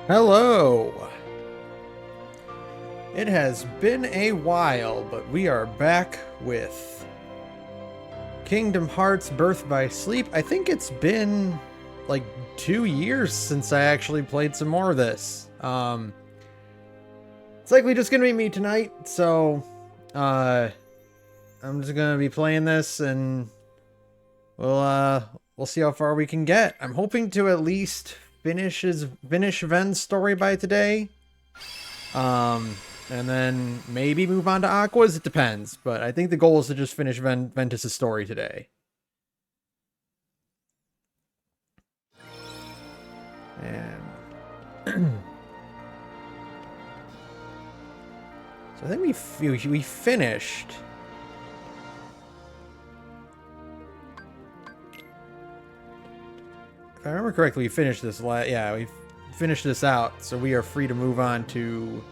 Hello! It has been a while, but we are back with Kingdom Hearts Birth by Sleep. I think it's been like 2 years since I actually played some more of this. It's likely just gonna be me tonight, so I'm just gonna be playing this and we'll see how far we can get. I'm hoping to at least finish Ven's story by today. And then maybe move on to Aqua's. It depends, but I think the goal is to just finish Ventus' story today. And so I think we finished. If I remember correctly, we finished this. Yeah, we finished this out, so we are free to move on to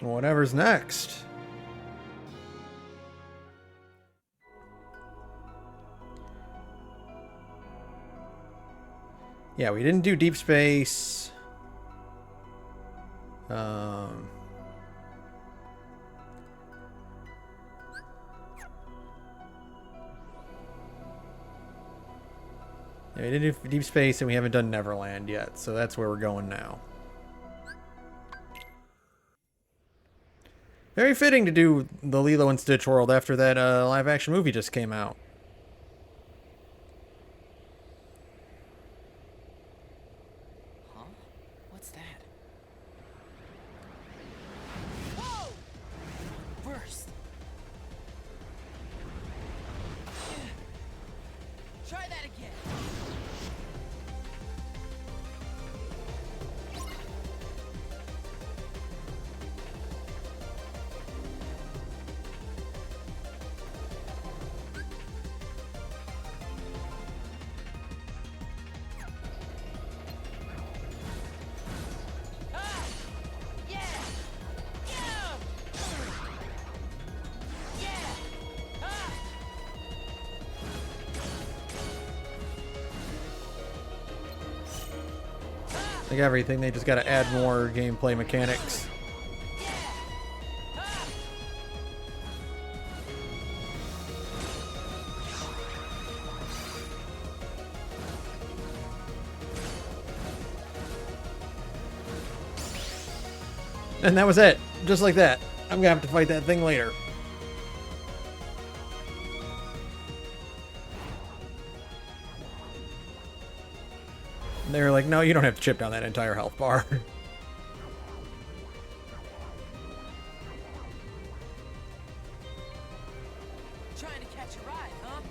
whatever's next. Yeah, we didn't do Deep Space. Yeah, we didn't do Deep Space, and we haven't done Neverland yet, so that's where we're going now. Very fitting to do the Lilo and Stitch world after that live-action movie just came out. Huh? What's that? Whoa! Burst! Try that again! Like everything, they just gotta add more gameplay mechanics. And that was it. Just like that. I'm gonna have to fight that thing later. They were like, no, you don't have to chip down that entire health bar. Trying to catch a ride, huh?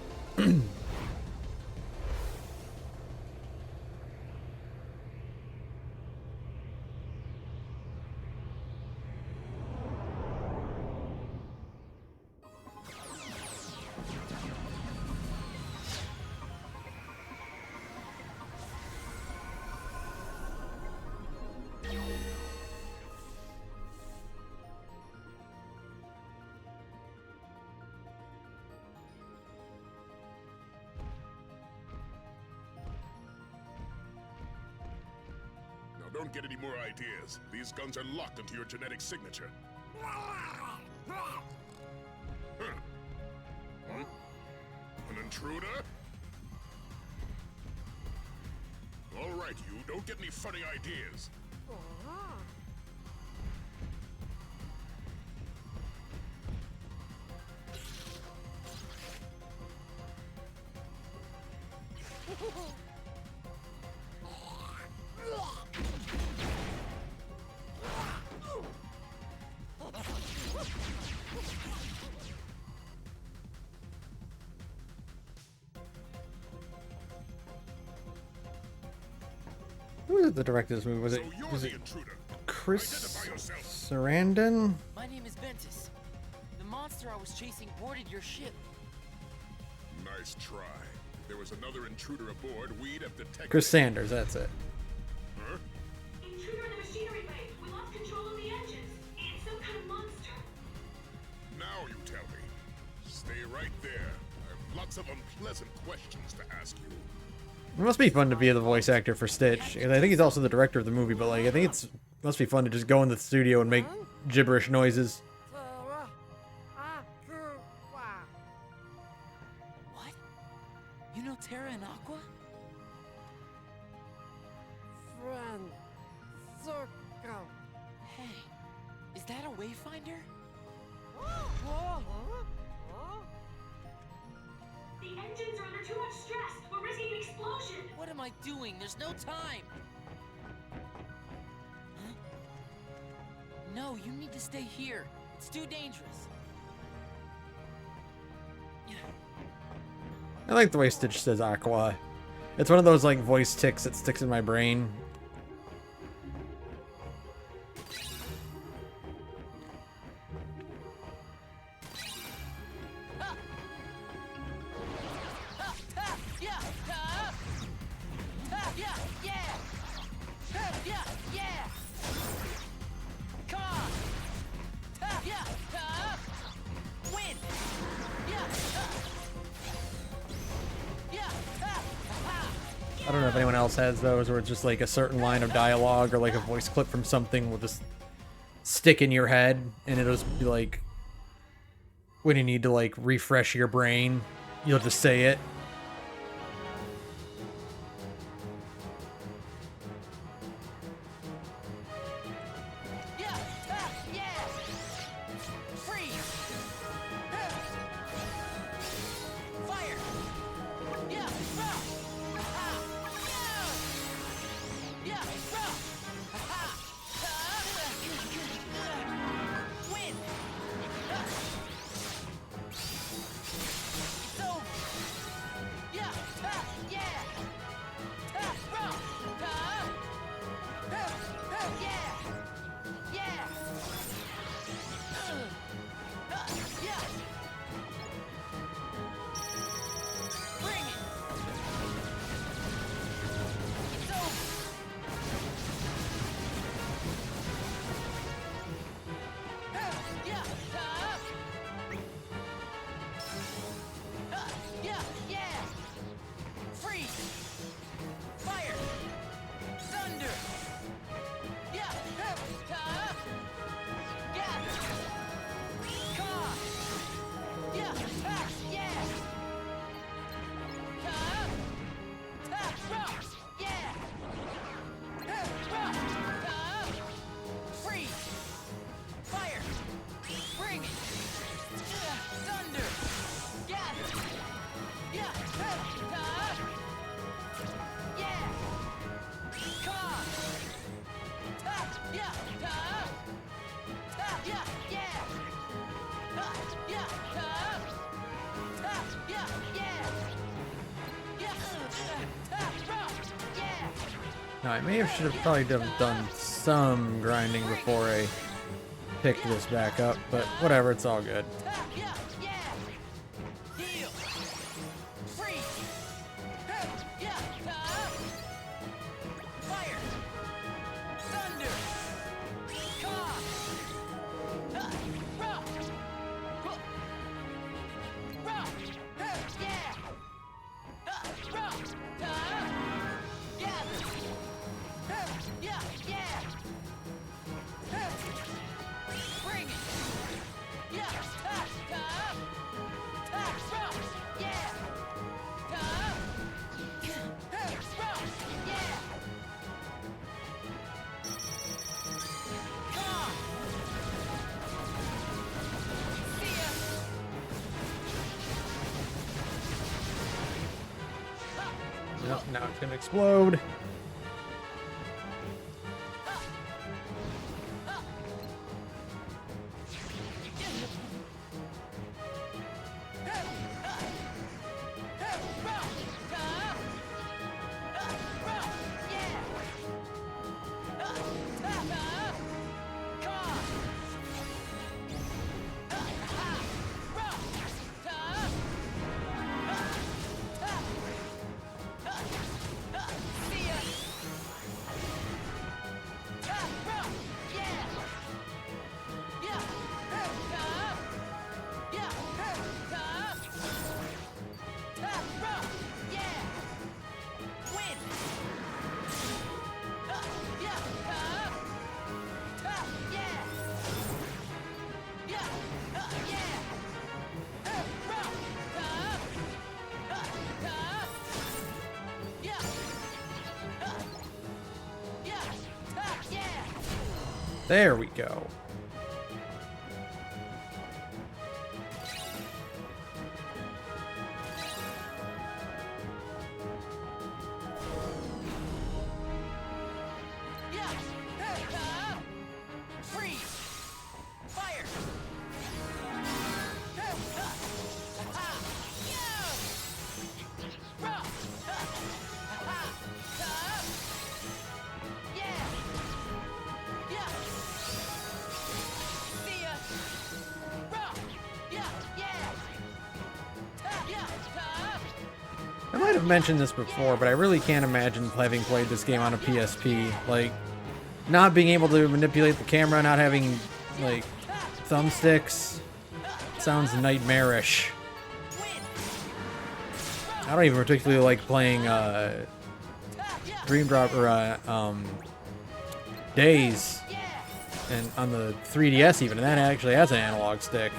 Don't get any more ideas. These guns are locked into your genetic signature. Huh? Hmm? An intruder? All right, you. Don't get any funny ideas. Who was the director of this movie? Was So it you're the intruder. Chris Identify yourself. Sarandon? My name is Ventus. The monster I was chasing boarded your ship. Nice try. If there was another intruder aboard, we'd have detected. Chris Sanders, that's it. Huh? Intruder in the machinery bay. We lost control of the engines. It's some kind of monster. Now you tell me. Stay right there. I have lots of unpleasant questions to ask you. It must be fun to be the voice actor for Stitch. And I think he's also the director of the movie, but like I think it's must be fun to just go in the studio and make gibberish noises. What? You know Terra and Aqua? Friend, circle. Hey, is that a wayfinder? The engines are under too much stress. We're risking an explosion. What am I doing? There's no time. Huh? No, you need to stay here. It's too dangerous. I like the way Stitch says Aqua. It's one of those like voice ticks that sticks in my brain. I don't know if anyone else has those where it's just like a certain line of dialogue or like a voice clip from something will just stick in your head and it'll just be like when you need to like refresh your brain, you'll just say it. Now, I may have should have probably done some grinding before I picked this back up, but whatever, it's all good. Yep, now it's gonna explode. There we go. Yeah. Freeze. Fire. I might have mentioned this before, but I really can't imagine having played this game on a PSP. Like, not being able to manipulate the camera, not having, like, thumbsticks. Sounds nightmarish. I don't even particularly like playing, Dream Drop, or, Days, and on the 3DS even, and that actually has an analog stick.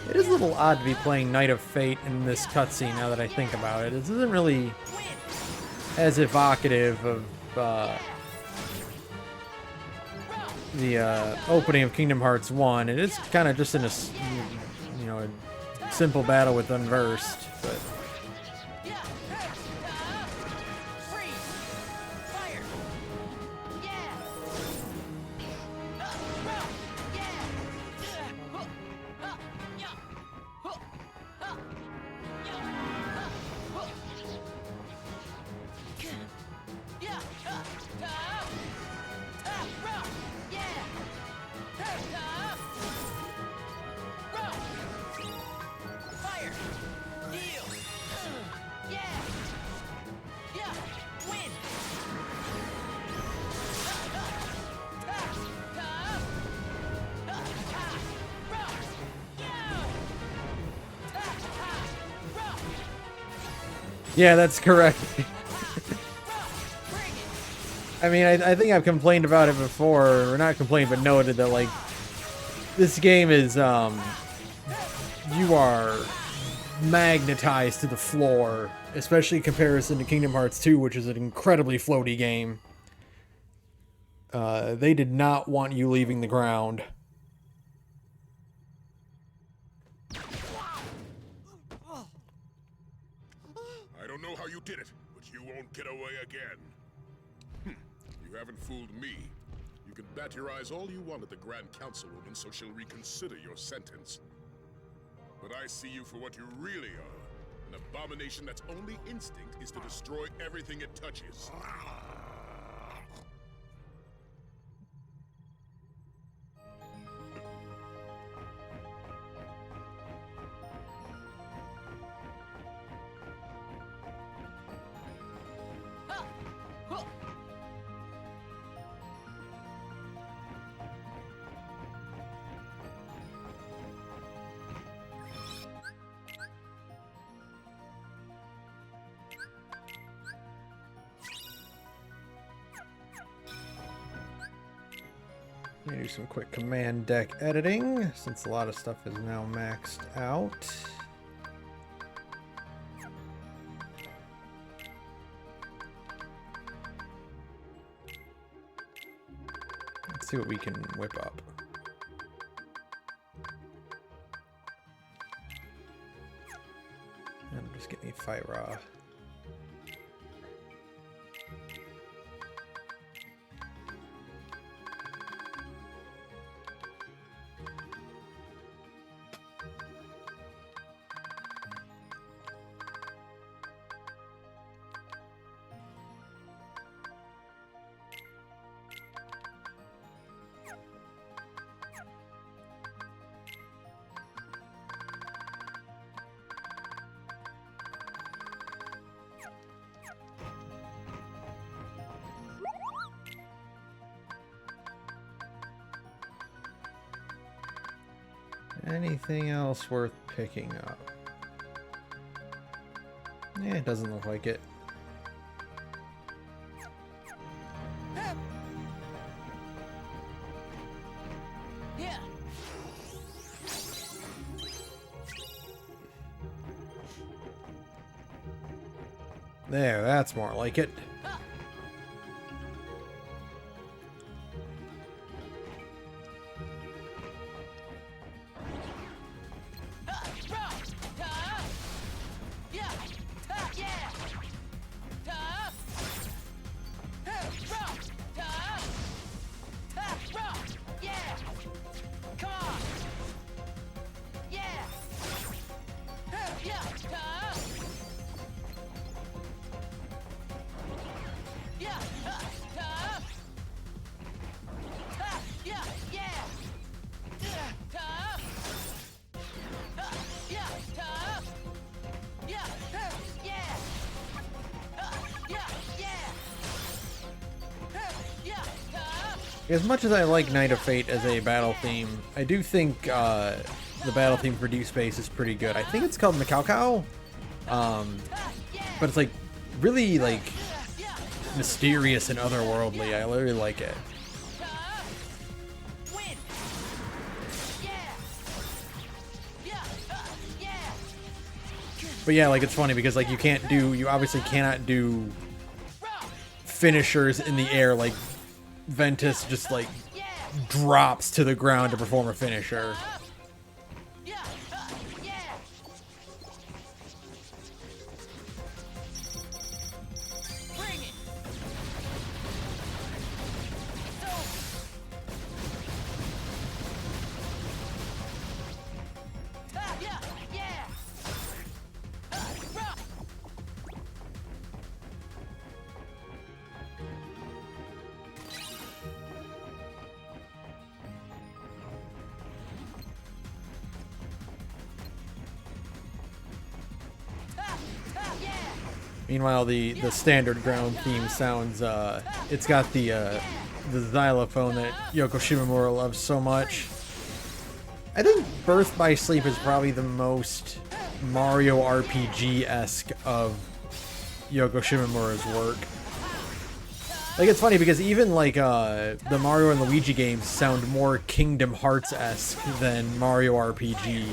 It is a little odd to be playing Knight of Fate in this cutscene now that I think about it. It isn't really as evocative of the opening of Kingdom Hearts 1. It is kind of just in a, you know, a simple battle with Unversed, but... Yeah, that's correct. I mean, I think I've complained about it before, or not complained, but noted that, like, this game is, you are magnetized to the floor, especially in comparison to Kingdom Hearts 2, which is an incredibly floaty game. They did not want you leaving the ground. I don't know how you did it, but you won't get away again. You haven't fooled me. You can bat your eyes all you want at the Grand Councilwoman, so she'll reconsider your sentence. But I see you for what you really are. An abomination that's only instinct is to destroy everything it touches. Let me do some quick command deck editing since a lot of stuff is now maxed out. Let's see what we can whip up. And just get me Fyra. Anything else worth picking up? Yeah, it doesn't look like it. Yeah. There, that's more like it. As much as I like Night of Fate as a battle theme, I do think the battle theme for Deep Space is pretty good. I think it's called Macaw, but it's like really like mysterious and otherworldly. I really like it. But yeah, like it's funny because like you obviously cannot do finishers in the air. Like Ventus just like drops to the ground to perform a finisher. Meanwhile, the standard ground theme sounds, it's got the xylophone that Yoko Shimomura loves so much. I think Birth by Sleep is probably the most Mario RPG-esque of Yoko Shimomura's work. Like, it's funny because even, like, the Mario and Luigi games sound more Kingdom Hearts-esque than Mario RPG.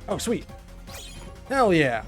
Oh, sweet. Hell yeah.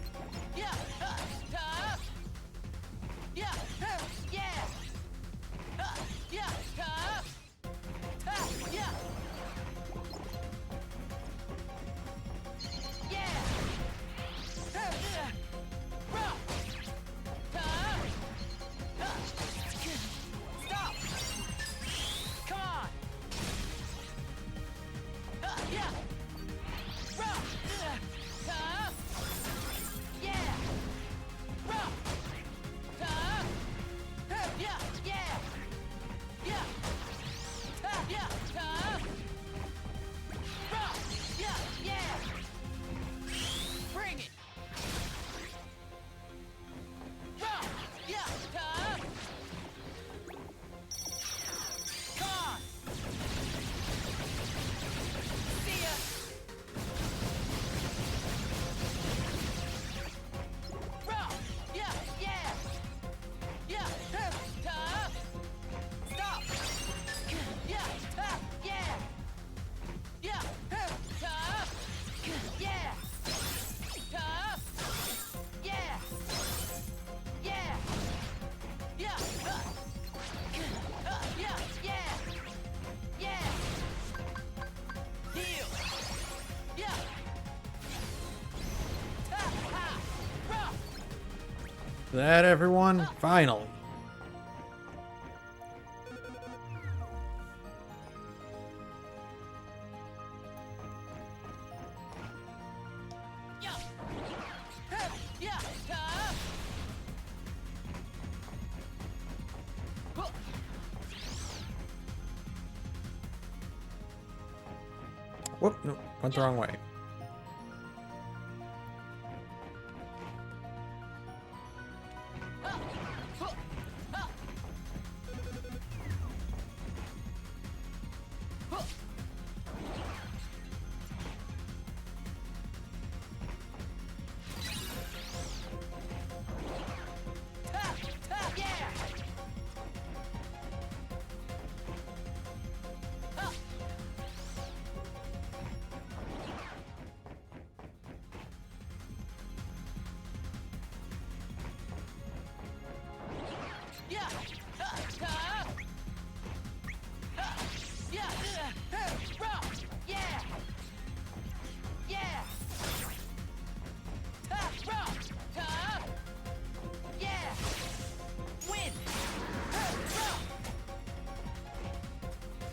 that, everyone? Finally. Yeah. Yeah. Whoop, no, went the wrong way.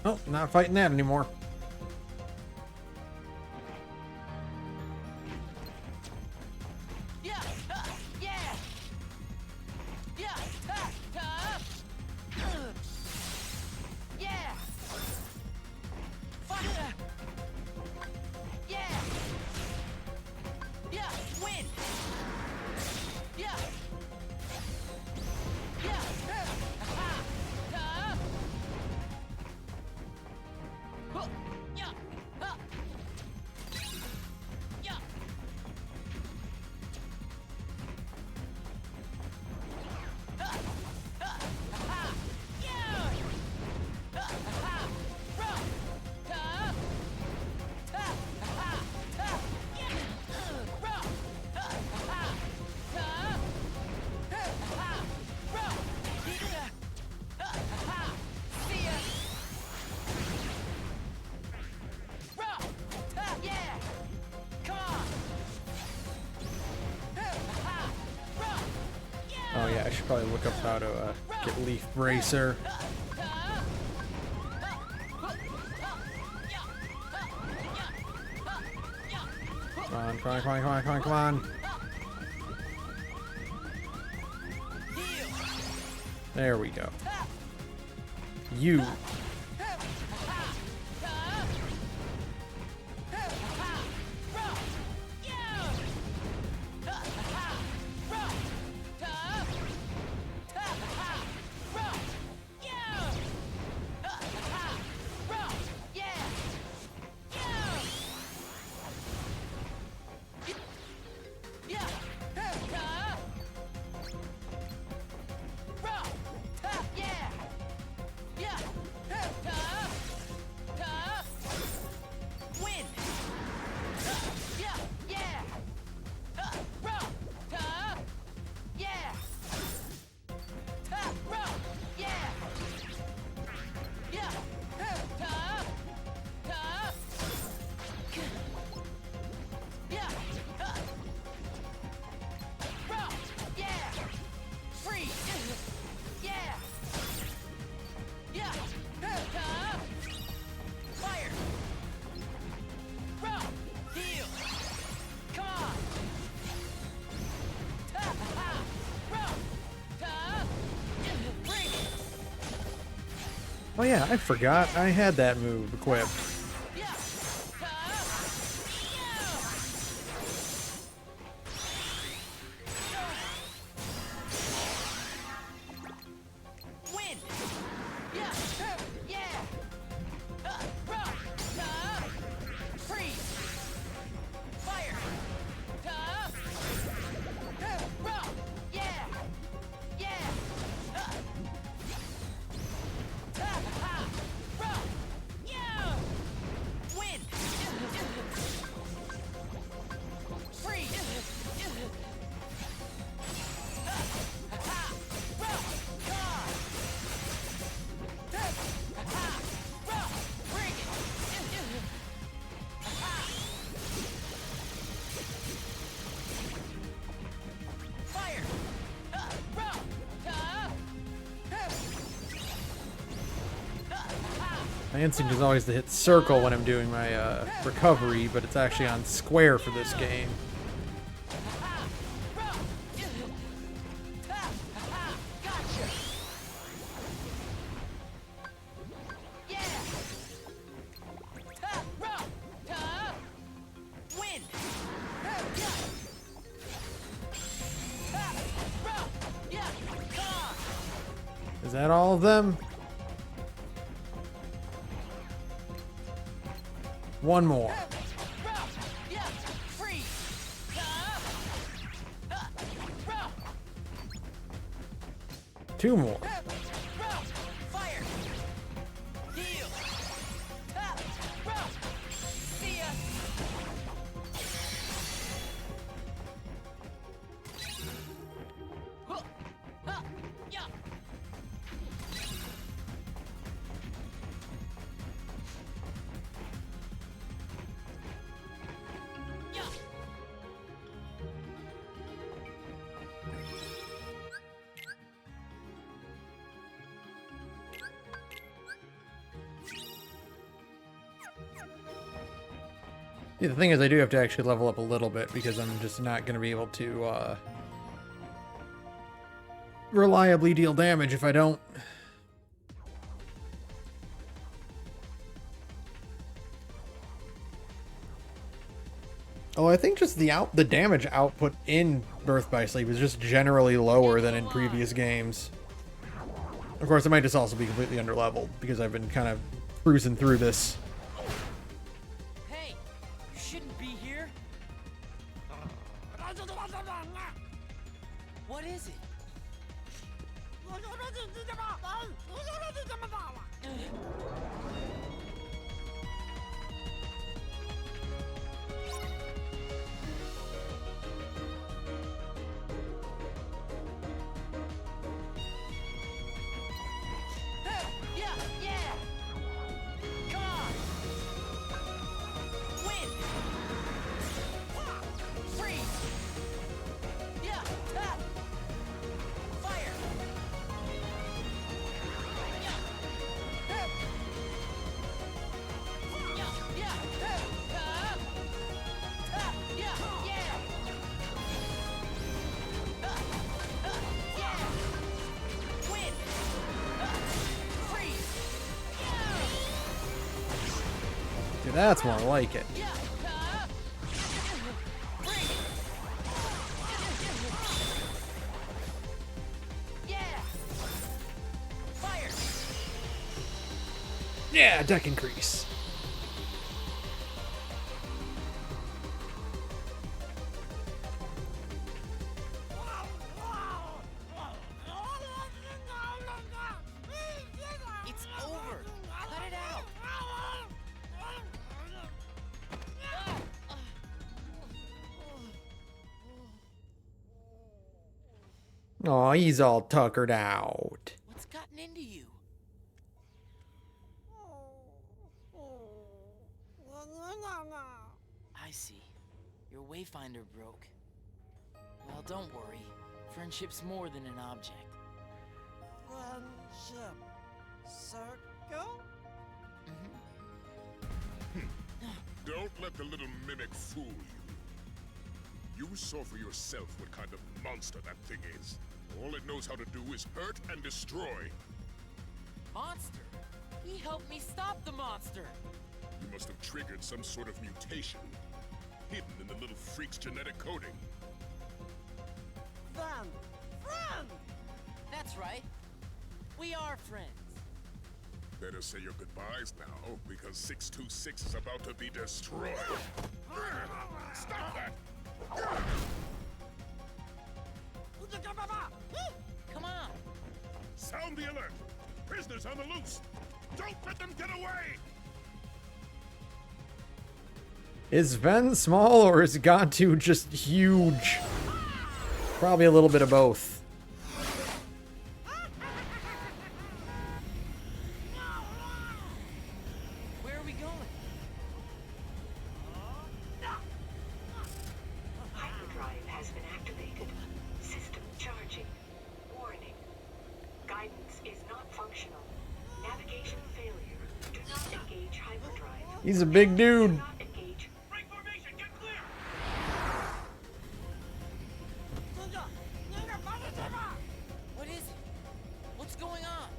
Oh, not fighting that anymore. Oh yeah, I should probably look up how to get Leaf Bracer. Come on, come on, come on, come on, come on, come on. There we go. You. Oh yeah, I forgot I had that move equipped. My instinct is always to hit circle when I'm doing my recovery, but it's actually on square for this game. Is that all of them? One more. Two more. Yeah, the thing is, I do have to actually level up a little bit because I'm just not going to be able to reliably deal damage if I don't. Oh, I think just the damage output in Birth by Sleep is just generally lower than in previous games. Of course, it might just also be completely underleveled because I've been kind of cruising through this. Hey, you shouldn't be here. What is it? That's more like it. Yeah, deck increase. It's over. Cut it out. Aw, he's all tuckered out. What's gotten into you? I see. Your Wayfinder broke. Well, don't worry. Friendship's more than an object. Friendship circle? Don't let the little mimic fool you. You saw for yourself what kind of monster that thing is. All it knows how to do is hurt and destroy. Monster? He helped me stop the monster. You must have triggered some sort of mutation, hidden in the little freak's genetic coding. Friend! That's right. We are friends. Better say your goodbyes now, because 626 is about to be destroyed. Stop that! Come on. Sound the alert! Prisoners on the loose! Don't let them get away! Is Ven small or is Gantu just huge? Probably a little bit of both. Where are we going? Hyperdrive has been activated. System charging. Warning. Guidance is not functional. Navigation failure. Do not He's a big dude. Engage. Break formation, get clear! What is it? What's going on?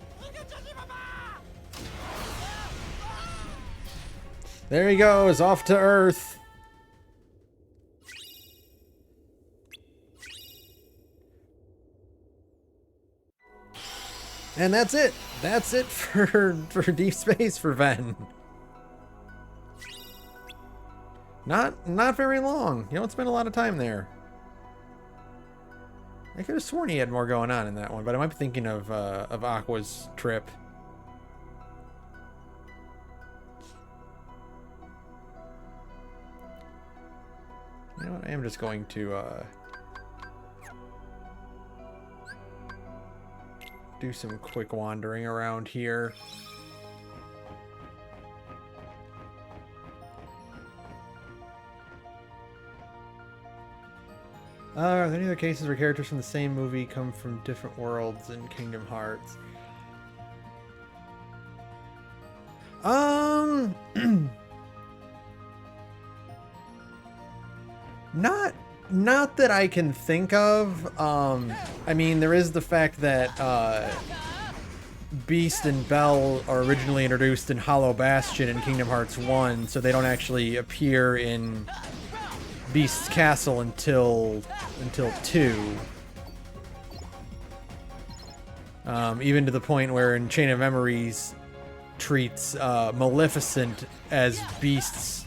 There he goes, off to Earth. And that's it. That's it for Deep Space for Ven. Not very long. You don't spend a lot of time there. I could have sworn he had more going on in that one, but I might be thinking of Aqua's trip. You know what? I am just going to do some quick wandering around here. Are there any other cases where characters from the same movie come from different worlds in Kingdom Hearts? Not that I can think of. I mean, there is the fact that Beast and Belle are originally introduced in Hollow Bastion in Kingdom Hearts 1, so they don't actually appear in Beast's Castle until 2. Even to the point where in Chain of Memories treats Maleficent as Beast's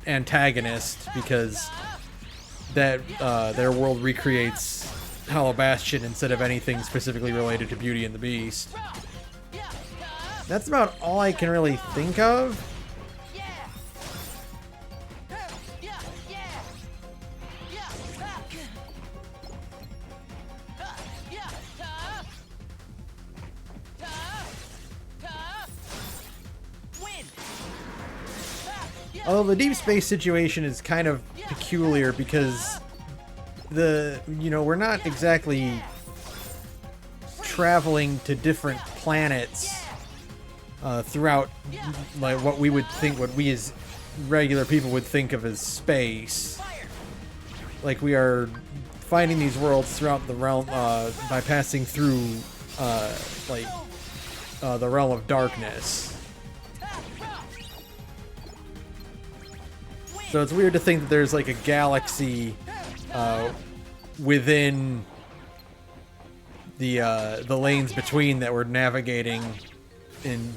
antagonist because that their world recreates Hollow Bastion instead of anything specifically related to Beauty and the Beast. That's about all I can really think of. Although the deep space situation is kind of peculiar because we're not exactly traveling to different planets throughout like what we as regular people would think of as space. Like we are finding these worlds throughout the realm by passing through the realm of darkness. So it's weird to think that there's like a galaxy within the lanes between that we're navigating in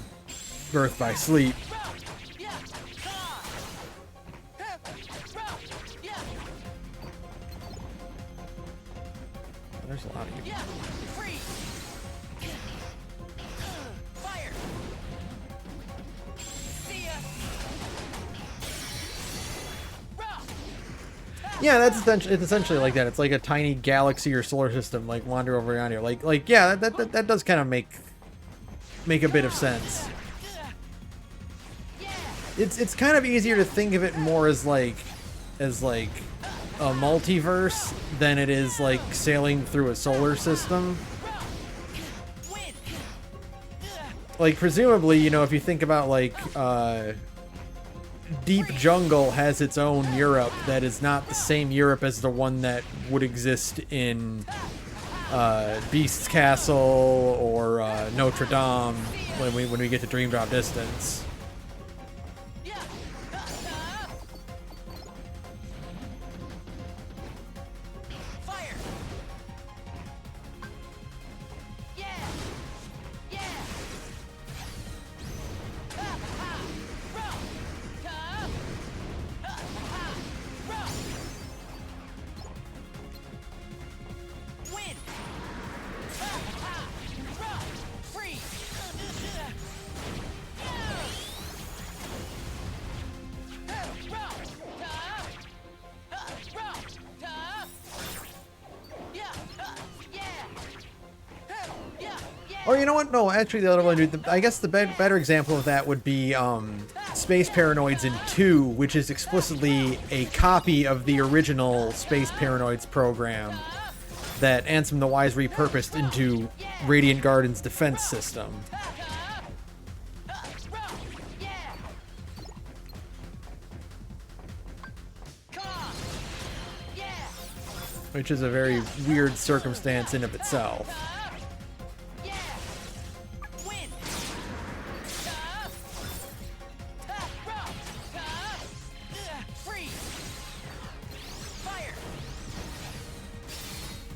Birth by Sleep. There's a lot of you. Yeah, it's essentially like that. It's like a tiny galaxy or solar system, like wander over around here. Like yeah, that does kind of make a bit of sense. It's kind of easier to think of it more as like a multiverse than it is like sailing through a solar system. Like presumably, if you think about like Deep Jungle has its own Europe that is not the same Europe as the one that would exist in Beast's Castle or Notre Dame when we get to Dream Drop Distance. Or you know what? No, actually the other one, I guess the better example of that would be Space Paranoids in 2, which is explicitly a copy of the original Space Paranoids program that Ansem the Wise repurposed into Radiant Garden's defense system. which is a very weird circumstance in of itself. Yeah. Win. Freeze. Fire.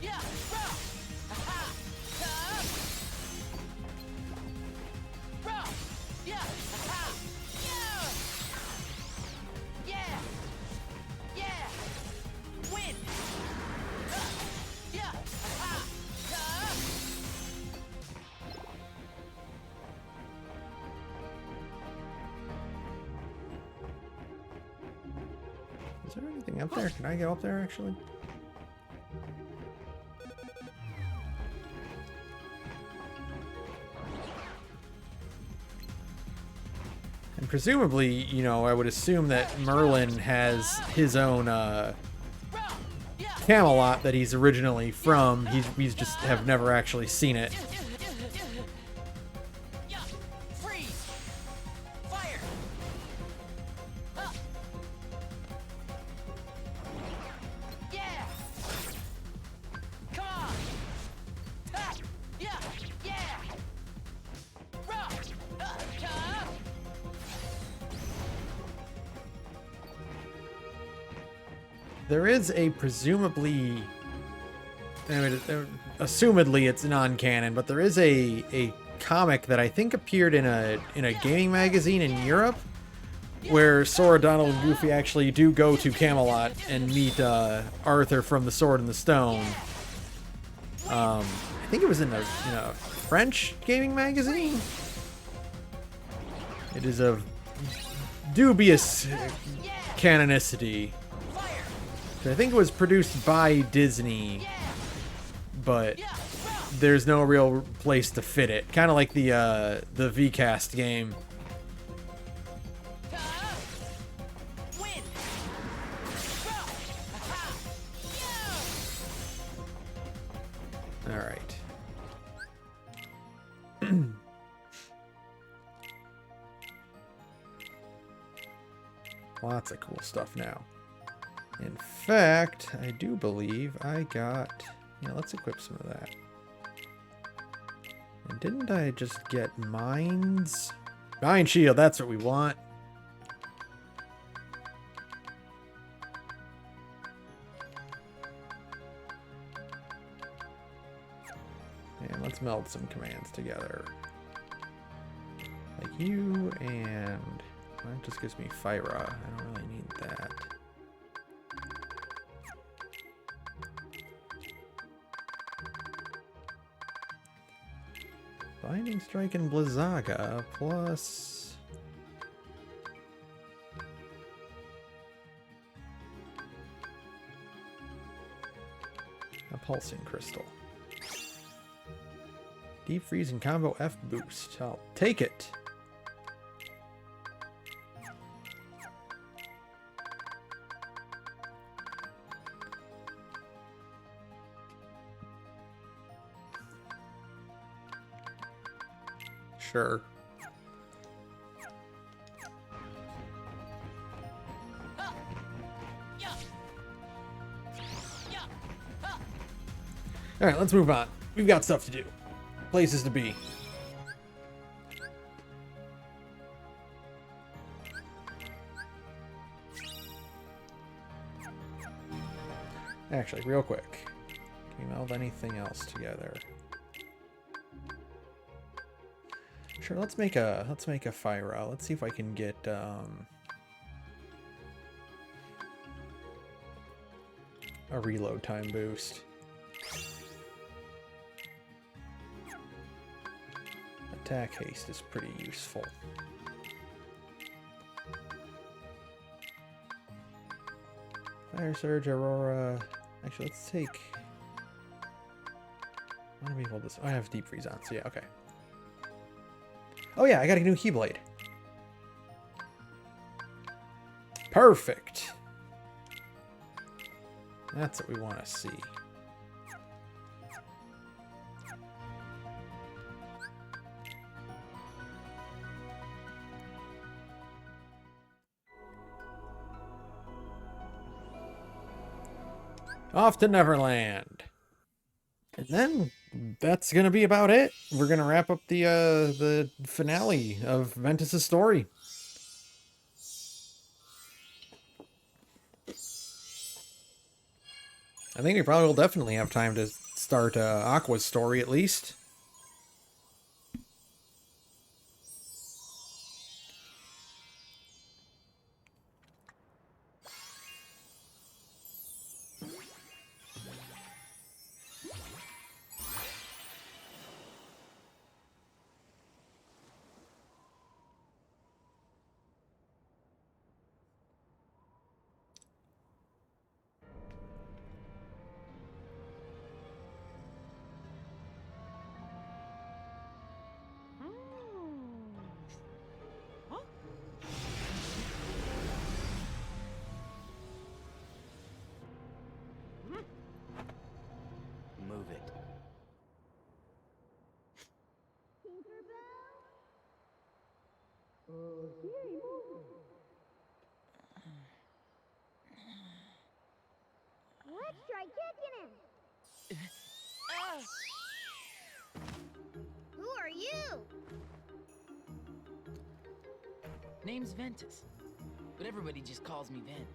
Yeah. Aha. Yeah. Aha. Yeah. Yeah. Win. Yeah. Aha. Is there anything up there? Can I go up there actually? And presumably, you know, I would assume that Merlin has his own Camelot that he's originally from. He's just have never actually seen it. Yeah. Freeze. Fire. Yeah. Come on. Yeah. Yeah. There is a presumably, I mean, assumedly it's non-canon, but there is a comic that I think appeared in a gaming magazine in Europe, where Sora, Donald, and Goofy actually do go to Camelot and meet Arthur from the Sword and the Stone. I think it was in a French gaming magazine. It is of dubious canonicity. I think it was produced by Disney, but there's no real place to fit it. Kind of like the VCast game. All right. Lots of cool stuff now. In fact, I do believe I got... Yeah, let's equip some of that. And didn't I just get mines? Mine shield, that's what we want. And let's meld some commands together. Like you and... Well, that just gives me Fyra. I don't really need that. Binding Strike and Blizzaga plus... a Pulsing Crystal. Deep Freeze and Combo F Boost. I'll take it. Sure. All right, let's move on. We've got stuff to do. Places to be. Actually, real quick. Can you meld anything else together? Sure, let's make a Fyra. Let's see if I can get a reload time boost. Attack haste is pretty useful. Fire Surge, Aurora. Actually, let's take... Why don't we hold this? I have Deep Freeze on, so yeah, okay. Oh yeah, I got a new Keyblade. Perfect. That's what we want to see. Off to Neverland. And then that's gonna be about it. We're gonna wrap up the finale of Ventus's story. I think we probably will definitely have time to start Aqua's story at least. Move it. Let's try kicking him. Who are you? Name's Ventus, but everybody just calls me Ven.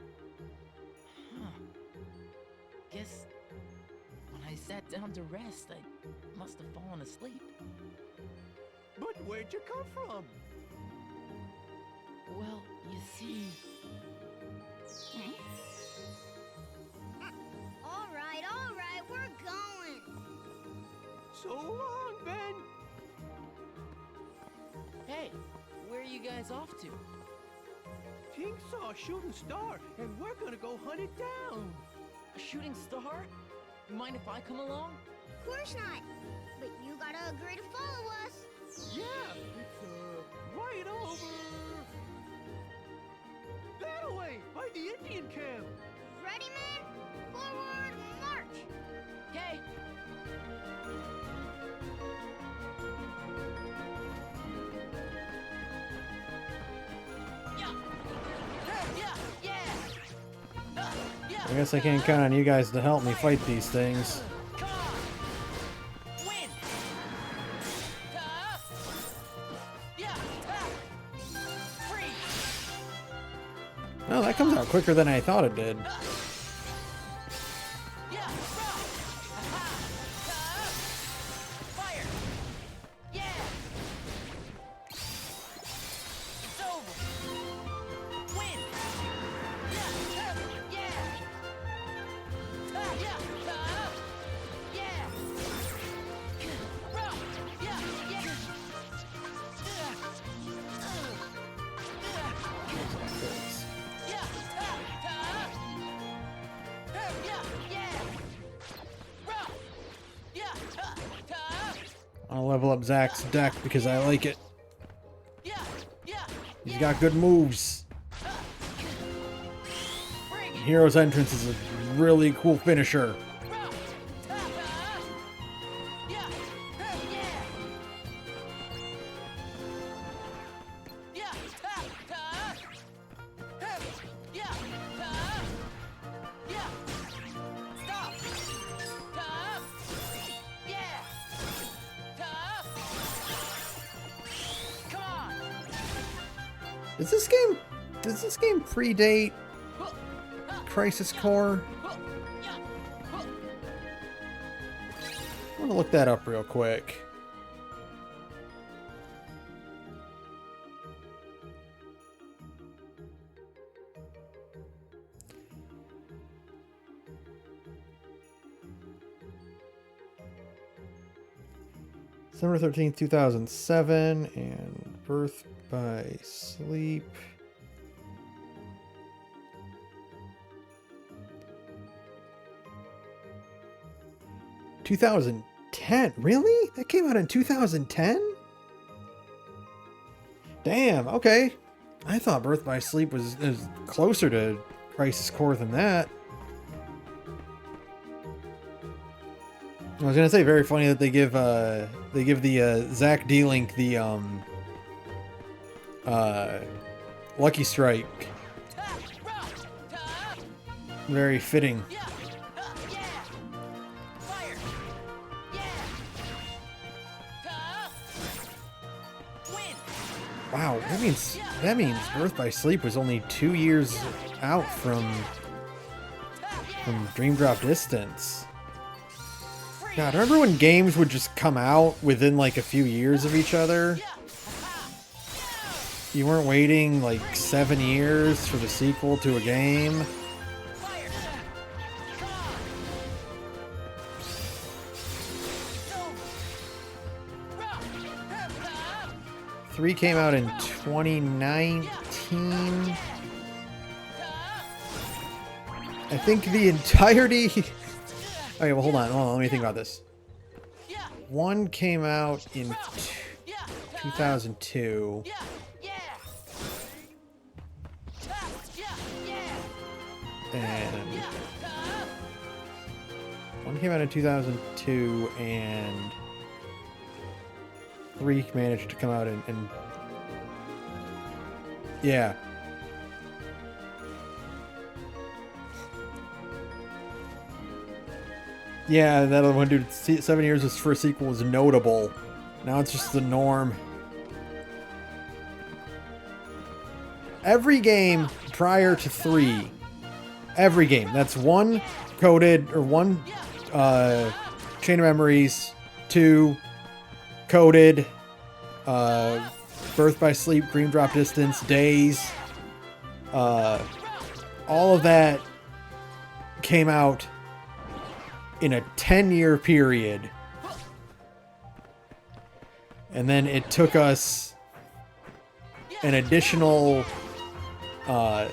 Huh. Guess when I sat down to rest, I must have fallen asleep. But where'd you come from? Well, you see... All right, we're going. So long, Ben. Hey, where are you guys off to? Tink saw a shooting star, and we're gonna go hunt it down. A shooting star? Mind if I come along? Of course not. But you gotta agree to follow us. Yeah, it's right over that way, by the Indian camp. Ready, men? Forward, march. Okay. Yeah. Yeah. Yeah. Yeah. I guess I can't count on you guys to help me fight these things. Come on. Win. Yeah. Free. Oh, that comes out quicker than I thought it did. Yeah. Fire. Yeah. It's over. Win. Yeah. Yeah. Yeah. Yeah. Rock. Yeah. Yeah. Yeah. I'll level up Zack's deck because I like it. Yeah. He's got good moves. Hero's Entrance is a really cool finisher. Does this game predate Crisis Core? I'm gonna look that up real quick. December 13th, 2007, and Birth by Sleep. $2010? Really? That came out in 2010? Damn, okay. I thought Birth by Sleep was closer to Crisis Core than that. I was gonna say, very funny that they give the Zack D-Link the Lucky Strike. Very fitting. Wow, that means Birth by Sleep was only 2 years out from Dream Drop Distance. God, remember when games would just come out within like a few years of each other? You weren't waiting like 7 years for the sequel to a game. Three came out in 2019. I think the entirety... Okay, well, hold on, let me think about this. One came out in 2002. And... One came out in 2002, and... 3 managed to come out and yeah. Yeah, that other one, dude, 7 years for a sequel was notable. Now it's just the norm. Every game prior to 3, every game, that's 1 coded, or 1 Chain of Memories, 2 coded, Birth by Sleep, Dream Drop Distance, Days, all of that came out in a 10-year period. And then it took us an additional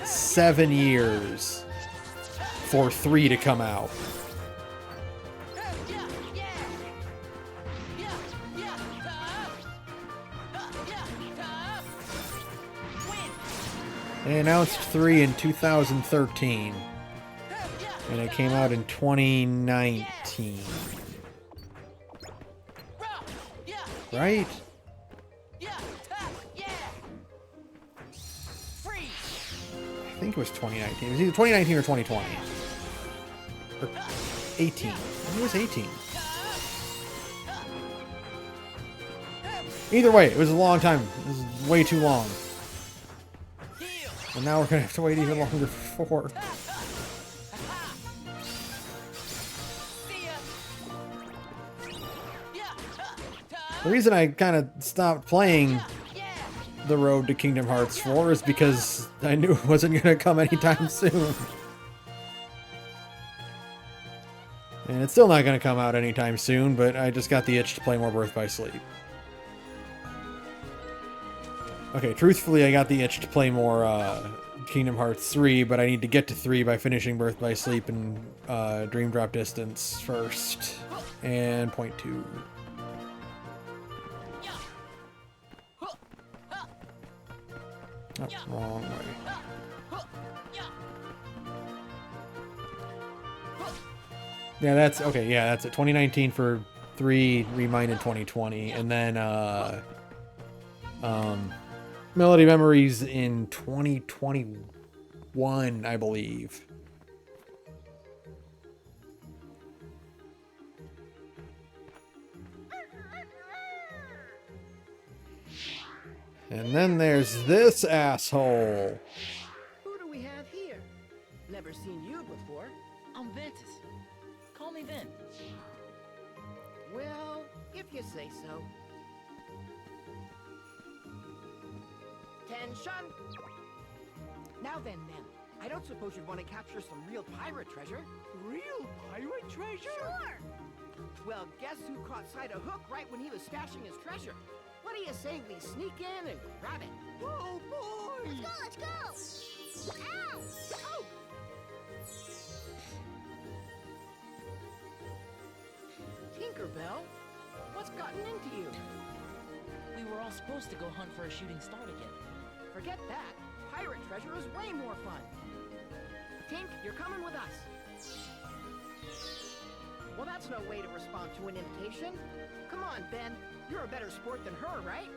7 years for 3 to come out. They announced 3 in 2013. And it came out in 2019. Right? I think it was 2019. It was either 2019 or 2020. Or 18. I think it was 18. Either way, it was a long time. It was way too long. And now we're gonna have to wait even longer for 4. The reason I kind of stopped playing The Road to Kingdom Hearts 4 is because I knew it wasn't gonna come anytime soon. And it's still not gonna come out anytime soon, but I just got the itch to play more Birth by Sleep. Okay, truthfully, I got the itch to play more Kingdom Hearts 3, but I need to get to 3 by finishing Birth by Sleep and Dream Drop Distance first. And point 2. Oh, wrong way. Yeah, that's... Okay, yeah, that's it. 2019 for 3, Remind in 2020, and then, Melody Memories in 2021, I believe. And then there's this asshole. Who do we have here? Never seen you before. I'm Ventus. Call me Ven. Well, if you say so. Tension! Now then, men. I don't suppose you'd want to capture some real pirate treasure. Real pirate treasure? Sure. Well, guess who caught sight of Hook right when he was stashing his treasure? What do you say we sneak in and grab it? Oh, boy! Let's go! Ow! Oh! Tinkerbell? What's gotten into you? We were all supposed to go hunt for a shooting star together. Forget that. Pirate treasure is way more fun. Tink, you're coming with us. Well, that's no way to respond to an invitation. Come on, Ben. You're a better sport than her, right?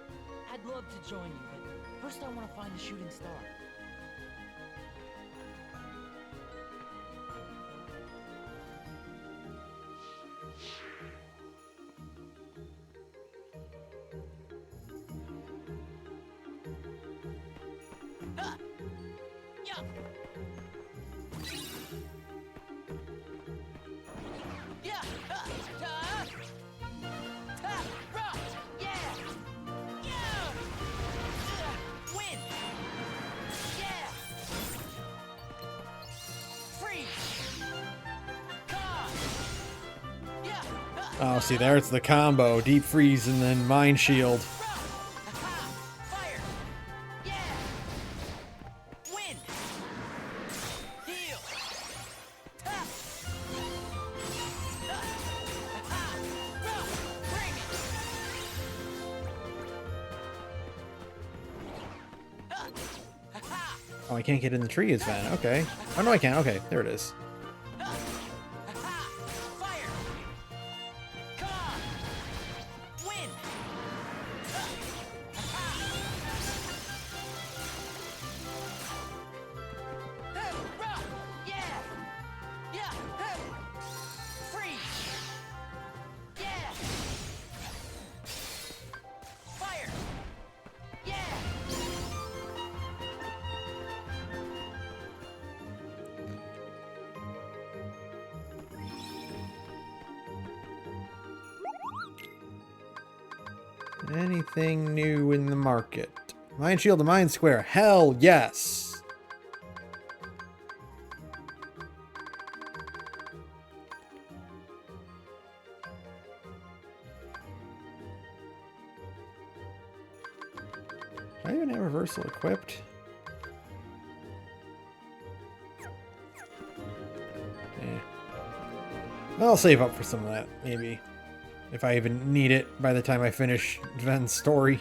I'd love to join you, but first I want to find the shooting star. Yeah. Rock. Yeah. Yeah. Win. Yeah. Freeze. Con. Yeah. Oh, see, there's the combo. Deep freeze and then mind shield. Rock. Aha. Fire. Yeah. Win. Heal. Tap. Aha. Rock. Bring it. Aha. Oh, I can't get in the tree as Ven. Okay. Oh, no, I can. Okay, there it is. Aha. Fire. Con. Win. Rock. Yeah. Yeah. Freeze. Yeah. Fire. Yeah. Anything new in the market? Mind shield to mind square. Hell yes. Do I even have reversal equipped? Eh. I'll save up for some of that, maybe. If I even need it by the time I finish Ven's story.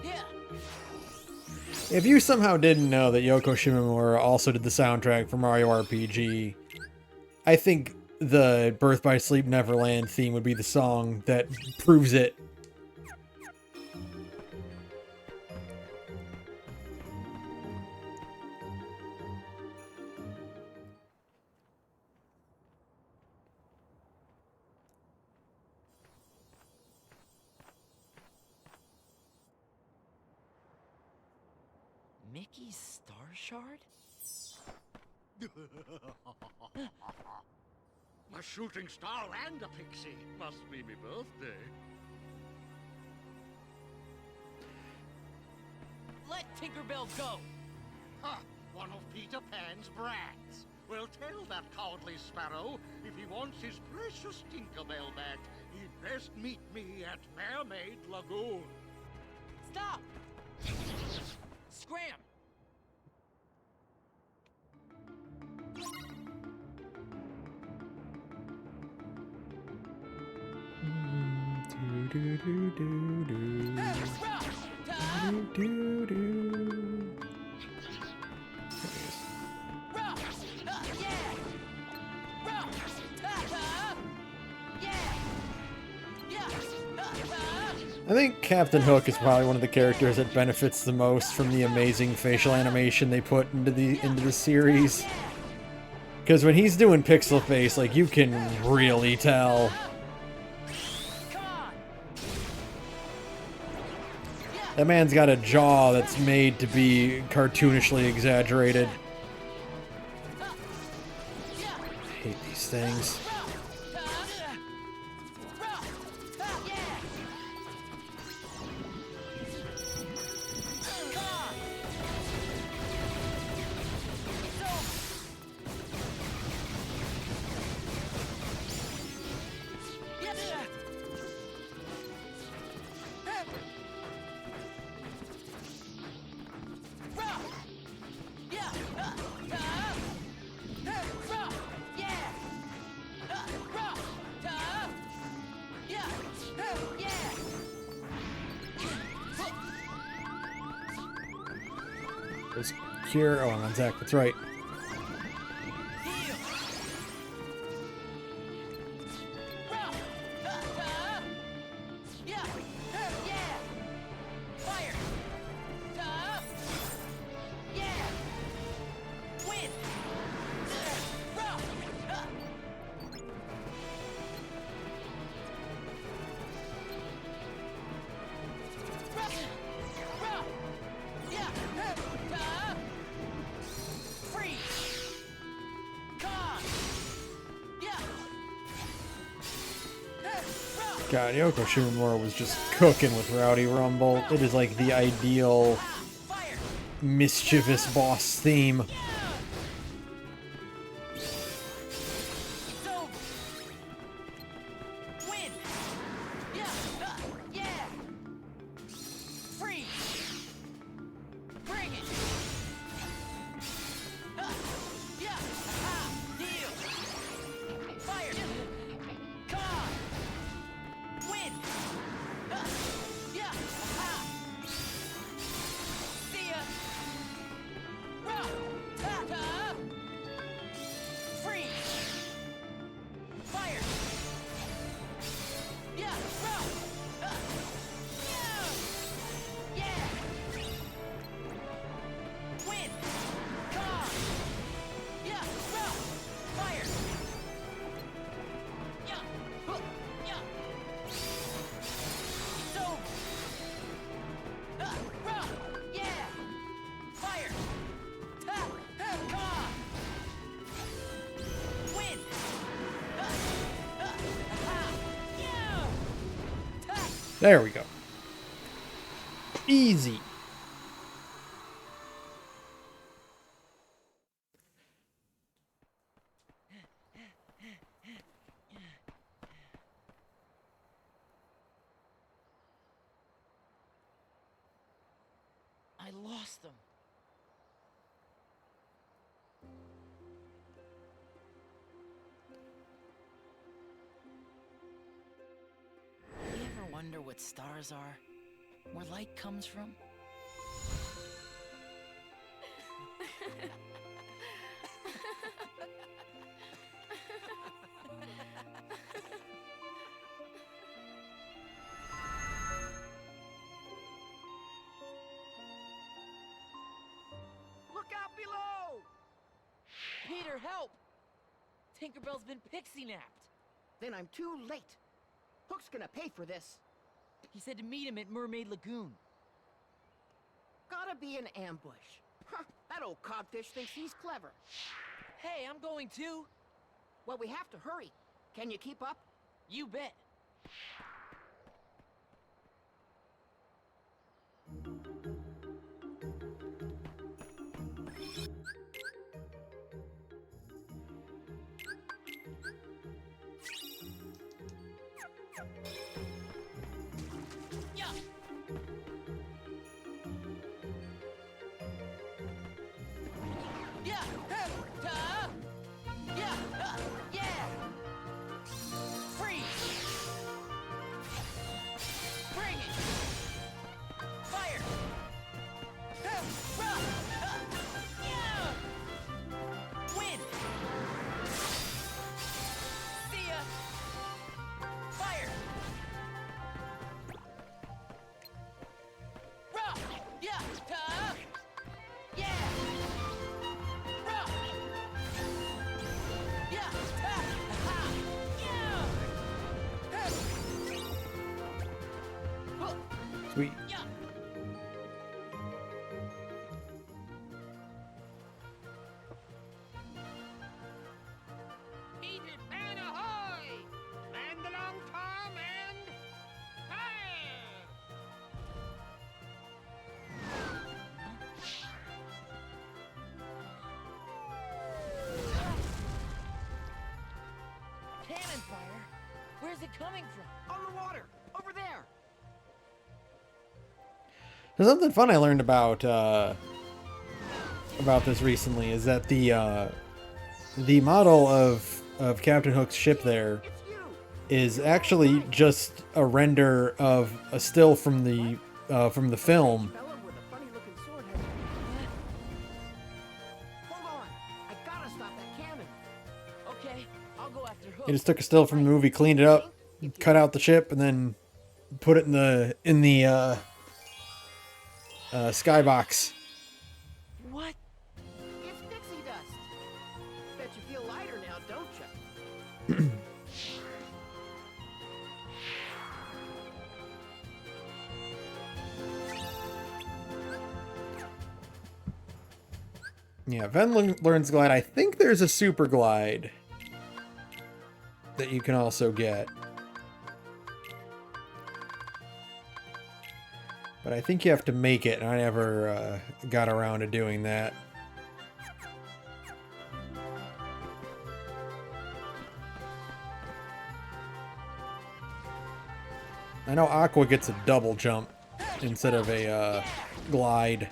Yeah. If you somehow didn't know that Yoko Shimomura also did the soundtrack for Mario RPG, I think the Birth by Sleep Neverland theme would be the song that proves it. Mickey's Star Shard? A shooting star and a pixie. Must be my birthday. Let Tinkerbell go! Ha! One of Peter Pan's brats. Well, tell that cowardly sparrow if he wants his precious Tinkerbell back, he'd best meet me at Mermaid Lagoon. Stop! Scram! Rock! Rock! Yeah! Rock! Yeah! Yeah! I think Captain Hook is probably one of the characters that benefits the most from the amazing facial animation they put into the series. Because when he's doing pixel face, like, you can really tell. Come on! That man's got a jaw that's made to be cartoonishly exaggerated. I hate these things. There's Cure. Oh, I'm on Zack. That's right. Yeah! God, Yoko Shimomura was just cooking with Rowdy Rumble. It is like the ideal mischievous boss theme. There we go. Easy. I lost them. You ever wonder what stars are? Where light comes from? Look out below! Peter, help! Tinkerbell's been pixie-napped. Then I'm too late. Hook's gonna pay for this. He said to meet him at Mermaid Lagoon. Gotta be an ambush. Huh, that old codfish thinks he's clever. Hey, I'm going too. Well, we have to hurry. Can you keep up? You bet. Yeah. Yeah. Yeah. Yeah. Freeze. Bring it. Fire. Yeah. Win. See ya. Fire. Rock. Yeah. Yeah. Rock. Yeah. Yeah. Sweet. Yeah. Peter Pan ahoy! Land along, Tom, and fire! Cannon fire? Where's it coming from? On the water! Over there! There's something fun I learned about this recently is that the model of Captain Hook's ship there It's you! is actually just a render of a still from the film. Fella with a funny-looking sword head. Hold on! I gotta stop that cannon! Okay, I'll go after Hook. He just took a still from the movie, cleaned it up, cut out the ship, and then put it in the skybox. What? It's pixie dust! Bet you feel lighter now, don't you? Yeah, Ven learns glide. I think there's a super glide that you can also get. But I think you have to make it, and I never got around to doing that. I know Aqua gets a double jump instead of a glide.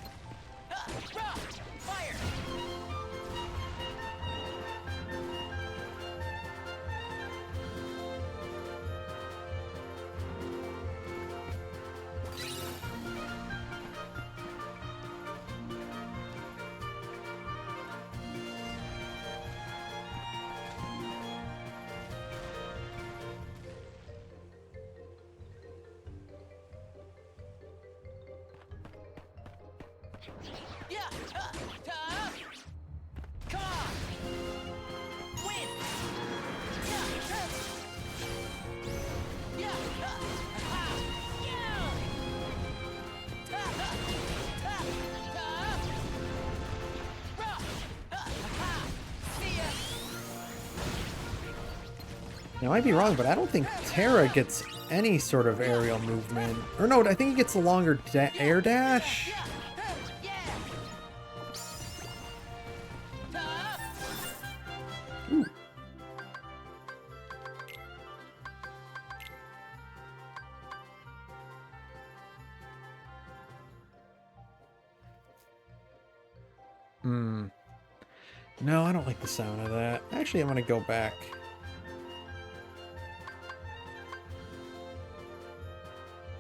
Fire! Yeah! Come on! Win! Yeah! Yeah! Yeah! See ya! Now, I might be wrong, but I don't think Terra gets any sort of aerial movement. Or no, I think he gets a longer air dash. Ooh. No, I don't like the sound of that. Actually, I'm going to go back.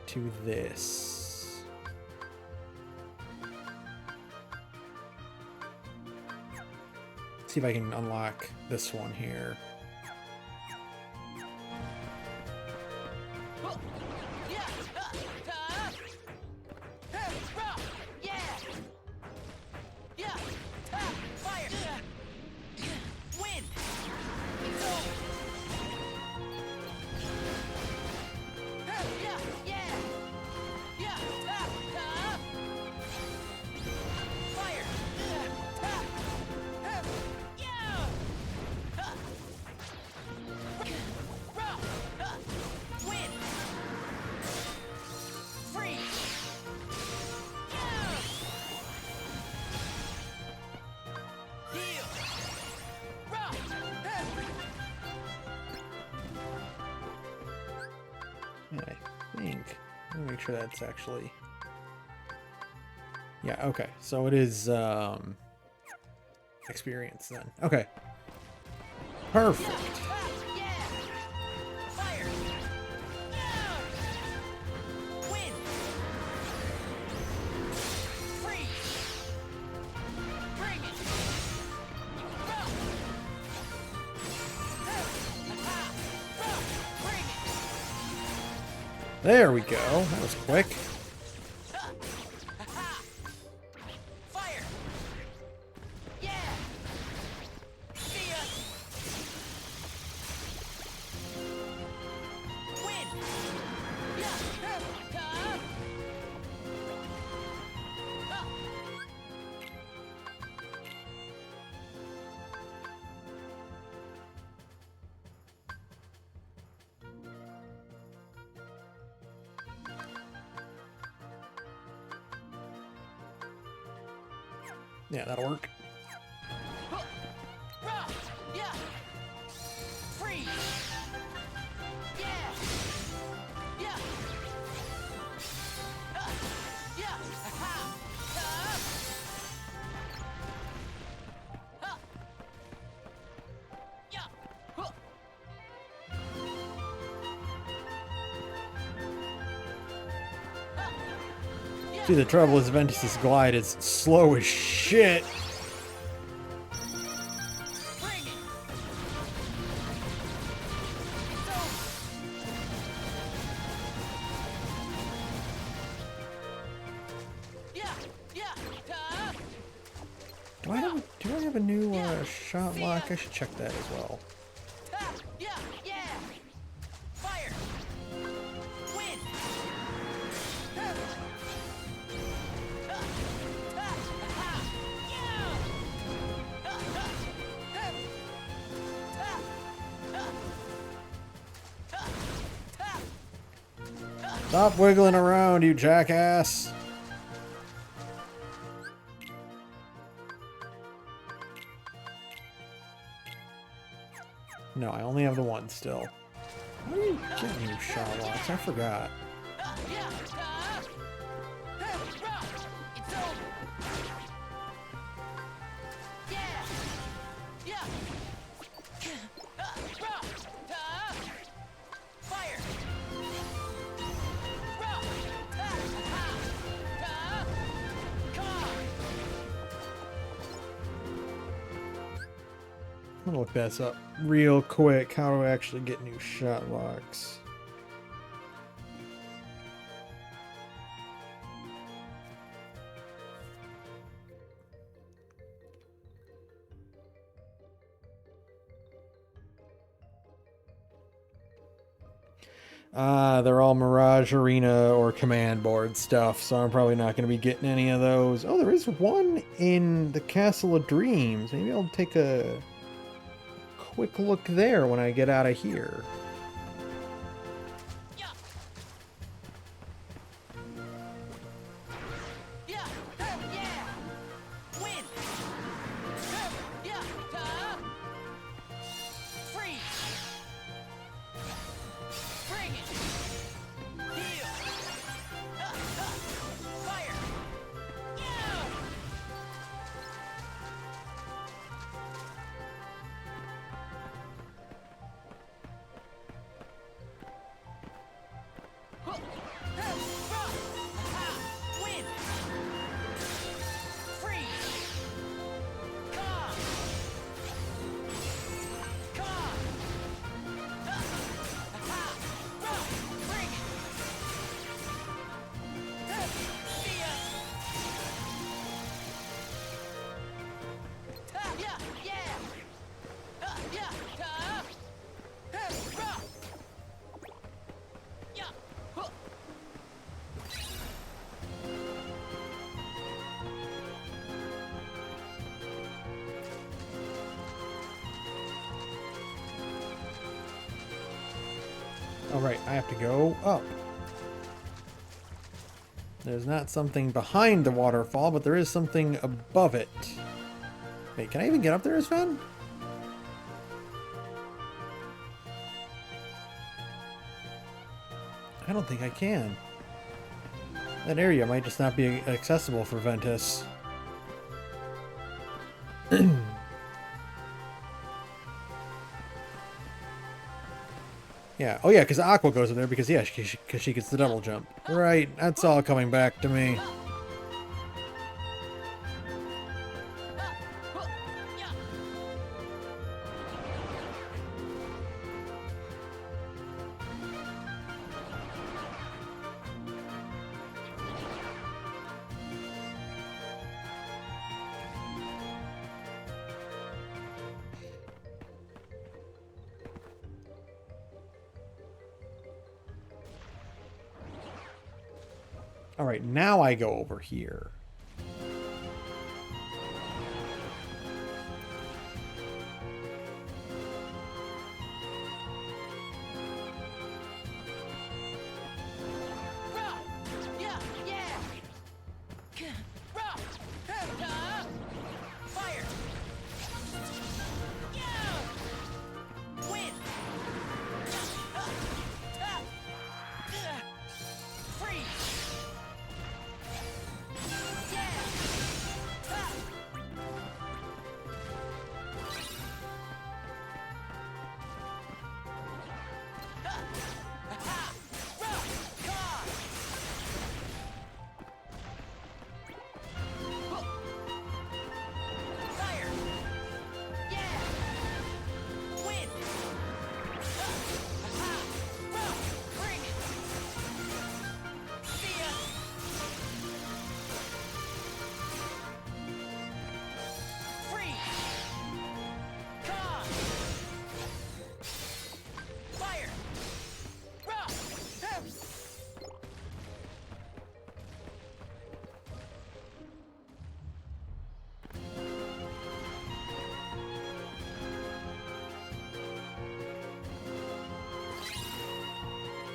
To this. See if I can unlock this one here. I think. Let me make sure that's actually. Yeah, okay. So it is experience then. Okay. Perfect. There we go. That was quick. Fire! Yeah! See ya! Win! Yeah! Yeah, that'll work. Yeah! Freeze! Yeah! Yeah! Yeah! Yeah! See, the trouble is Ventus's glide is slow as shit. Bring it! Yeah! Yeah! Do I have a new shot lock? I should check that as well. Yeah! Yeah! Fire! Win! Stop wiggling around, you jackass. No, I only have the one still. How do you get new shot locks? I forgot. It's over. Fire. I'm gonna look this up real quick. How do I actually get new shot locks? They're all Mirage Arena or Command Board stuff, so I'm probably not going to be getting any of those. Oh, there is one in the Castle of Dreams. Maybe I'll take a quick look there when I get out of here. Alright, I have to go up. There's not something behind the waterfall, but there is something above it. Wait, can I even get up there, Sven? I don't think I can. That area might just not be accessible for Ventus. Yeah. Oh, yeah, because Aqua goes in there because, yeah, because she gets the double jump. Right. That's all coming back to me. Alright, now I go over here.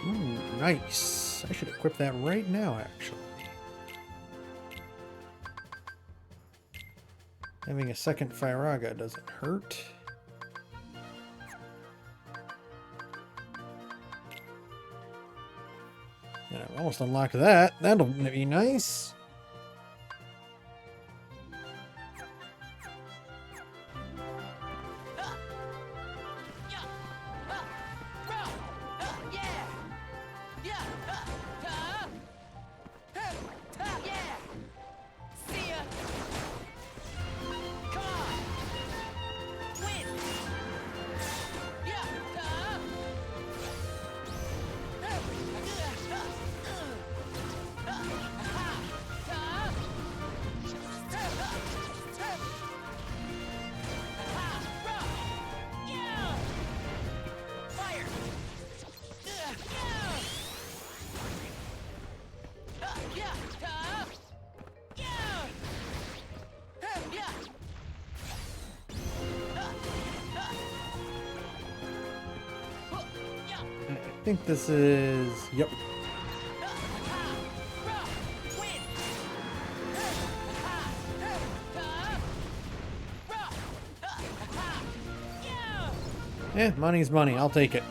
Ooh, nice. Nice. I should equip that right now, actually. Having a second Firaga doesn't hurt. And I've almost unlocked that. That'll be nice. I think this is... Yep. Money's money. I'll take it.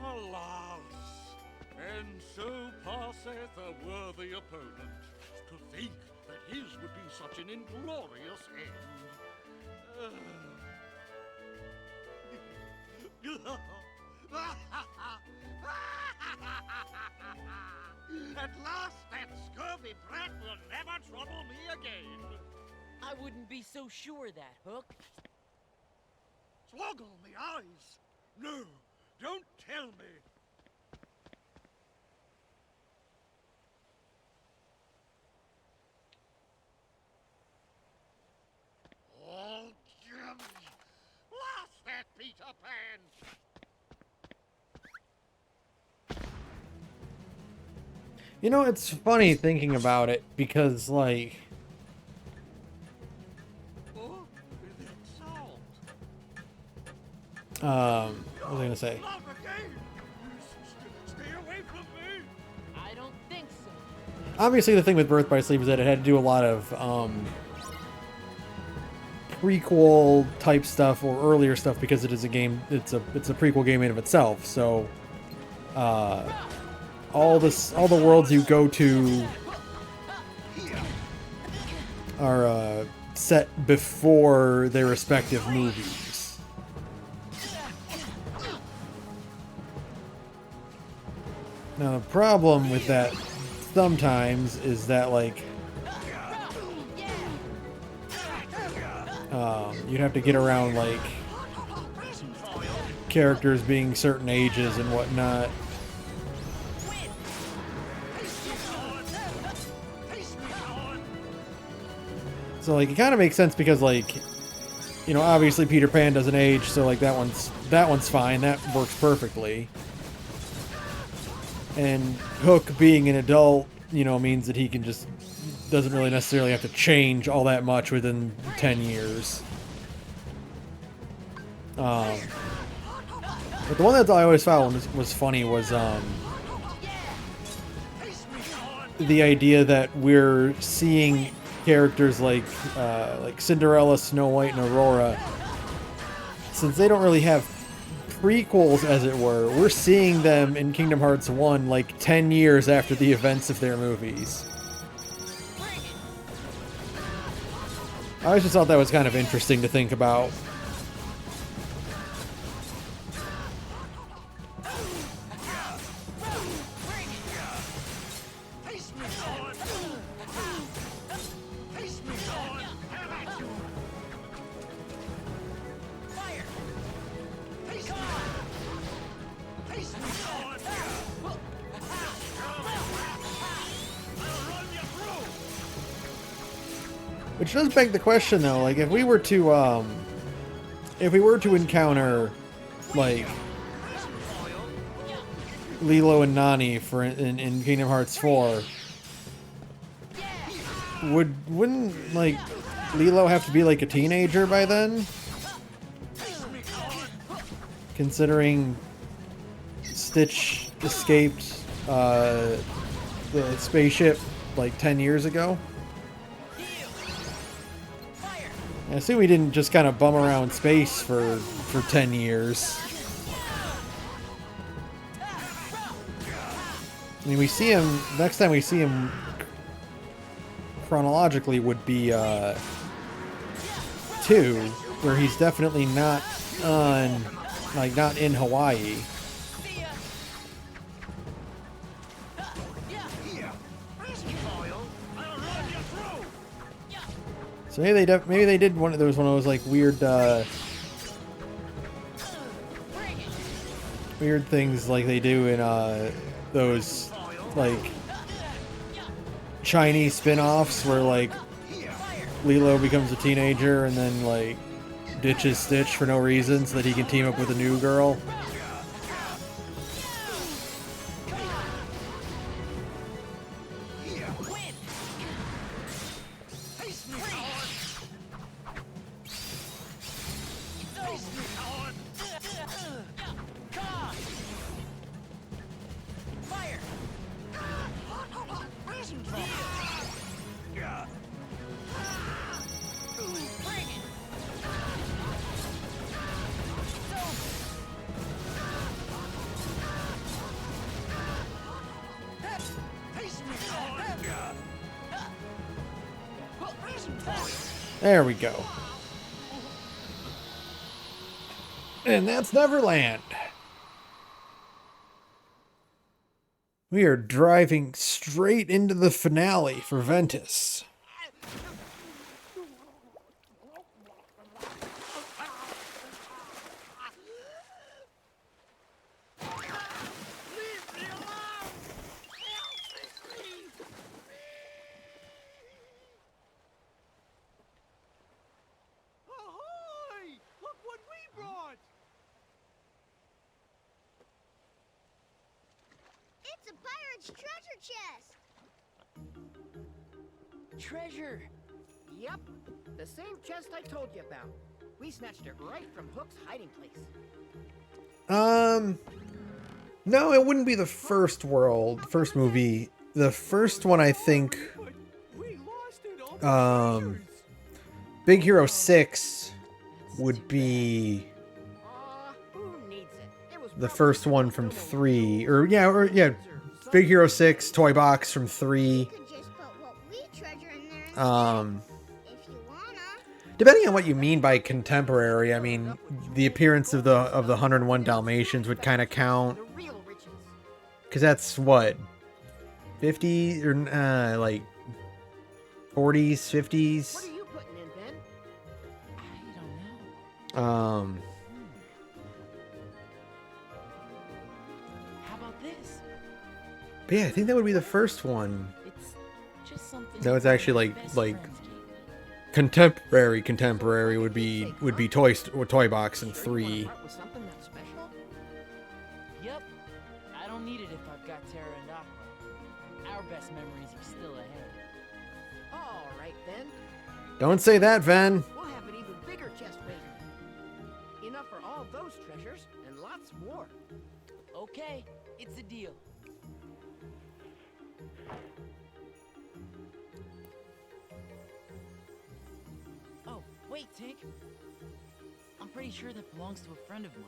Alas, and so passeth a worthy opponent. To think that his would be such an inglorious end. At last, that scurvy brat will never trouble me again. I wouldn't be so sure of that, Hook. Swoggle me eyes. No, don't tell me. Oh, Jimmy! Lost that Peter Pan! You know, it's funny thinking about it because, like... Oh, is it salt? What was I gonna say? Not again! Stay away from me! I don't think so. Obviously, the thing with Birth by Sleep is that it had to do a lot of, prequel type stuff or earlier stuff because it is a game, it's a prequel game in of itself, so, all the worlds you go to are set before their respective movies. Now the problem with that sometimes is that, like, you'd have to get around, like, characters being certain ages and whatnot. So, like, it kind of makes sense because, like, you know, obviously Peter Pan doesn't age, so, like, that one's fine. That works perfectly. And Hook being an adult, you know, means that he can just doesn't really necessarily have to change all that much within 10 years. But the one that I always found was funny was the idea that we're seeing characters like Cinderella, Snow White, and Aurora, since they don't really have prequels, as it were, we're seeing them in Kingdom Hearts 1 like 10 years after the events of their movies. I always just thought that was kind of interesting to think about. Which does beg the question, though, like, if we were to encounter, like, Lilo and Nani in Kingdom Hearts 4, wouldn't, like, Lilo have to be, like, a teenager by then? Considering Stitch escaped, the spaceship, like, 10 years ago? I assume we didn't just kind of bum around space for 10 years. I mean, we see him, next time we see him chronologically would be 2, where he's definitely not on, like, not in Hawaii. So maybe they did one of those like weird weird things like they do in those like Chinese spin-offs where like Lilo becomes a teenager and then like ditches Stitch for no reason so that he can team up with a new girl. There we go. And that's Neverland. We are driving straight into the finale for Ventus. It's a pirate's treasure chest! Treasure! Yep, the same chest I told you about. We snatched it right from Hook's hiding place. No, it wouldn't be the first movie. The first one, I think, Big Hero 6 would be Who needs it? It was the first one from 3, Big Hero 6 toy box from 3. You could just put what we treasure in there instead, if you wanna. Depending on what you mean by contemporary, I mean the appearance of the 101 Dalmatians would kind of count, the real riches. because that's what 50 or like 40s, 50s. What are you putting in, Ben? I don't know. How about this? But yeah, I think that would be the first one. It's just something That was my actually best like friends gave me. contemporary would be toy box in 3. Heart was something that's special? Yep. I don't need it if I've got Terra and Aqua. Our best memories are still ahead. All right, then. Don't say that, Ven. We'll have an even bigger chest waiting. Enough for all those treasures and lots more. Okay, it's a deal. Oh, wait, Tink. I'm pretty sure that belongs to a friend of mine.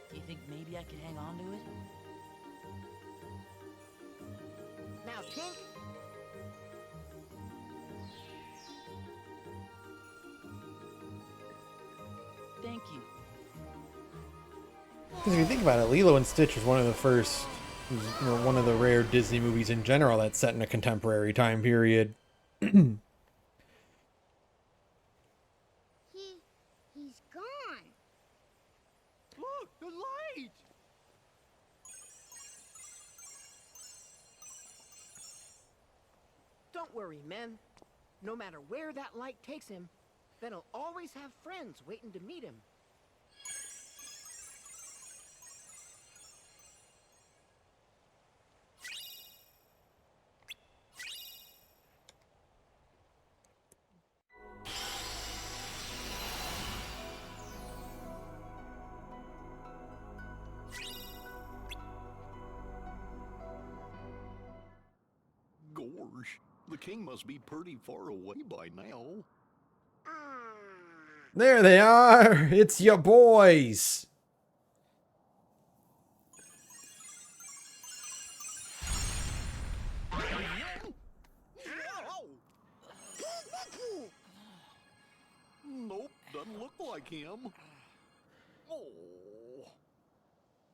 Do you think maybe I could hang on to it? Now, Tink, Thank you. Because if you think about it, Lilo and Stitch was one of the first, one of the rare Disney movies in general that's set in a contemporary time period. He's gone. Look, the light! don't worry, men. No matter where that light takes him, Ven will always have friends waiting to meet him. Gosh, the king must be pretty far away by now. There they are! It's your boys! Nope, doesn't look like him. Oh.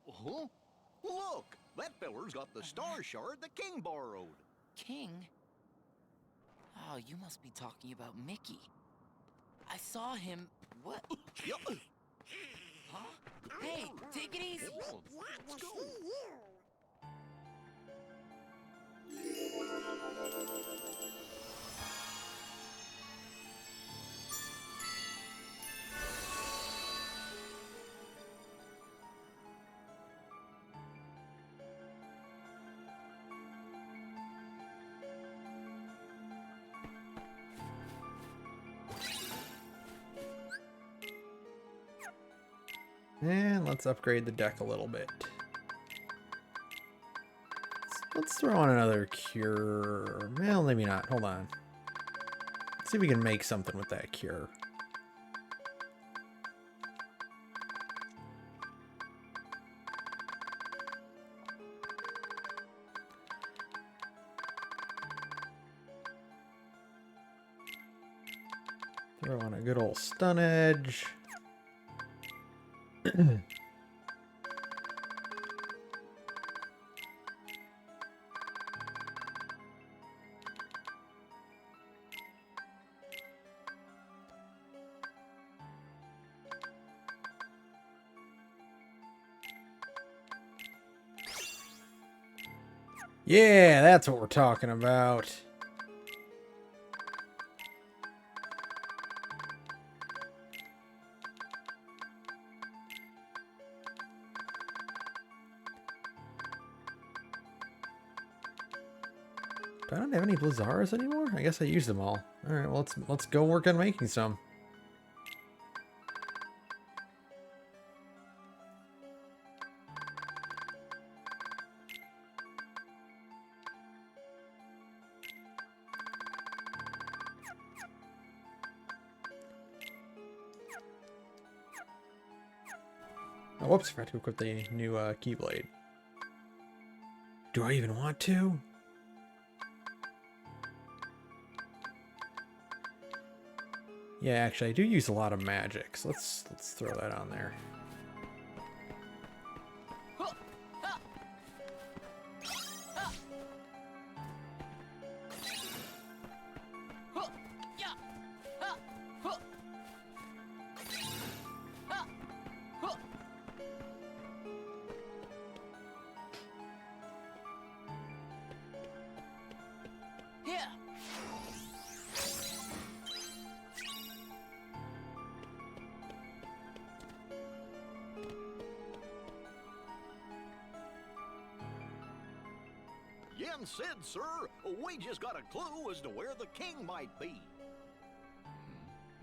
Huh? Look, that feller's got the star shard the king borrowed. King? Oh, you must be talking about Mickey. I saw him. What? Yep. Huh? Hey, take it easy. Let's go. And let's upgrade the deck a little bit. Let's throw on another cure. Well, maybe not. Hold on. Let's see if we can make something with that cure. Throw on a good old stun edge. Yeah, that's what we're talking about. Do I not have any Blizzaras anymore? I guess I used them all. All right, well let's go work on making some. Oh, whoops, I forgot to equip the new Keyblade. Do I even want to? Yeah, actually, I do use a lot of magic, so let's throw that on there. Yen said, sir, we just got a clue as to where the king might be.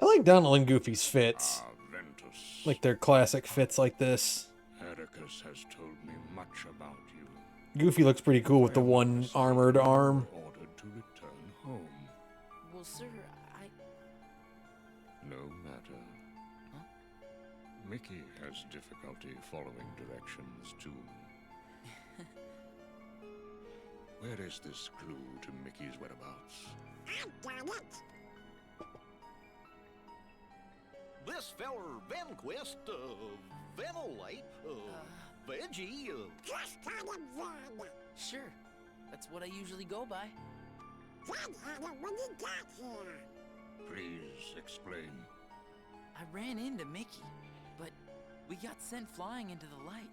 I like Donald and Goofy's fits. Ventus. Like their classic fits like this. Atticus has told me much about you. Goofy looks pretty cool with the one armored arm. Ordered to return home. Well, sir, No matter. Huh? Mickey has difficulty following directions too. Where is this clue to Mickey's whereabouts? This feller Venquist, Venolite, Veggie, Sure. That's what I usually go by. Please explain. I ran into Mickey, but we got sent flying into the light.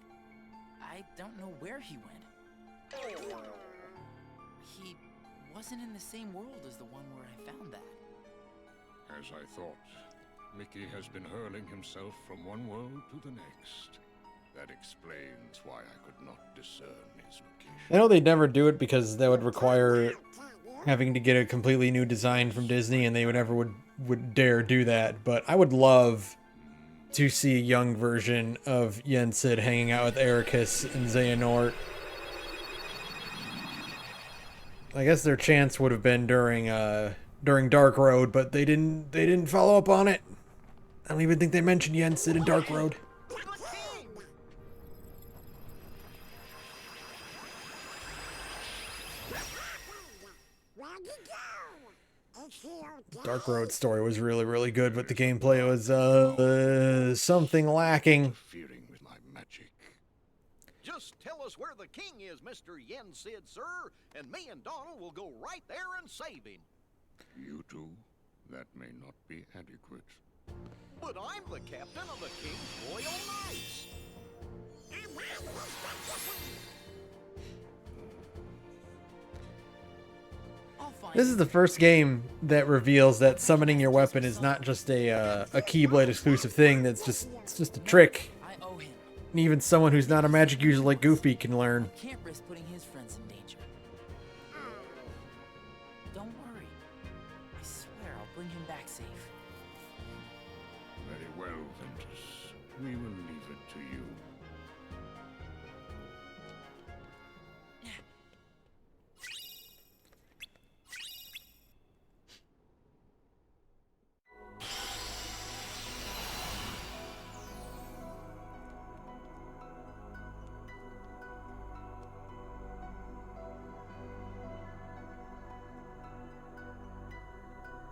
I don't know where he went. He wasn't in the same world as the one where I found that. As I thought, Mickey has been hurling himself from one world to the next. That explains why I could not discern his location. I know they'd never do it because that would require having to get a completely new design from Disney, and they would never would dare do that. But I would love to see a young version of Yensid hanging out with Ericus and Xehanort. I guess their chance would have been during Dark Road, but they didn't follow up on it. I don't even think they mentioned Yensid in Dark Road. Dark Road story was really, really good, but the gameplay was something lacking. Interfering with my magic. Just tell us where the king is, Mr. Yensid, sir, and me and Donald will go right there and save him. You two? That may not be adequate. But I'm the captain of the King's Royal Knights. I'll find This is the first game that reveals that summoning your weapon is not just a Keyblade exclusive thing. It's just a trick. I owe him. And even someone who's not a magic user like Goofy can learn. Can't risk putting his friends in danger. Don't worry. I swear I'll bring him back safe. Very well, Ventus. We will leave it to you.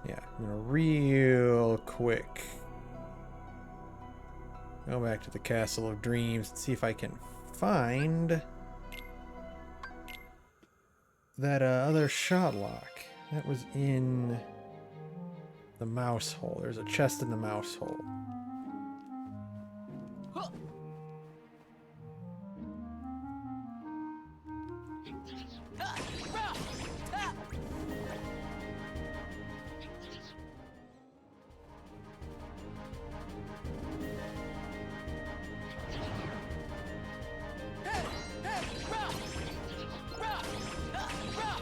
Yeah, I'm gonna real quick go back to the Castle of Dreams and see if I can find that other shot lock that was in the mouse hole. There's a chest in the mouse hole. Huh. Ah, rah, ah. Hey, hey, rah, rah, ah, rah.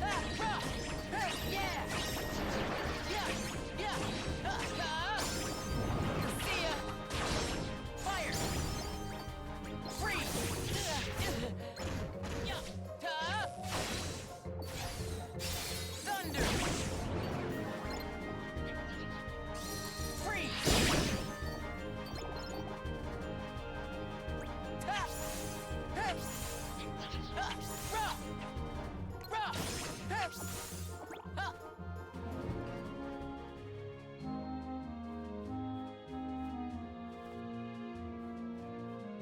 Ah, rah, hey, yeah. Yeah, yeah, see ya. Fire. Freeze. Yeah, thunder. Freeze. Tap. Hip. Rah. Rah. Hip. Ah.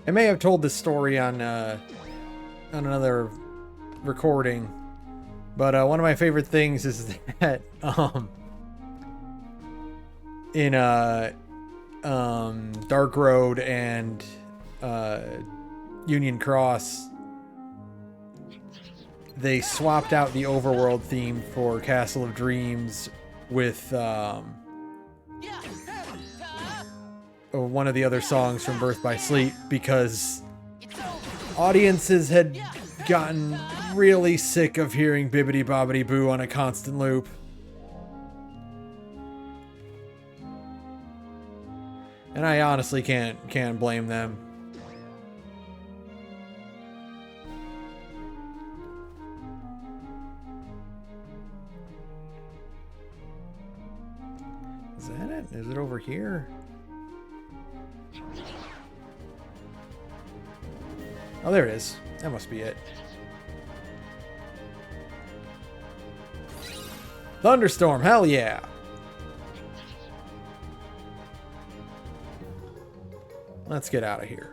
I may have told this story on another recording, but one of my favorite things is that in Dark Road and Union Cross, they swapped out the overworld theme for Castle of Dreams with Yeah. one of the other songs from Birth by Sleep because It's over. audiences had gotten really sick of hearing Bibbidi Bobbidi Boo on a constant loop. And I honestly can't blame them. Is that it? Is it over here? Oh, there it is. That must be it. Thunderstorm, hell yeah! Let's get out of here.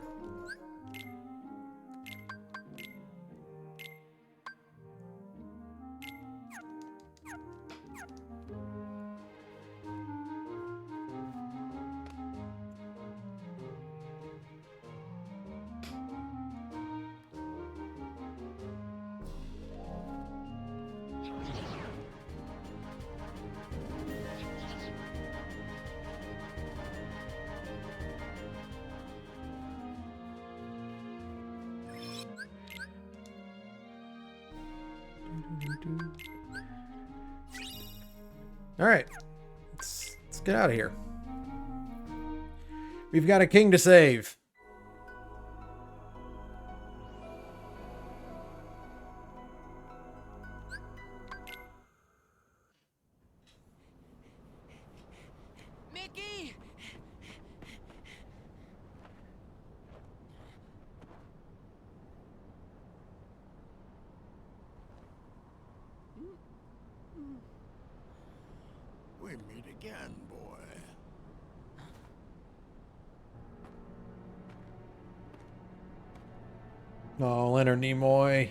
All right, let's get out of here. We've got a king to save. Mickey! We meet again, boy. Oh, Leonard Nimoy.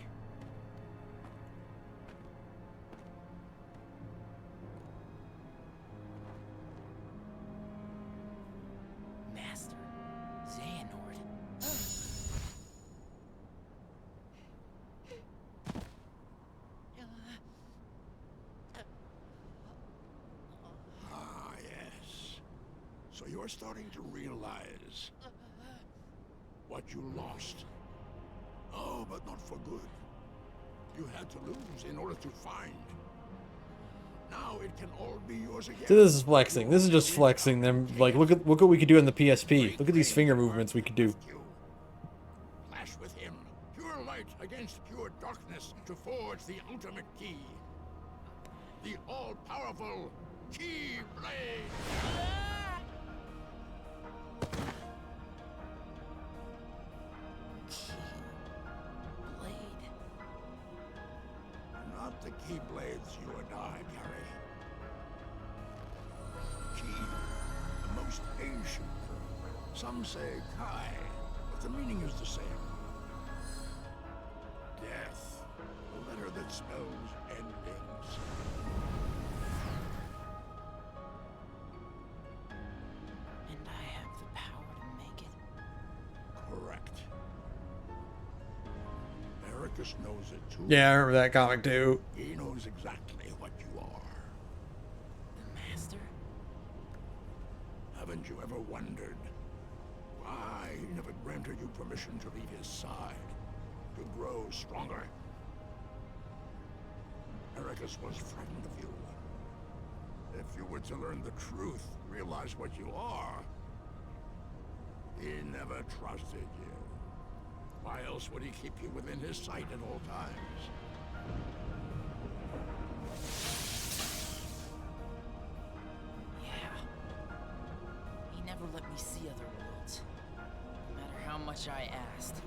Master Xehanort. Ah, yes. So you're starting to realize what you lost. Oh, but not for good. You had to lose in order to find. Now it can all be yours again. So this is flexing. This is just flexing them. Like, look what we could do in the PSP. Look at these finger movements we could do. Clash with him. Pure light against pure darkness to forge the ultimate key. The all-powerful Keyblade. Blade. Not the Keyblades you and I carry. Key, the most ancient. Some say Kai, but the meaning is the same. Death, the letter that spells endings. And I have the power to make it. Correct. Ericus knows it too. Yeah, I remember that comic too. He knows exactly what you are. The Master? Haven't you ever wondered why he never granted you permission to leave his side, to grow stronger? Ericus was frightened of you. If you were to learn the truth, realize what you are, he never trusted you. Why else would he keep you within his sight at all times? Yeah. He never let me see other worlds. No matter how much I asked.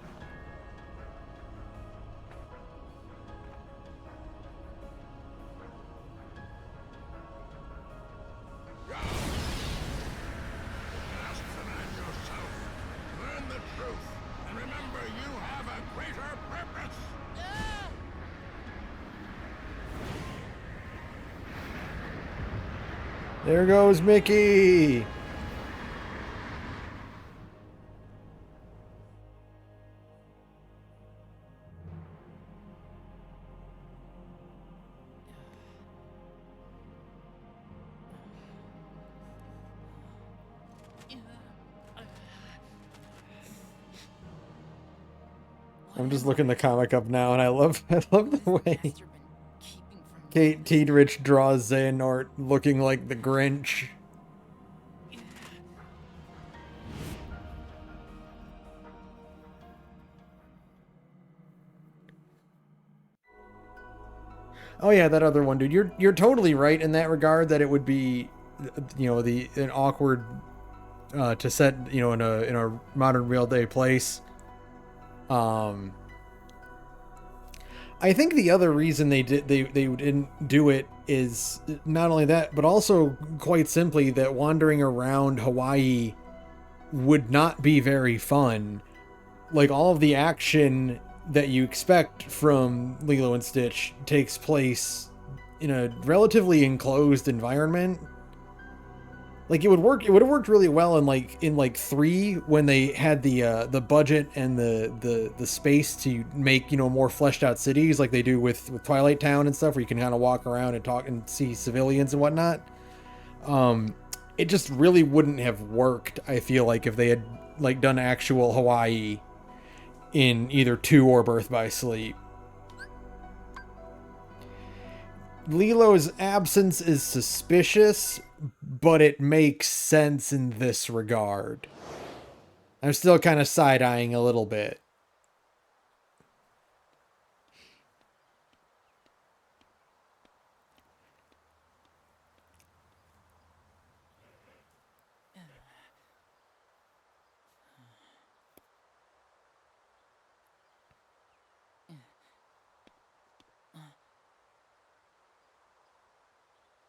Ask the man yourself. Learn the truth. And remember, you have a greater purpose. There goes Mickey. I'm just looking the comic up now, and I love the way Master been keeping from Kate Teedrich draws Xehanort looking like the Grinch. Oh yeah, that other one, dude. You're totally right in that regard, that it would be, you know, an awkward to set, you know, in a modern real day place. I think the other reason they didn't do it is not only that, but also quite simply that wandering around Hawaii would not be very fun. Like, all of the action that you expect from Lilo and Stitch takes place in a relatively enclosed environment. Like, it would have worked really well in 3, when they had the budget and the space to make, you know, more fleshed out cities like they do with Twilight Town and stuff, where you can kind of walk around and talk and see civilians and whatnot. It just really wouldn't have worked, I feel like, if they had like done actual Hawaii in either 2 or Birth by Sleep. Lilo's absence is suspicious, but it makes sense in this regard. I'm still kind of side-eyeing a little bit.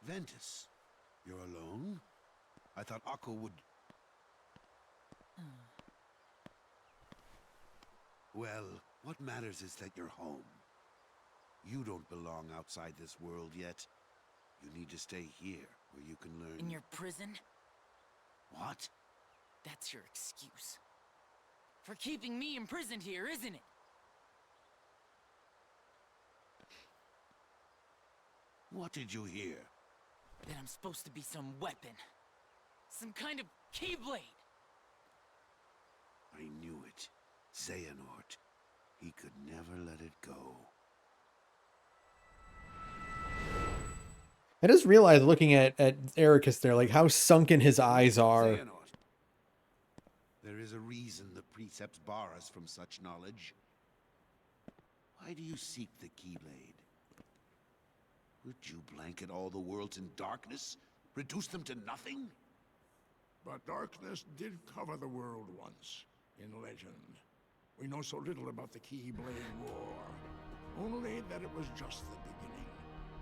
Ventus, you're alone? I thought Akko would... Well, what matters is that you're home. You don't belong outside this world yet. You need to stay here, where you can learn... In your prison? What? That's your excuse. For keeping me imprisoned here, isn't it? What did you hear? That I'm supposed to be some weapon. Some kind of Keyblade. I knew it. Xehanort. He could never let it go. I just realized looking at Ericus there, like how sunken his eyes are. Xehanort. There is a reason the precepts bar us from such knowledge. Why do you seek the Keyblade? Would you blanket all the worlds in darkness? Reduce them to nothing? But darkness did cover the world once, in legend. We know so little about the Keyblade War. Only that it was just the beginning.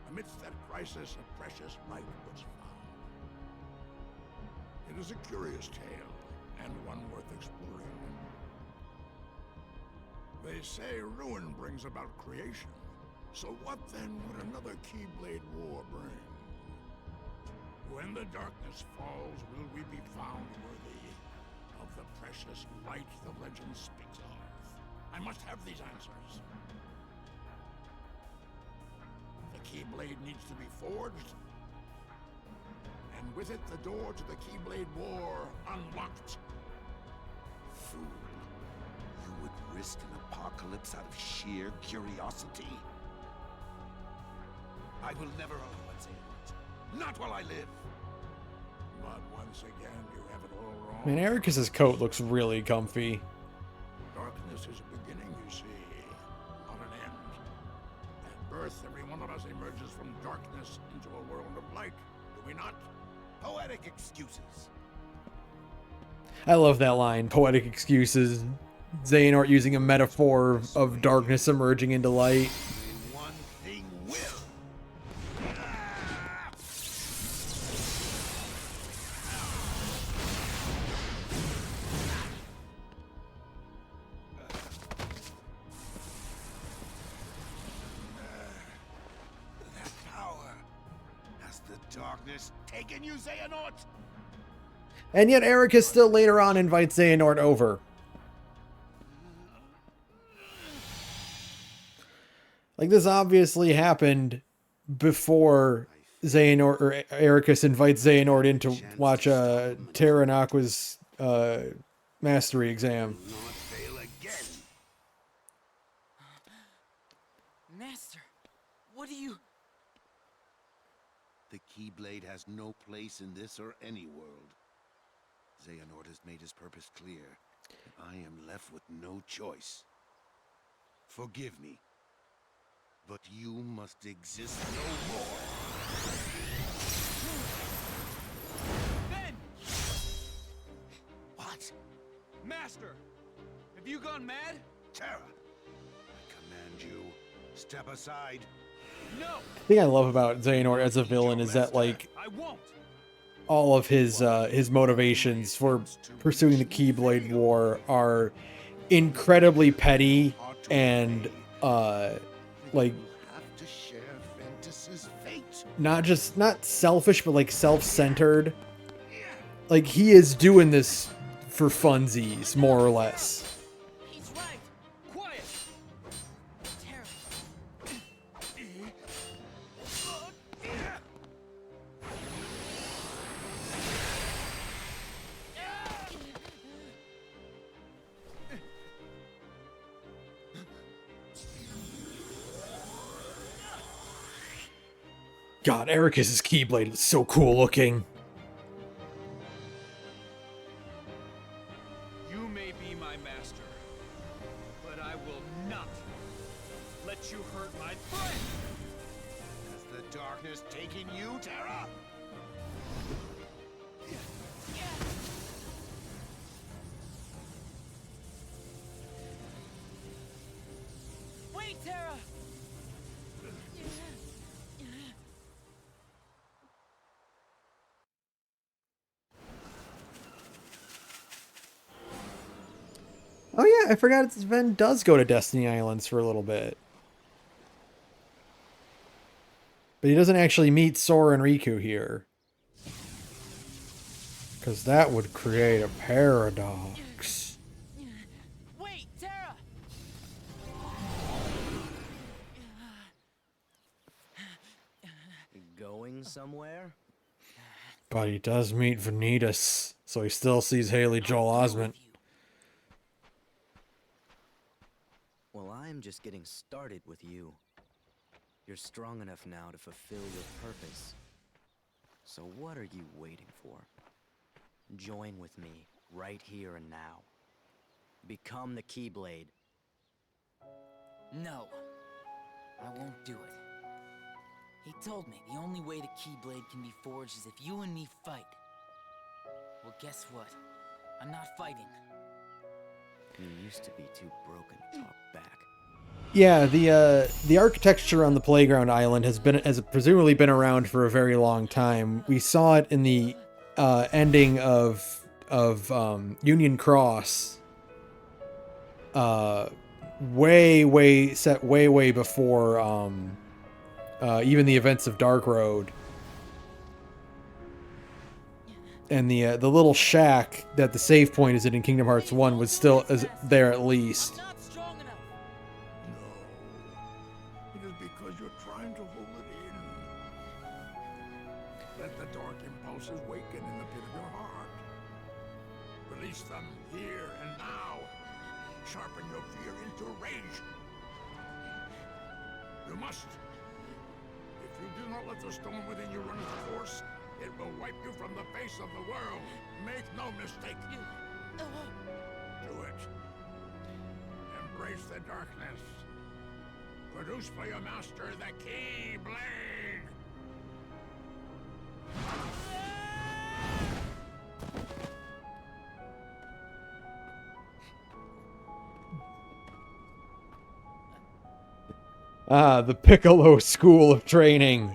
Amidst that crisis, a precious light was found. It is a curious tale, and one worth exploring. They say ruin brings about creation. So what then would another Keyblade War bring? When the darkness falls, will we be found worthy of the precious light the legend speaks of? I must have these answers. The Keyblade needs to be forged, and with it the door to the Keyblade War unlocked. Fool. You would risk an apocalypse out of sheer curiosity? I will never allow it, Xehanort. Not while I live. But once again, you have it all wrong. Man, Ericus's coat looks really comfy. Darkness is a beginning, you see, not an end. At birth, every one of us emerges from darkness into a world of light, do we not? Poetic excuses. I love that line, poetic excuses. Xehanort using a metaphor of darkness emerging into light. One thing will. That power. Has the darkness taken you, Xehanort? And yet Ericus still later on invites Xehanort over. Like, this obviously happened before Xehanort, or Ericus invites Xehanort in to watch Terra and Aqua's mastery exam. Not fail again. Master, what do you... The Keyblade has no place in this or any world. Xehanort has made his purpose clear. I am left with no choice. Forgive me, but you must exist no more. Ben! What? Master! Have you gone mad? Terra! I command you, step aside. No! The thing I love about Xehanort as a villain is that, like, I won't! all of his motivations for pursuing the Keyblade War are incredibly petty and like Have to share Ventus's fate. not selfish, but like self-centered. Like, he is doing this for funsies, more or less. He's right. Quiet! Terra. God, Ericus's Keyblade is so cool looking. You may be my master, but I will not let you hurt my friend! Has the darkness taken you, Terra? Wait, Terra! Oh yeah, I forgot Ven does go to Destiny Islands for a little bit. But he doesn't actually meet Sora and Riku here. Because that would create a paradox. Wait, Terra! Going somewhere? But he does meet Vanitas, so he still sees Haley Joel Osment. Well, I'm just getting started with you. You're strong enough now to fulfill your purpose. So what are you waiting for? Join with me, right here and now. Become the Keyblade. No. I won't do it. He told me the only way the Keyblade can be forged is if you and me fight. Well, guess what? I'm not fighting. You used to be too broken to talk back. Yeah, the architecture on the playground island has presumably been around for a very long time. We saw it in the ending of Union Cross. Way before even the events of Dark Road. And the little shack that the save point is in Kingdom Hearts 1 was still there at least. I'm not strong enough. No. It is because you're trying to hold it in. Let the dark impulses waken in the pit of your heart. Release them here and now. Sharpen your fear into rage. You must. If you do not let the stone within you run its course, it will wipe you from the face of the world. Make no mistake. Do it. Embrace the darkness. Produce for your master the Keyblade. Ah, the Piccolo School of Training.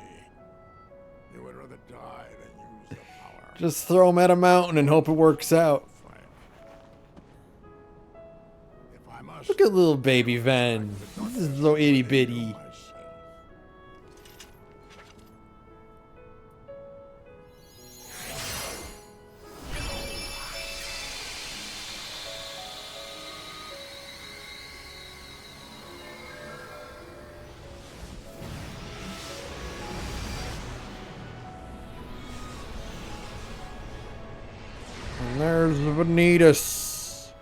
You would rather die than use the power. Just throw him at a mountain and hope it works out. If I must, Look at little baby Ven. This is little itty bitty. And there's Vanitas.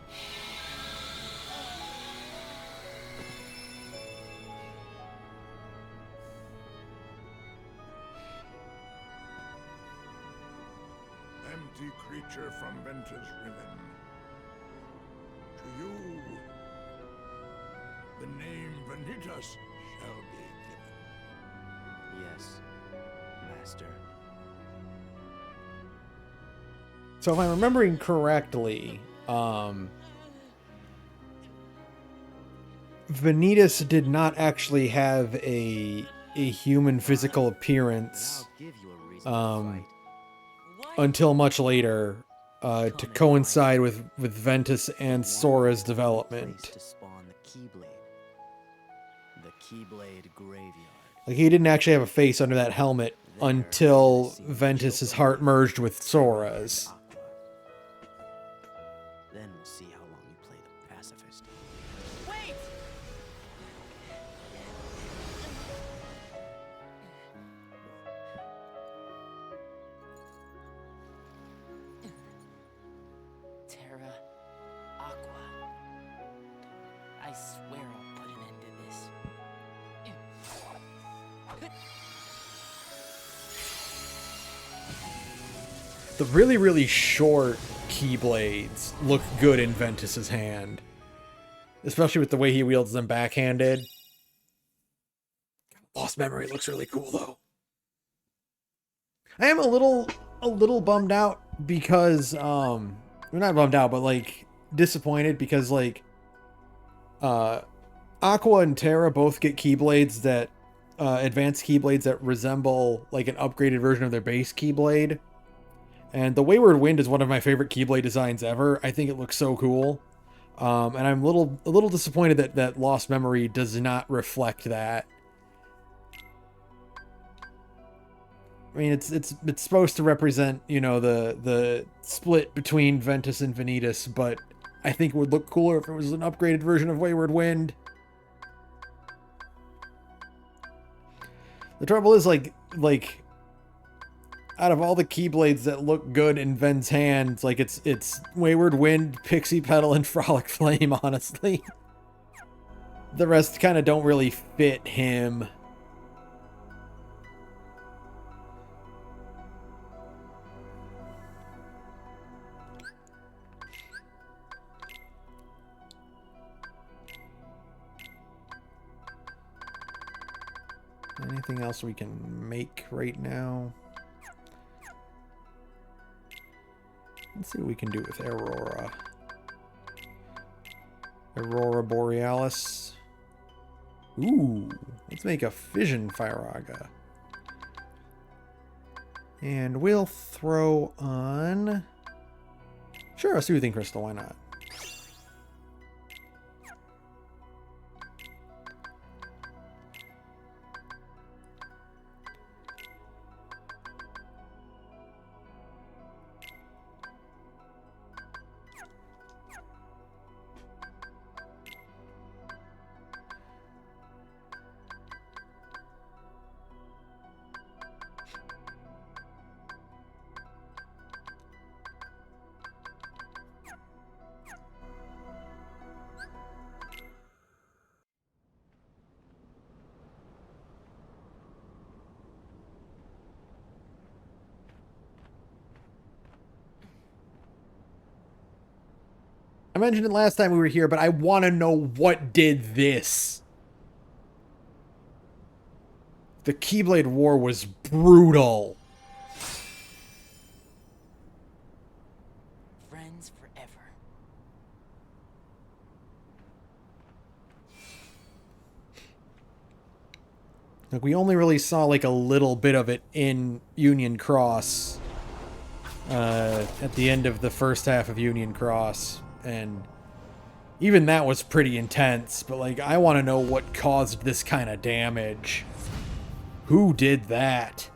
Empty creature from Ventus Riven. To you, the name Vanitas shall be given. Yes, Master. So if I'm remembering correctly, Vanitas did not actually have a human physical appearance I'll give you a reason to fight. until much later, to coincide with Ventus and Sora's Place development. to spawn the Keyblade. The Keyblade Graveyard. Like, he didn't actually have a face under that helmet until Ventus's heart merged with Sora's. Aqua. Then we'll see how long you play the pacifist. Wait! Terra, Aqua. I swear I'll put an end to this. The really, really short Keyblades look good in Ventus's hand. Especially with the way he wields them backhanded. Lost Memory looks really cool, though. I am a little bummed out because, we're not bummed out, but, like, disappointed because, like, Aqua and Terra both get Keyblades that, advanced Keyblades that resemble, like, an upgraded version of their base Keyblade. And the Wayward Wind is one of my favorite Keyblade designs ever. I think it looks so cool. And I'm a little disappointed that Lost Memory does not reflect that. I mean, it's supposed to represent, you know, the split between Ventus and Vanitas, but I think it would look cooler if it was an upgraded version of Wayward Wind. The trouble is, like out of all the Keyblades that look good in Ven's hands, like, it's Wayward Wind, Pixie Petal, and Frolic Flame, honestly. The rest kind of don't really fit him. Anything else we can make right now? Let's see what we can do with Aurora. Aurora Borealis. Ooh, let's make a Fission Firaga. And we'll throw on... Sure, a Soothing Crystal, why not? I mentioned it last time we were here, but I want to know what did this. The Keyblade War was brutal. Friends forever. Like, we only really saw like a little bit of it in Union Cross. At the end of the first half of Union Cross. And even that was pretty intense, but like, I want to know what caused this kind of damage. Who did that?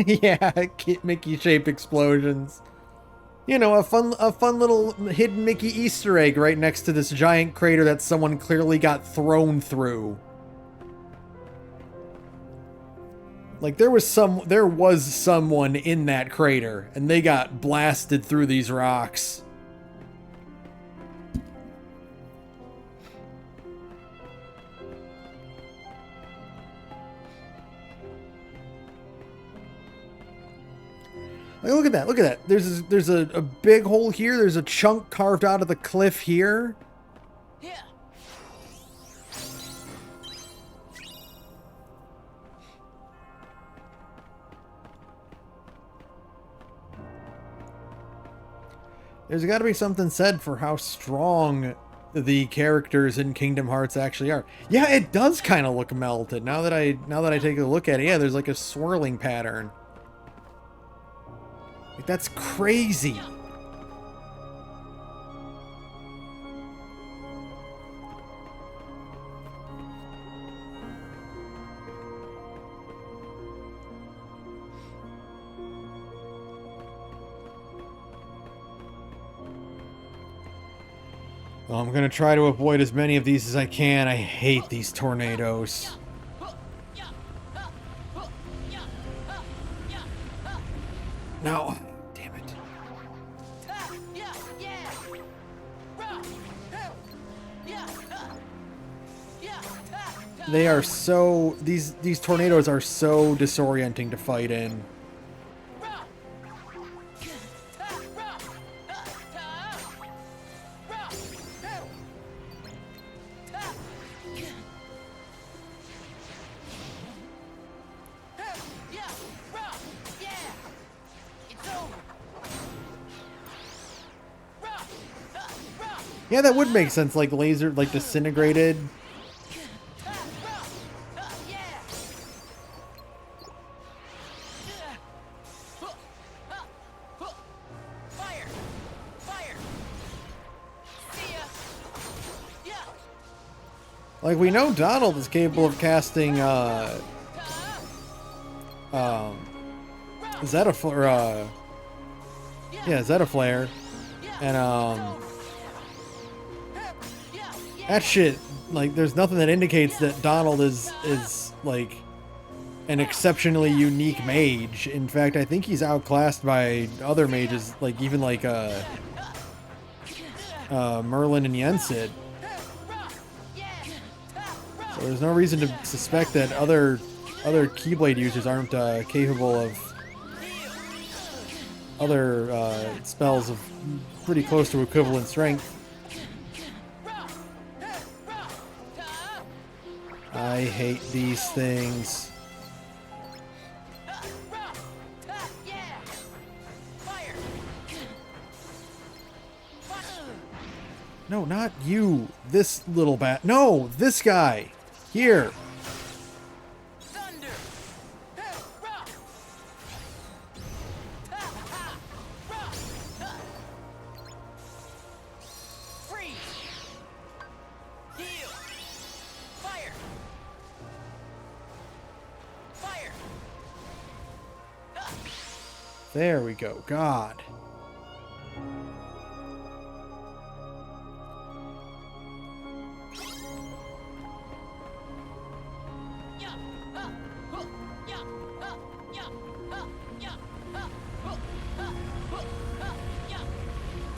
Yeah, Mickey-shaped explosions. You know, a fun little hidden Mickey Easter egg right next to this giant crater that someone clearly got thrown through. Like, there was someone in that crater, and they got blasted through these rocks. Like, look at that, look at that. There's a big hole here. There's a chunk carved out of the cliff here. Yeah. There's got to be something said for how strong the characters in Kingdom Hearts actually are. Yeah, it does kind of look melted now that I take a look at it. Yeah, there's like a swirling pattern. Like, that's crazy. Well, I'm gonna try to avoid as many of these as I can. I hate these tornadoes. No, damn it. They are so... These tornadoes are so disorienting to fight in. Yeah, that would make sense, like laser, like disintegrated. Like, we know Donald is capable of casting, Zetaflare, Zetaflare, and, that shit, like, there's nothing that indicates that Donald is like, an exceptionally unique mage. In fact, I think he's outclassed by other mages, like, even, like, Merlin and Yensid. So there's no reason to suspect that other Keyblade users aren't capable of other spells of pretty close to equivalent strength. I hate these things. No, not you. This little bat. No, this guy. Here. There we go. God.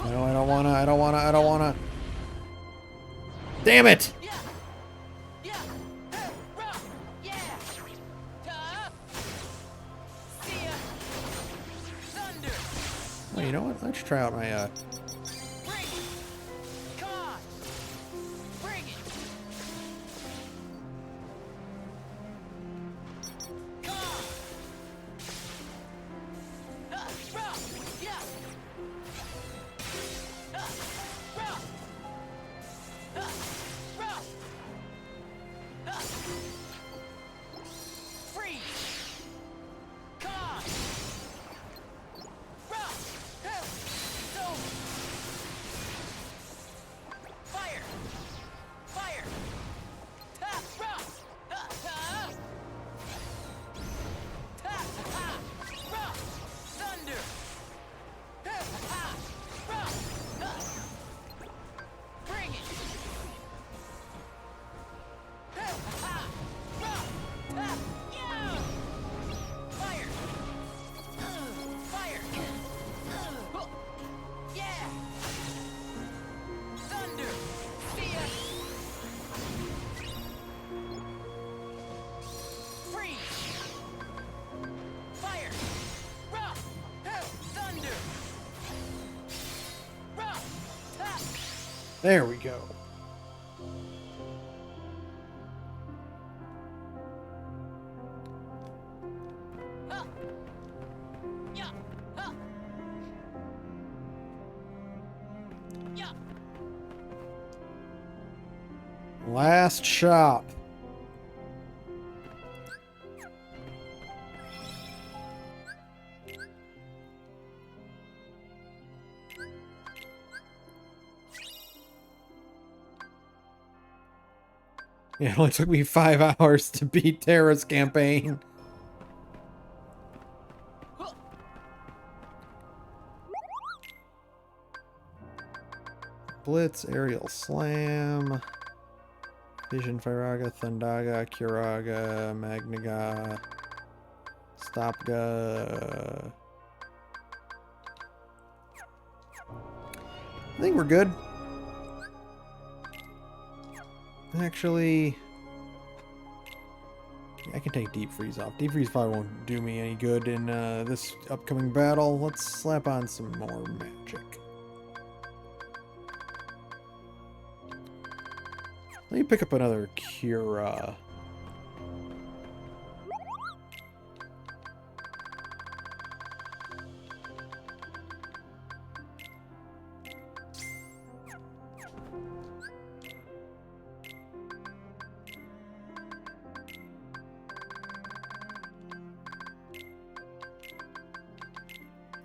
No, I don't wanna. Damn it! Well, you know what? Let's try out my, there we go. Last shop. Yeah, it only took me 5 hours to beat Terra's campaign. Blitz, Aerial Slam, Vision Firaga, Thundaga, Curaga, Magnaga, Stopga. I think we're good. Actually, I can take Deep Freeze off. Deep Freeze probably won't do me any good in this upcoming battle. Let's slap on some more magic. Let me pick up another Cura.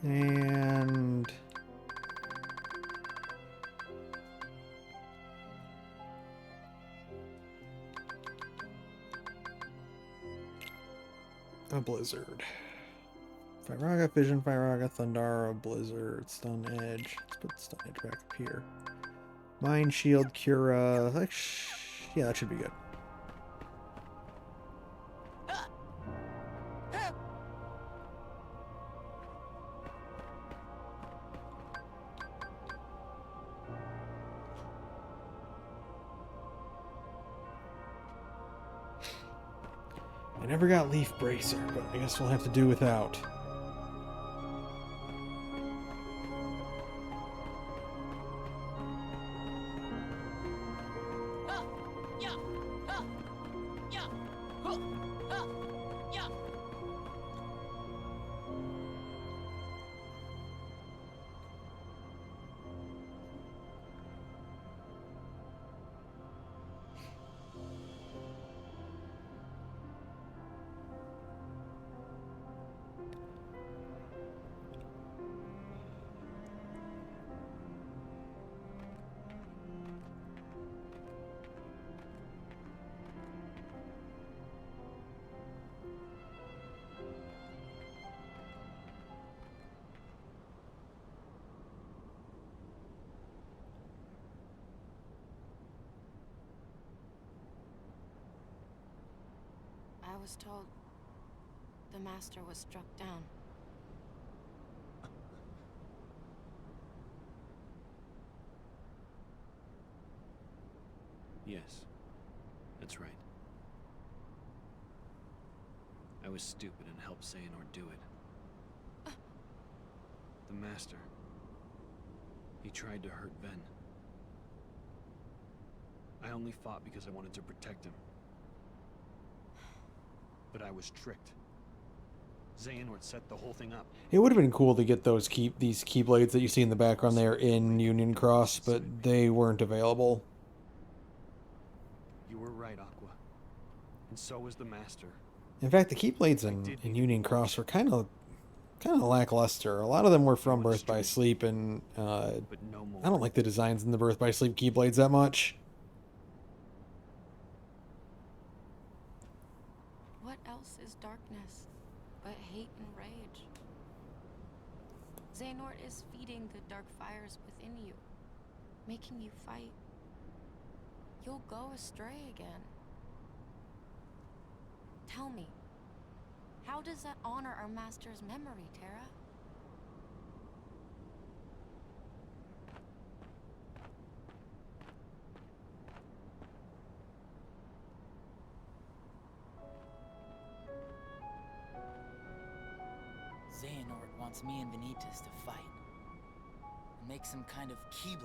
And a Blizzard. Firaga, Vision, Firaga, Thundara, Blizzard, Stun Edge. Let's put Stun Edge back up here. Mind Shield, Cura. Yeah, that should be good. I never got Leaf Bracer, but I guess we'll have to do without. I was told the Master was struck down. Yes, that's right. I was stupid and helped Xehanort do it. The Master. He tried to hurt Ven. I only fought because I wanted to protect him. But I was tricked. Xehanort set the whole thing up. It would have been cool to get these Keyblades that you see in the background there in Union Cross, but they weren't available. You were right, Aqua. And so was the Master. In fact, the Keyblades in Union Cross were kind of lackluster. A lot of them were from Birth by Sleep, and I don't like the designs in the Birth by Sleep Keyblades that much. What else is darkness but hate and rage? Xehanort is feeding the dark fires within you, making you fight. You'll go astray again. Tell me, how does that honor our Master's memory, Terra? Xehanort wants me and Vanitas to fight. And make some kind of Keyblade.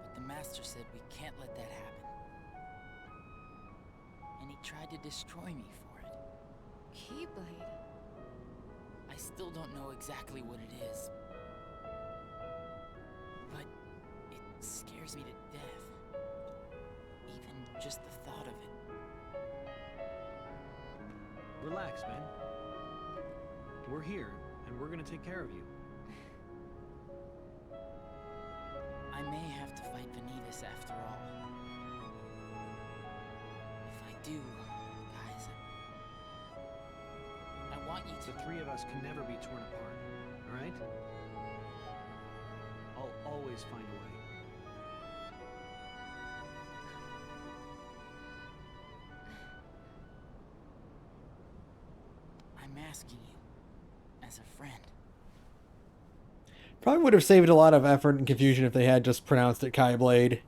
But the Master said we can't let that happen. And he tried to destroy me for it. Keyblade? I still don't know exactly what it is. But it scares me to death. Even just the thought of it. Relax, man. We're here, and we're gonna take care of you. I may have to fight Vanitas after all. If I do, guys, I want you to... The three of us can never be torn apart, alright? I'll always find a way. I'm asking you, as a friend. Probably would have saved a lot of effort and confusion if they had just pronounced it Keyblade.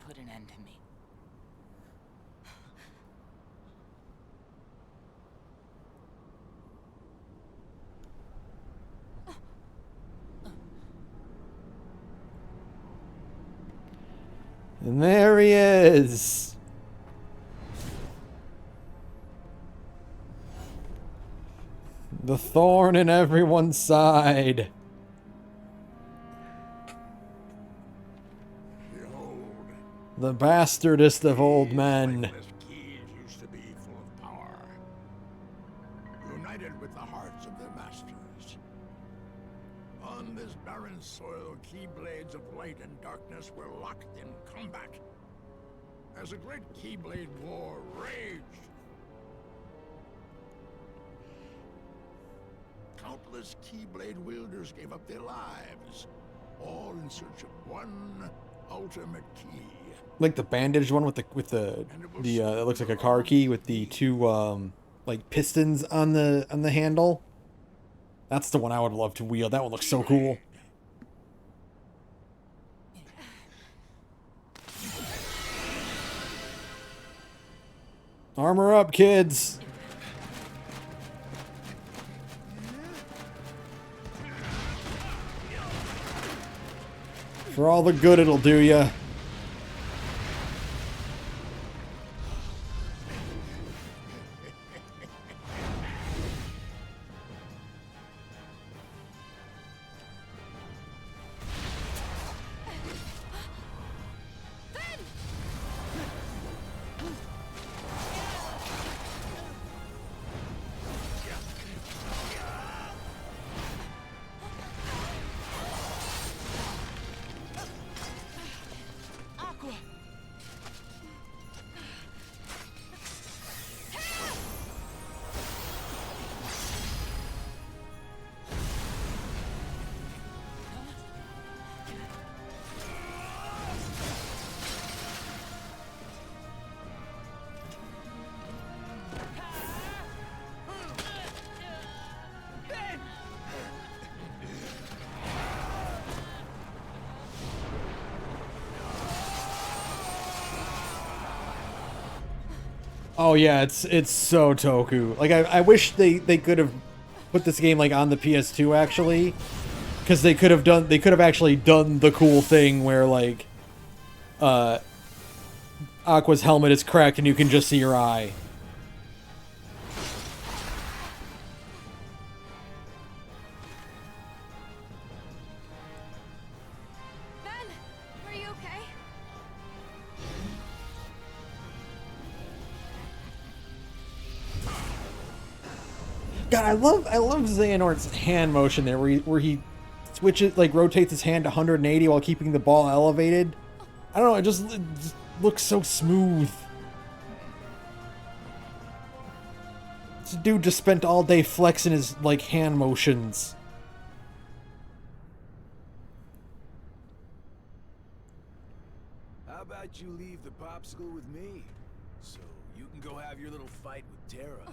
Put an end to me. And there he is. The thorn in everyone's side. The bastardest of old men. Keys used to be full of power, united with the hearts of their masters. On this barren soil, Keyblades of light and darkness were locked in combat. As a great Keyblade war raged, countless Keyblade wielders gave up their lives, all in search of one ultimate key. Like the bandaged one with the it looks like a car key with the two like pistons on the handle. That's the one I would love to wield. That one looks so cool. Armor up, kids. For all the good it'll do ya. Oh yeah, it's so Toku. Like I wish they could have put this game like on the PS2 actually, because they could have actually done the cool thing where like Aqua's helmet is cracked and you can just see her eye. Ben, are you okay? God, I love Xehanort's hand motion there, where he switches, like rotates his hand 180 while keeping the ball elevated. I don't know, it just looks so smooth. This dude just spent all day flexing his like hand motions. How about you leave the popsicle with me, so you can go have your little fight with Terra?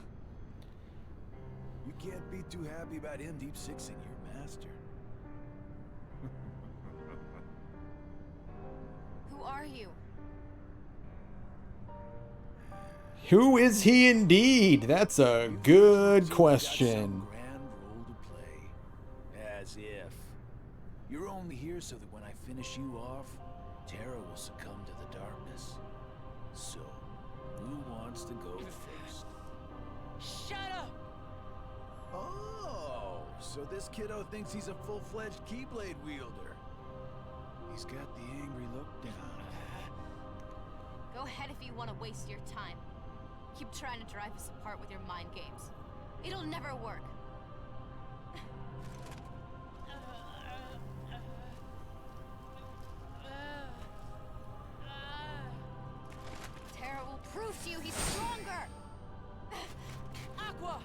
You can't be too happy about him deep sixing your master. Who are you? Who is he indeed? That's a good question. Grand role to play. As if. You're only here so that when I finish you off, Terra will succumb to the darkness. So, who wants to go first? Shut up! Oh, so this kiddo thinks he's a full-fledged Keyblade wielder. He's got the angry look down. Go ahead if you want to waste your time. Keep trying to drive us apart with your mind games. It'll never work. Terra will prove to you he's stronger! Aqua!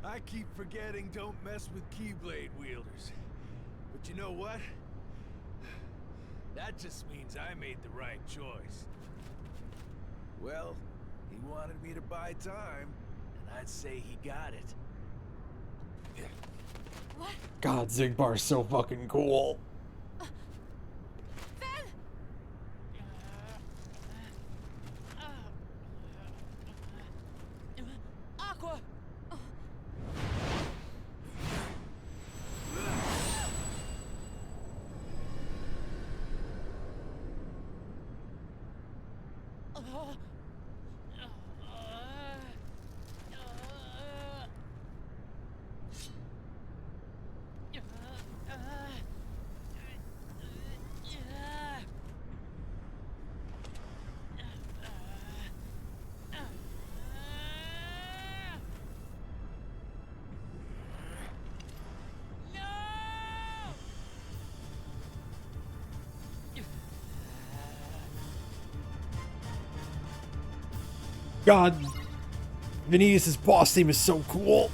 I keep forgetting don't mess with Keyblade wielders. But you know what? That just means I made the right choice. Well, he wanted me to buy time, and I'd say he got it. What? God, Xigbar's so fucking cool. God, Vanitas' boss theme is so cool.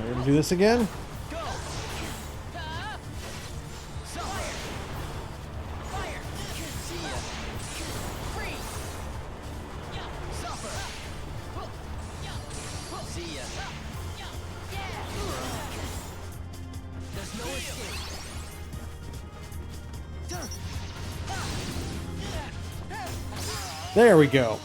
Ready to do this again? There we go.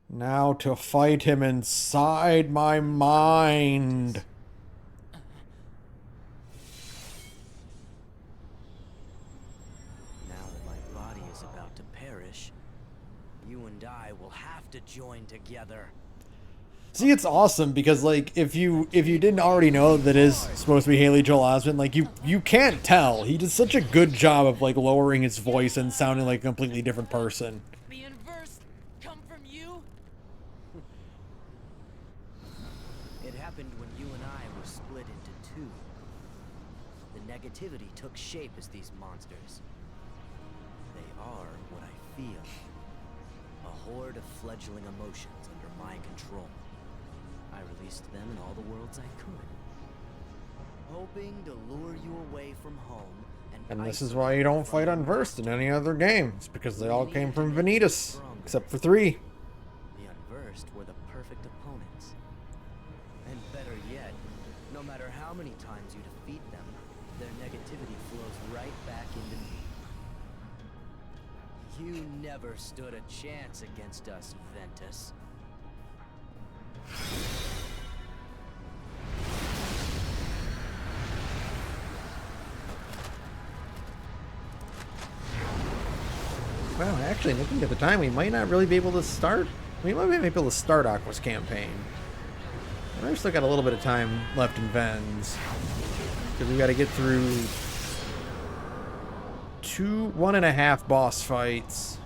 Now to fight him inside my mind. Now that my body is about to perish, you and I will have to join together. See, it's awesome because, like, if you didn't already know that is supposed to be Haley Joel Osment, like, you can't tell. He does such a good job of, like, lowering his voice and sounding like a completely different person. The inverse come from you? It happened when you and I were split into two. The negativity took shape as these monsters. They are what I feel. A horde of fledgling emotions under my control. I released them in all the worlds I could, hoping to lure you away from home And this is why you don't fight Unversed in any other game. It's because they all came from Vanitas, except for 3. The Unversed were the perfect opponents. And better yet, no matter how many times you defeat them, their negativity flows right back into me. You never stood a chance against us, Ventus. Well, actually, looking at the time, we might not really be able to start. We might be able to start Aqua's campaign. And we've still got a little bit of time left in Vens. Because we got to get through 1.5 boss fights.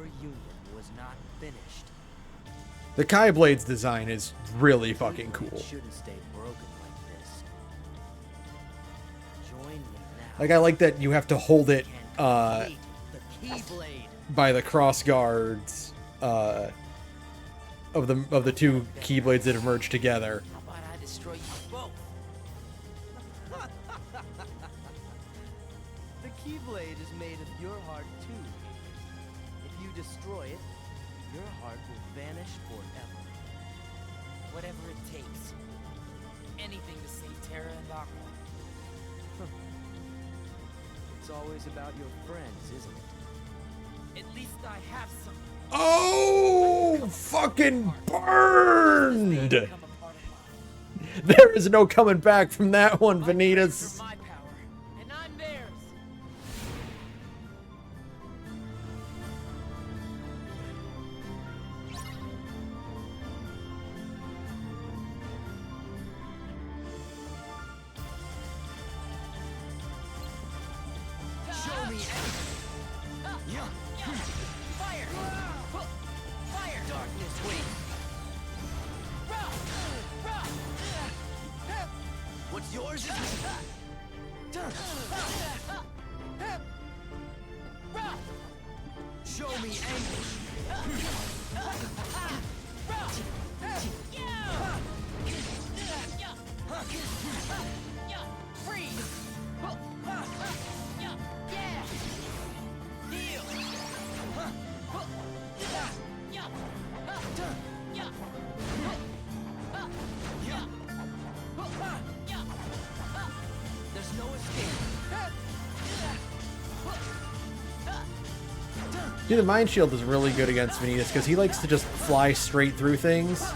Your union was not finished. The Kai Blade's design is really fucking It cool. shouldn't stay broken like this. Join me now. Like, I like that you have to hold it Complete the Keyblade. by the cross guards of the two Keyblades that have merged together. How about I destroy you both? The Keyblade is made of your heart too. If you destroy it, your heart will vanish forever. Whatever it takes. Anything to save Terra and Aqua. It's always about your friends, isn't it? At least I have some. Oh, fucking burned! Become a part of mine. There is no coming back from that one, Vanitas. My power, and I'm theirs. Show me Fire! Fire! darkness wing. What's yours is show me anguish. There's no escape. Dude, the Mind Shield is really good against Vanitas because he likes to just fly straight through things.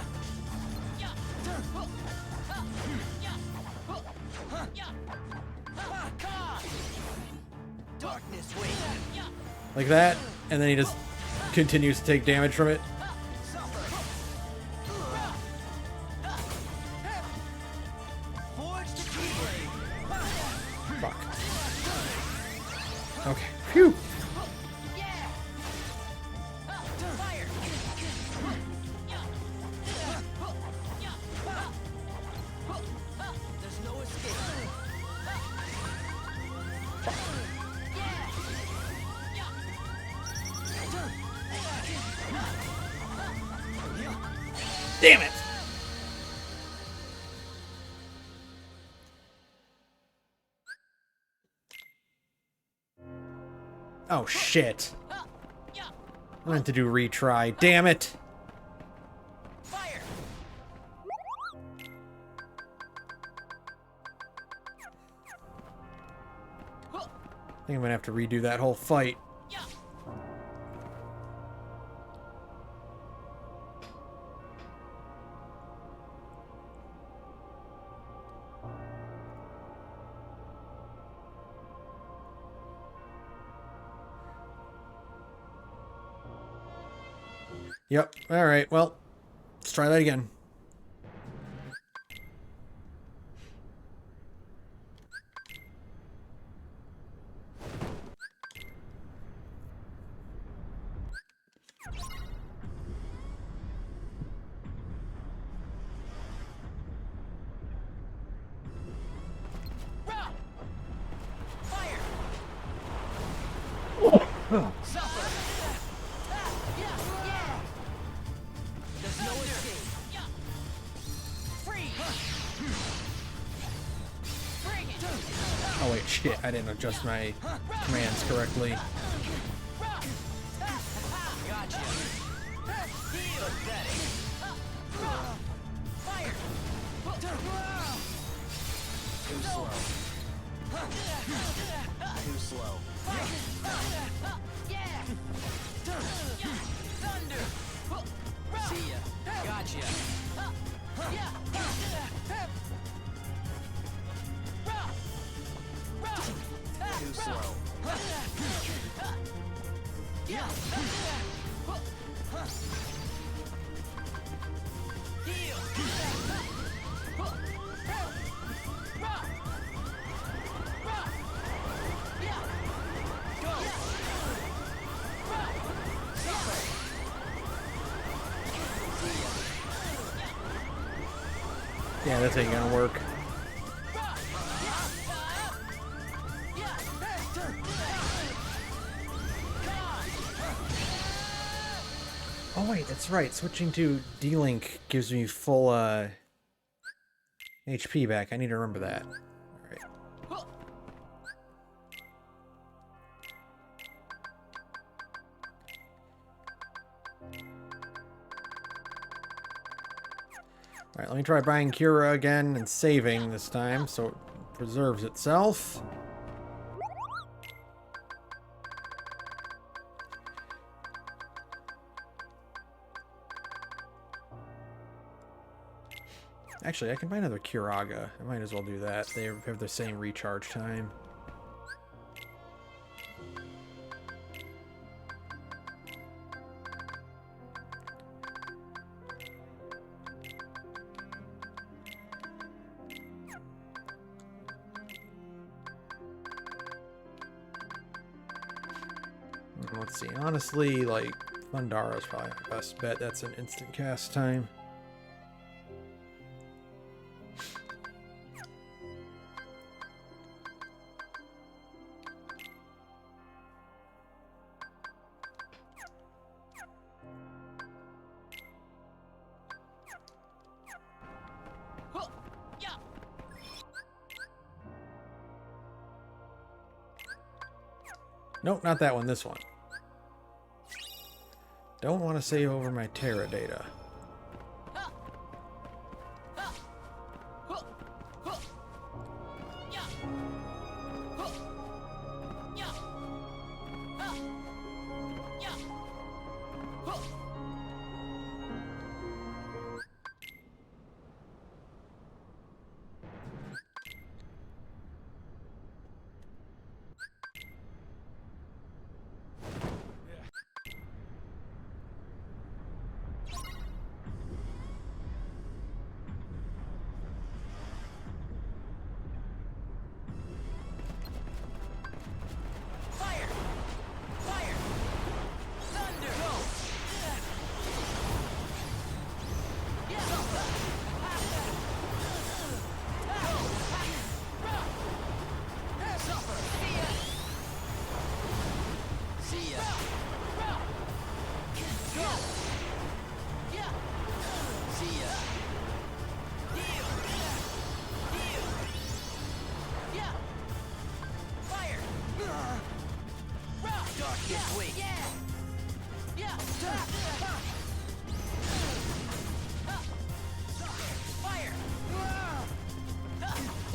Darkness wing. Like that, and then he just continues to take damage from it. Forge the Keyblade. Fuck. Okay. Phew. There's no escape. Damn it! Oh shit. I meant to do retry. Damn it! Fire! I think I'm gonna have to redo that whole fight. Yep. Alright, well, let's try that again. Fire! Suffer! There's no escape. Free! Bring it! Oh wait, shit, I didn't adjust my commands correctly. Gotcha. Heal. Fire! Too slow. Too slow. Thunder! See ya. Gotcha. Too slow. Yeah, this ain't gonna work. Oh wait, that's right. Switching to D-Link gives me full HP back. I need to remember that. Alright. Alright, let me try buying Cura again and saving this time so it preserves itself. Actually, I can buy another Curaga. I might as well do that. They have the same recharge time. Let's see. Honestly, like, Thundara's probably my best bet. That's an instant cast time. Nope, not that one, this one. Don't want to save over my Terra data.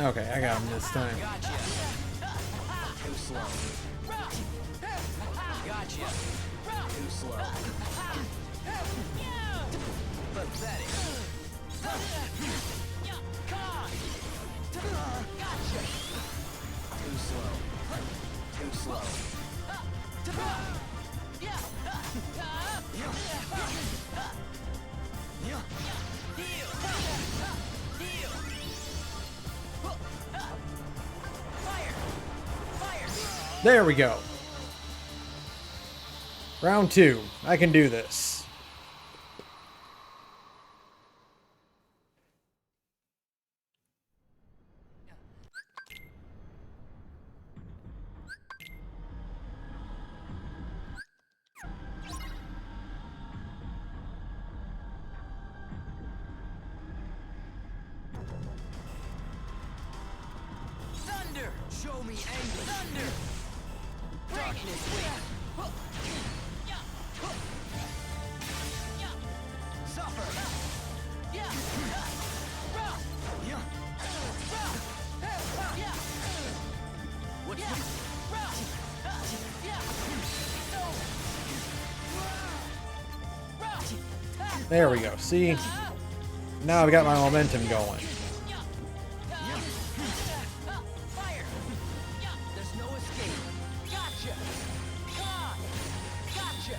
Okay, I got him this time. Too slow. Gotcha. Too slow. Pathetic. Gotcha. Too slow. Too slow. There we go. Round 2. I can do this. Thunder! Show me anger! Thunder! Darkness wait! Suffer! There we go. See? Now I've got my momentum going. There's no escape. Gotcha! Come on! Gotcha!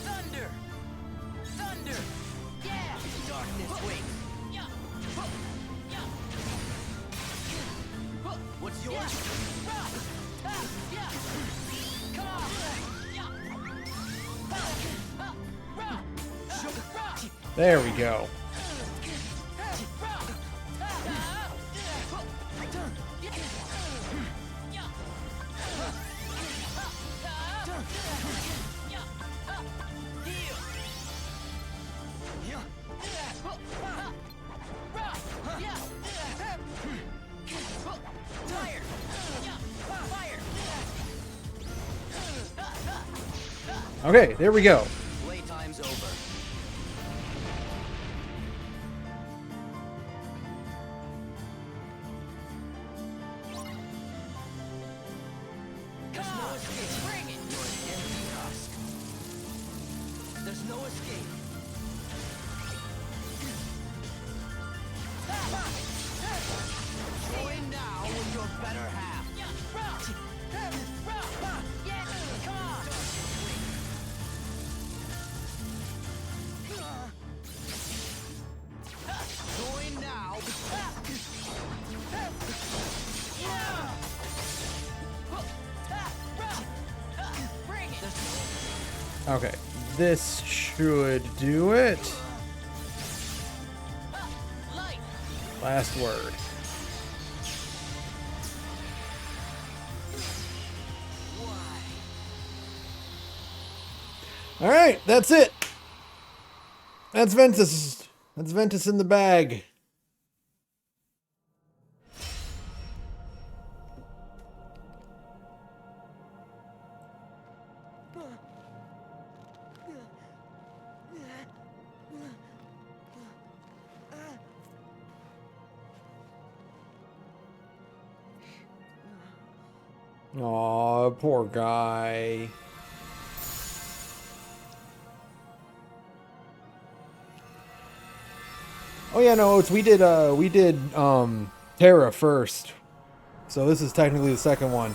Thunder! Thunder! There we go. Okay, there we go. Playtime's over. There's no escape. Bring it. You're an empty husk. There's no escape. Join now with your better half. Come on. Join now. Okay, this should do it. Last word. All right, that's it. That's Ventus. That's Ventus in the bag. Aw, poor guy. Oh yeah, no, it's we did Terra first. So this is technically the second one.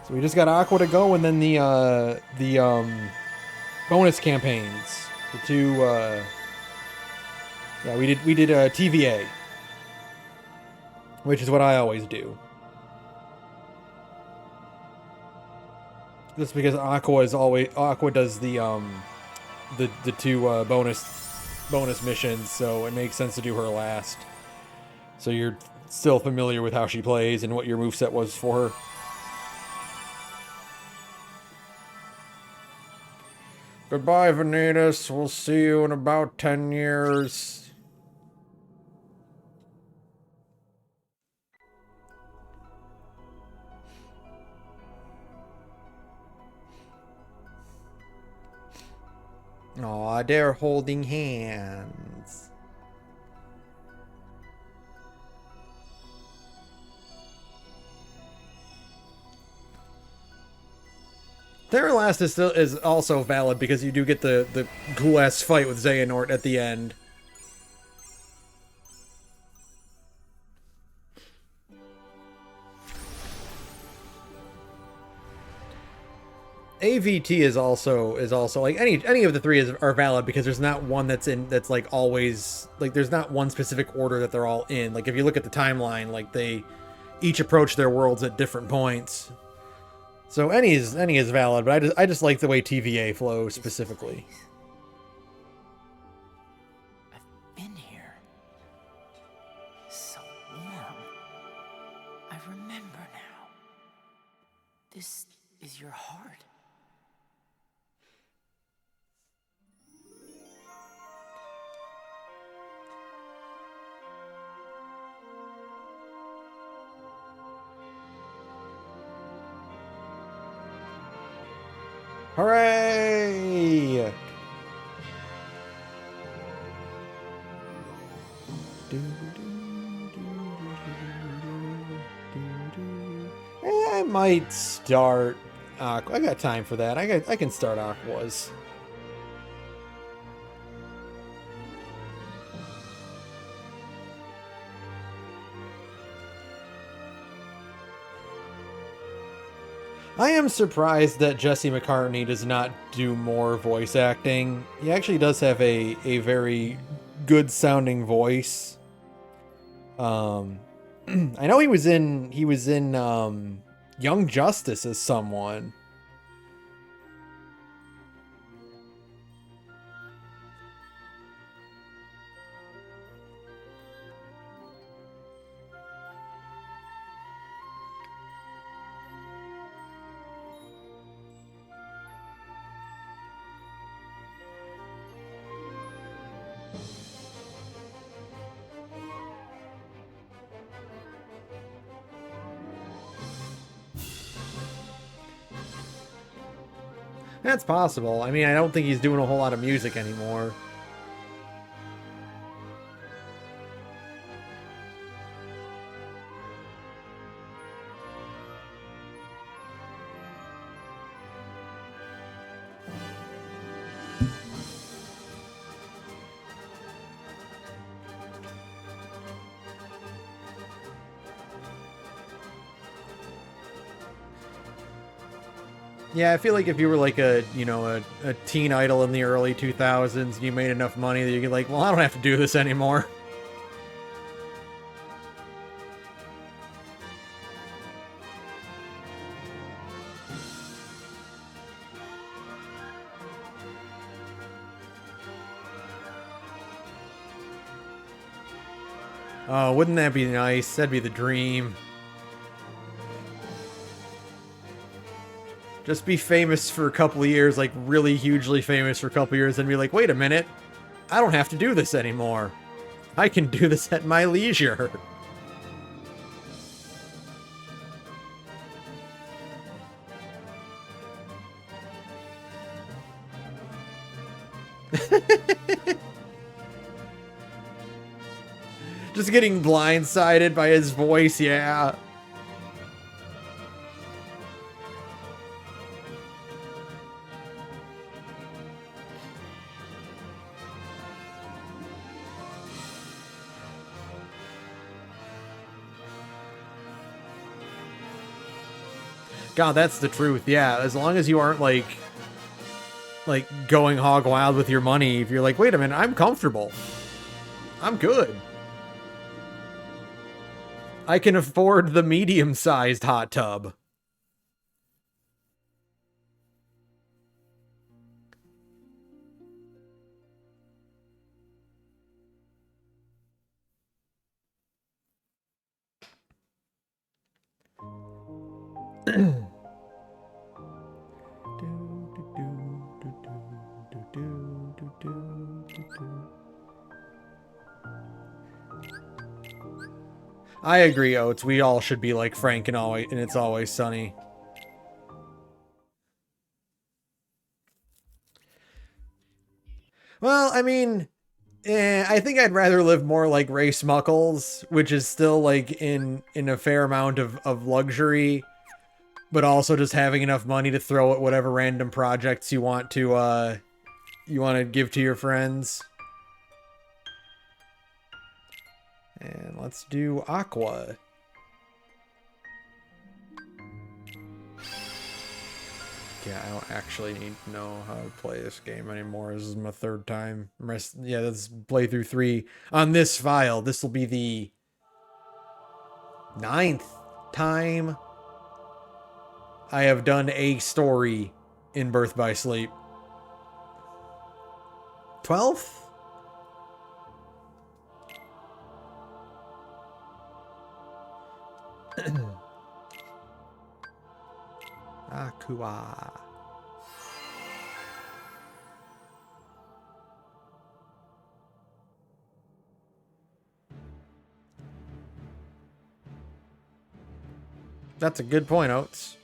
So we just got Aqua to go, and then the bonus campaigns. The two yeah, we did TVA. Which is what I always do. Just because Aqua does the two bonus missions, so it makes sense to do her last. So you're still familiar with how she plays and what your moveset was for her. Goodbye, Vanitas. We'll see you in about 10 years. Aw, they're holding hands. Their last is also valid because you do get the cool ass fight with Xehanort at the end. AVT is also like any of the three are valid because there's not one that's like always like there's not one specific order that they're all in. Like if you look at the timeline, like they each approach their worlds at different points. So any is valid, but I just like the way TVA flows specifically. I've been here. So warm. I remember now. This is your heart. Hooray! I might start Aqua. I got time for that. I can start Aquas. I am surprised that Jesse McCartney does not do more voice acting. He actually does have a very good sounding voice. I know he was in Young Justice as someone. That's possible. I mean, I don't think he's doing a whole lot of music anymore. Yeah, I feel like if you were like a, you know, a teen idol in the early 2000s and you made enough money that you could like, well, I don't have to do this anymore. Oh, wouldn't that be nice? That'd be the dream. Just be famous for a couple of years, like really hugely famous for a couple of years, and be like, wait a minute, I don't have to do this anymore. I can do this at my leisure. Just getting blindsided by his voice, yeah. God, that's the truth. Yeah, as long as you aren't like going hog wild with your money, if you're like, wait a minute, I'm comfortable. I'm good. I can afford the medium-sized hot tub. I agree, Oates. We all should be like Frank and It's Always Sunny. Well, I mean, I think I'd rather live more like Ray Smuckles, which is still like in a fair amount of luxury, but also just having enough money to throw at whatever random projects you want to give to your friends. And let's do Aqua. Yeah, I don't actually need to know how to play this game anymore. This is my third time. Yeah, that's playthrough 3 on this file. This will be the 9th time I have done a story in Birth by Sleep. 12th? Aqua. That's a good point, Oates.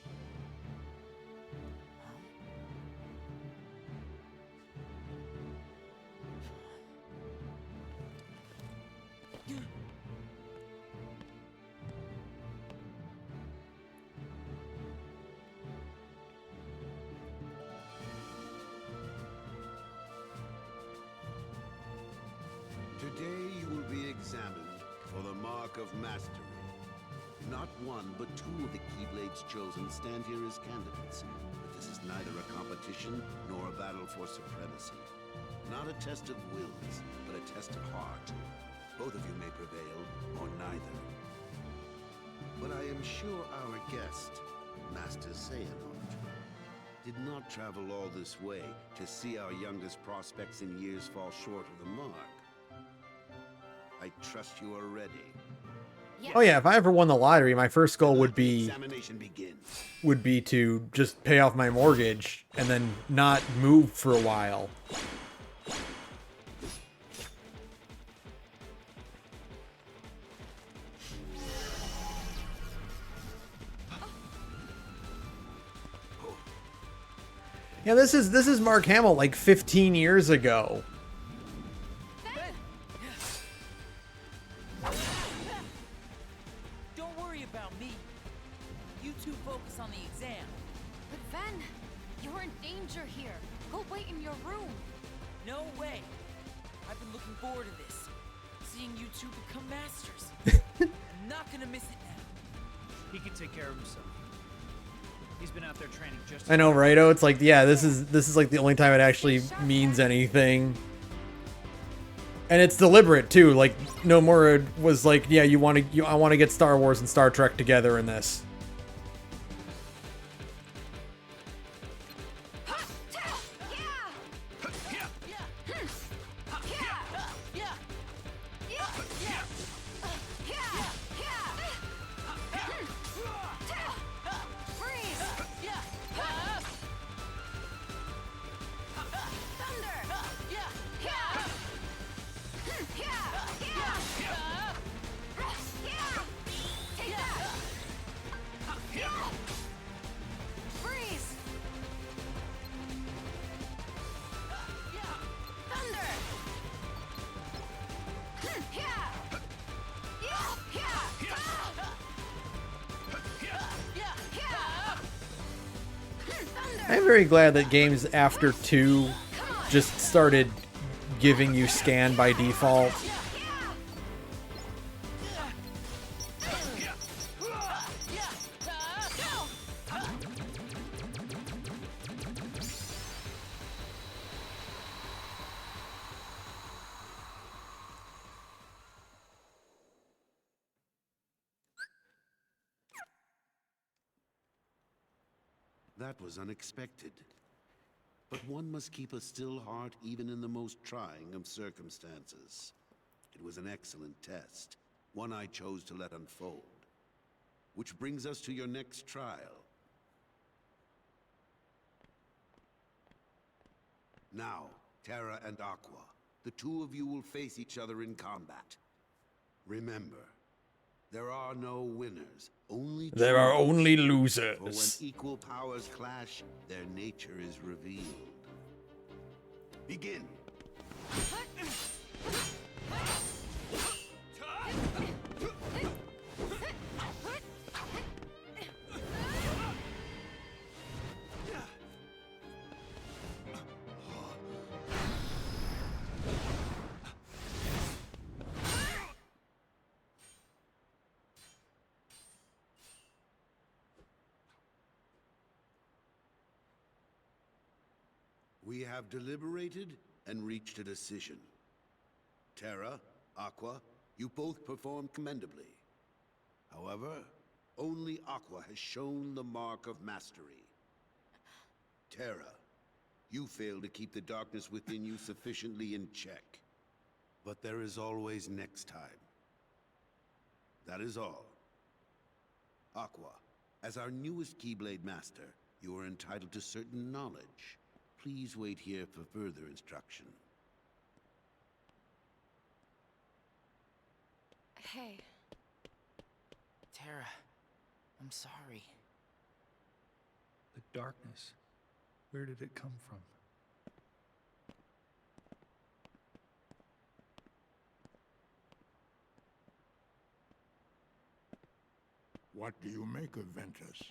Today you will be examined for the mark of mastery. Not one, but two of the Keyblades chosen stand here as candidates. But this is neither a competition nor a battle for supremacy. Not a test of wills, but a test of heart. Both of you may prevail, or neither. But I am sure our guest, Master Xehanort, did not travel all this way to see our youngest prospects in years fall short of the mark. I trust you are ready. Oh yeah, if I ever won the lottery, my first goal would be to just pay off my mortgage and then not move for a while. Yeah, this is Mark Hamill like 15 years ago. Don't worry about me. You two focus on the exam. But Ven, you're in danger here. Go wait in your room. No way. I've been looking forward to this. Seeing you two become masters. I'm not gonna miss it now. He can take care of himself. He's been out there training just. I know, right? Oh, it's like, yeah, this is like the only time it actually means anything. And it's deliberate too. Like Nomura was like, yeah, I want to get Star Wars and Star Trek together in this. I'm very glad that games after 2 just started giving you scan by default. That was unexpected. But one must keep a still heart even in the most trying of circumstances. It was an excellent test, one I chose to let unfold. Which brings us to your next trial. Now, Terra and Aqua, the two of you will face each other in combat. Remember, there are no winners, only There are only For when losers. equal powers clash, their nature is revealed. Begin. We have deliberated and reached a decision. Terra, Aqua, you both performed commendably. However, only Aqua has shown the mark of mastery. Terra, you failed to keep the darkness within you sufficiently in check. But there is always next time. That is all. Aqua, as our newest Keyblade Master, you are entitled to certain knowledge. Please wait here for further instruction. Hey. Terra, I'm sorry. The darkness. Where did it come from? What do you make of Ventus?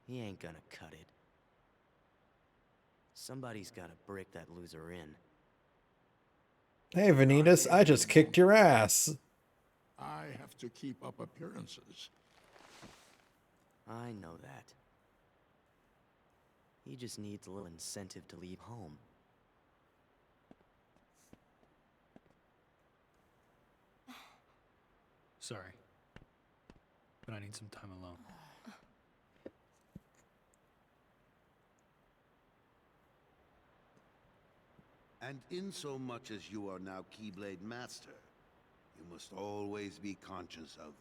He ain't gonna cut it. Somebody's gotta break that loser in. Hey, Vanitas, I just kicked your ass. I have to keep up appearances. I know that. He just needs a little incentive to leave home. Sorry. But I need some time alone. And in so much as you are now Keyblade Master, you must always be conscious of.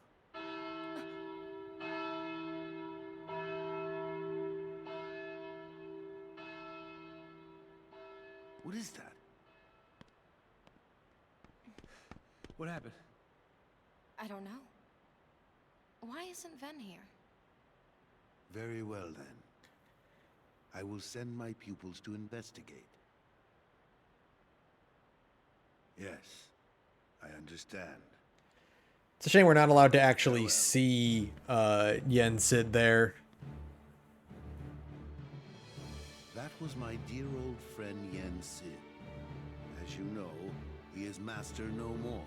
What is that? What happened? I don't know. Why isn't Ven here? Very well then. I will send my pupils to investigate. Yes, I understand. It's a shame we're not allowed to actually see Yen Sid there. That was my dear old friend Yen Sid. As you know, he is master no more,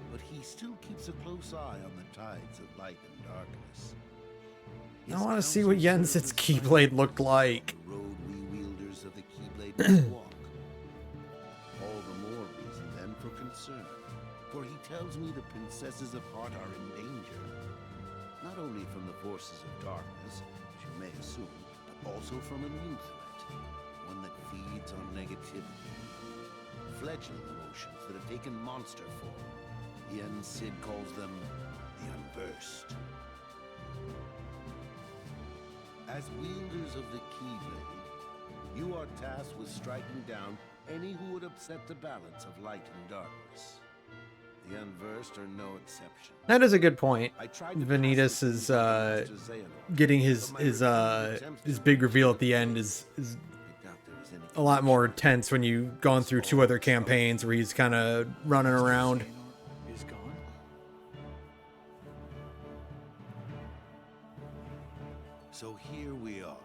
but he still keeps a close eye on the tides of light and darkness. I want to see what Yen Sid's Keyblade looked like. The road we wielders of the Keyblade must walk. All the more reason then for concern, for he tells me the princesses of heart are in danger, not only from the forces of darkness, as you may assume, but also from a new threat, one that feeds on negativity. Fledgling emotions that have taken monster form. Yen Sid calls them the Unversed. As wielders of the Keyblade, you are tasked with striking down any who would upset the balance of light and darkness. The Unversed are no exception. That is a good point. Vanitas is getting his big reveal at the end is a lot more tense when you've gone through 2 other campaigns where he's kind of running around. Is gone. So here we are.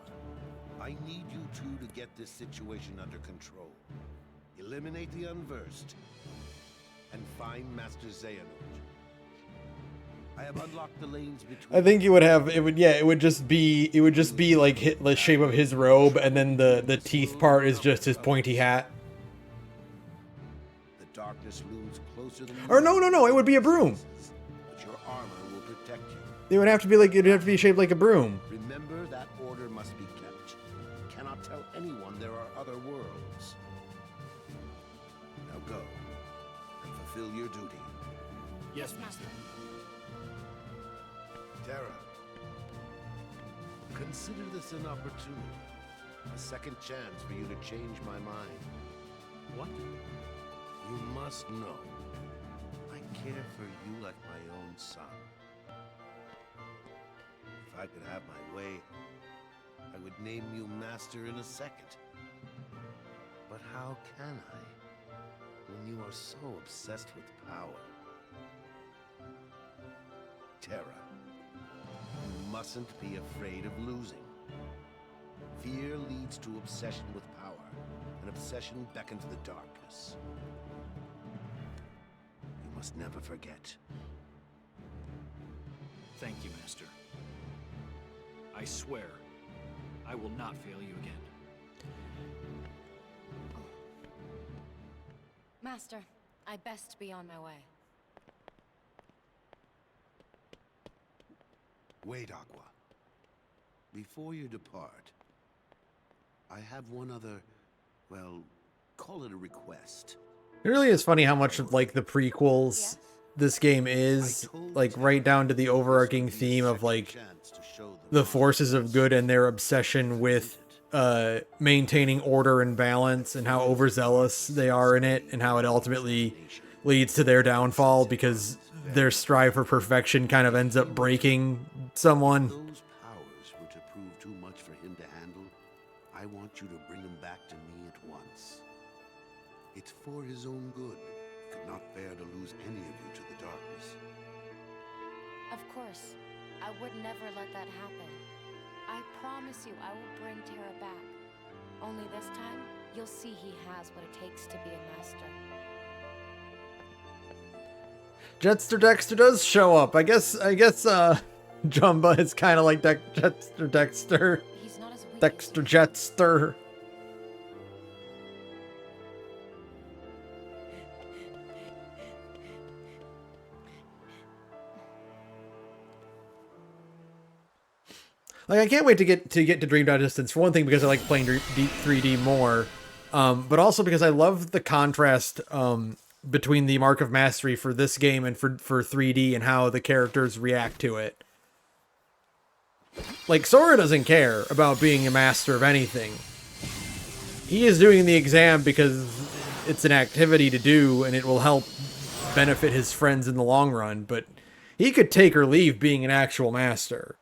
I need you two to get this situation under control. Eliminate the Unversed and find Master Xehanort. I have unlocked the lanes between. I think you would have it would just be like the shape of his robe, and then the teeth part is just his pointy hat. The darkness looms closer than Or no, it would be a broom. But your armor will protect you. It would have to be like it'd have to be shaped like a broom. Remember that order must be kept. You cannot tell anyone there are other worlds. Now go and fulfill your duty. Yes, Master. Terra, consider this an opportunity, a second chance for you to change my mind. What? You must know, I care for you like my own son. If I could have my way, I would name you Master in a second. But how can I, when you are so obsessed with power? Terra, you mustn't be afraid of losing. Fear leads to obsession with power, and obsession beckons the darkness. You must never forget. Thank you, Master. I swear, I will not fail you again. Master, I best be on my way. Wait, Aqua. Before you depart, I have one other, well, call it a request. It really is funny how much of like the prequels this game is, like right down to the overarching theme of like the forces of good and their obsession with maintaining order and balance, and how overzealous they are in it, and how it ultimately leads to their downfall because their strive for perfection kind of ends up breaking someone. Those powers were to prove too much for him to handle. I want you to bring him back to me at once. It's for his own good. He could not bear to lose any of you to the darkness. Of course, I would never let that happen. I promise you I will bring Terra back. Only this time, you'll see he has what it takes to be a master. Jetster Dexter does show up. I guess Jumba is kind of like Jetster Dexter. He's not as weak Dexter Jetster. Like, I can't wait to get to Dream Drop Distance, for one thing because I like playing 3D more, but also because I love the contrast between the Mark of Mastery for this game and for 3D and how the characters react to it. Like, Sora doesn't care about being a master of anything. He is doing the exam because it's an activity to do and it will help benefit his friends in the long run, but he could take or leave being an actual master.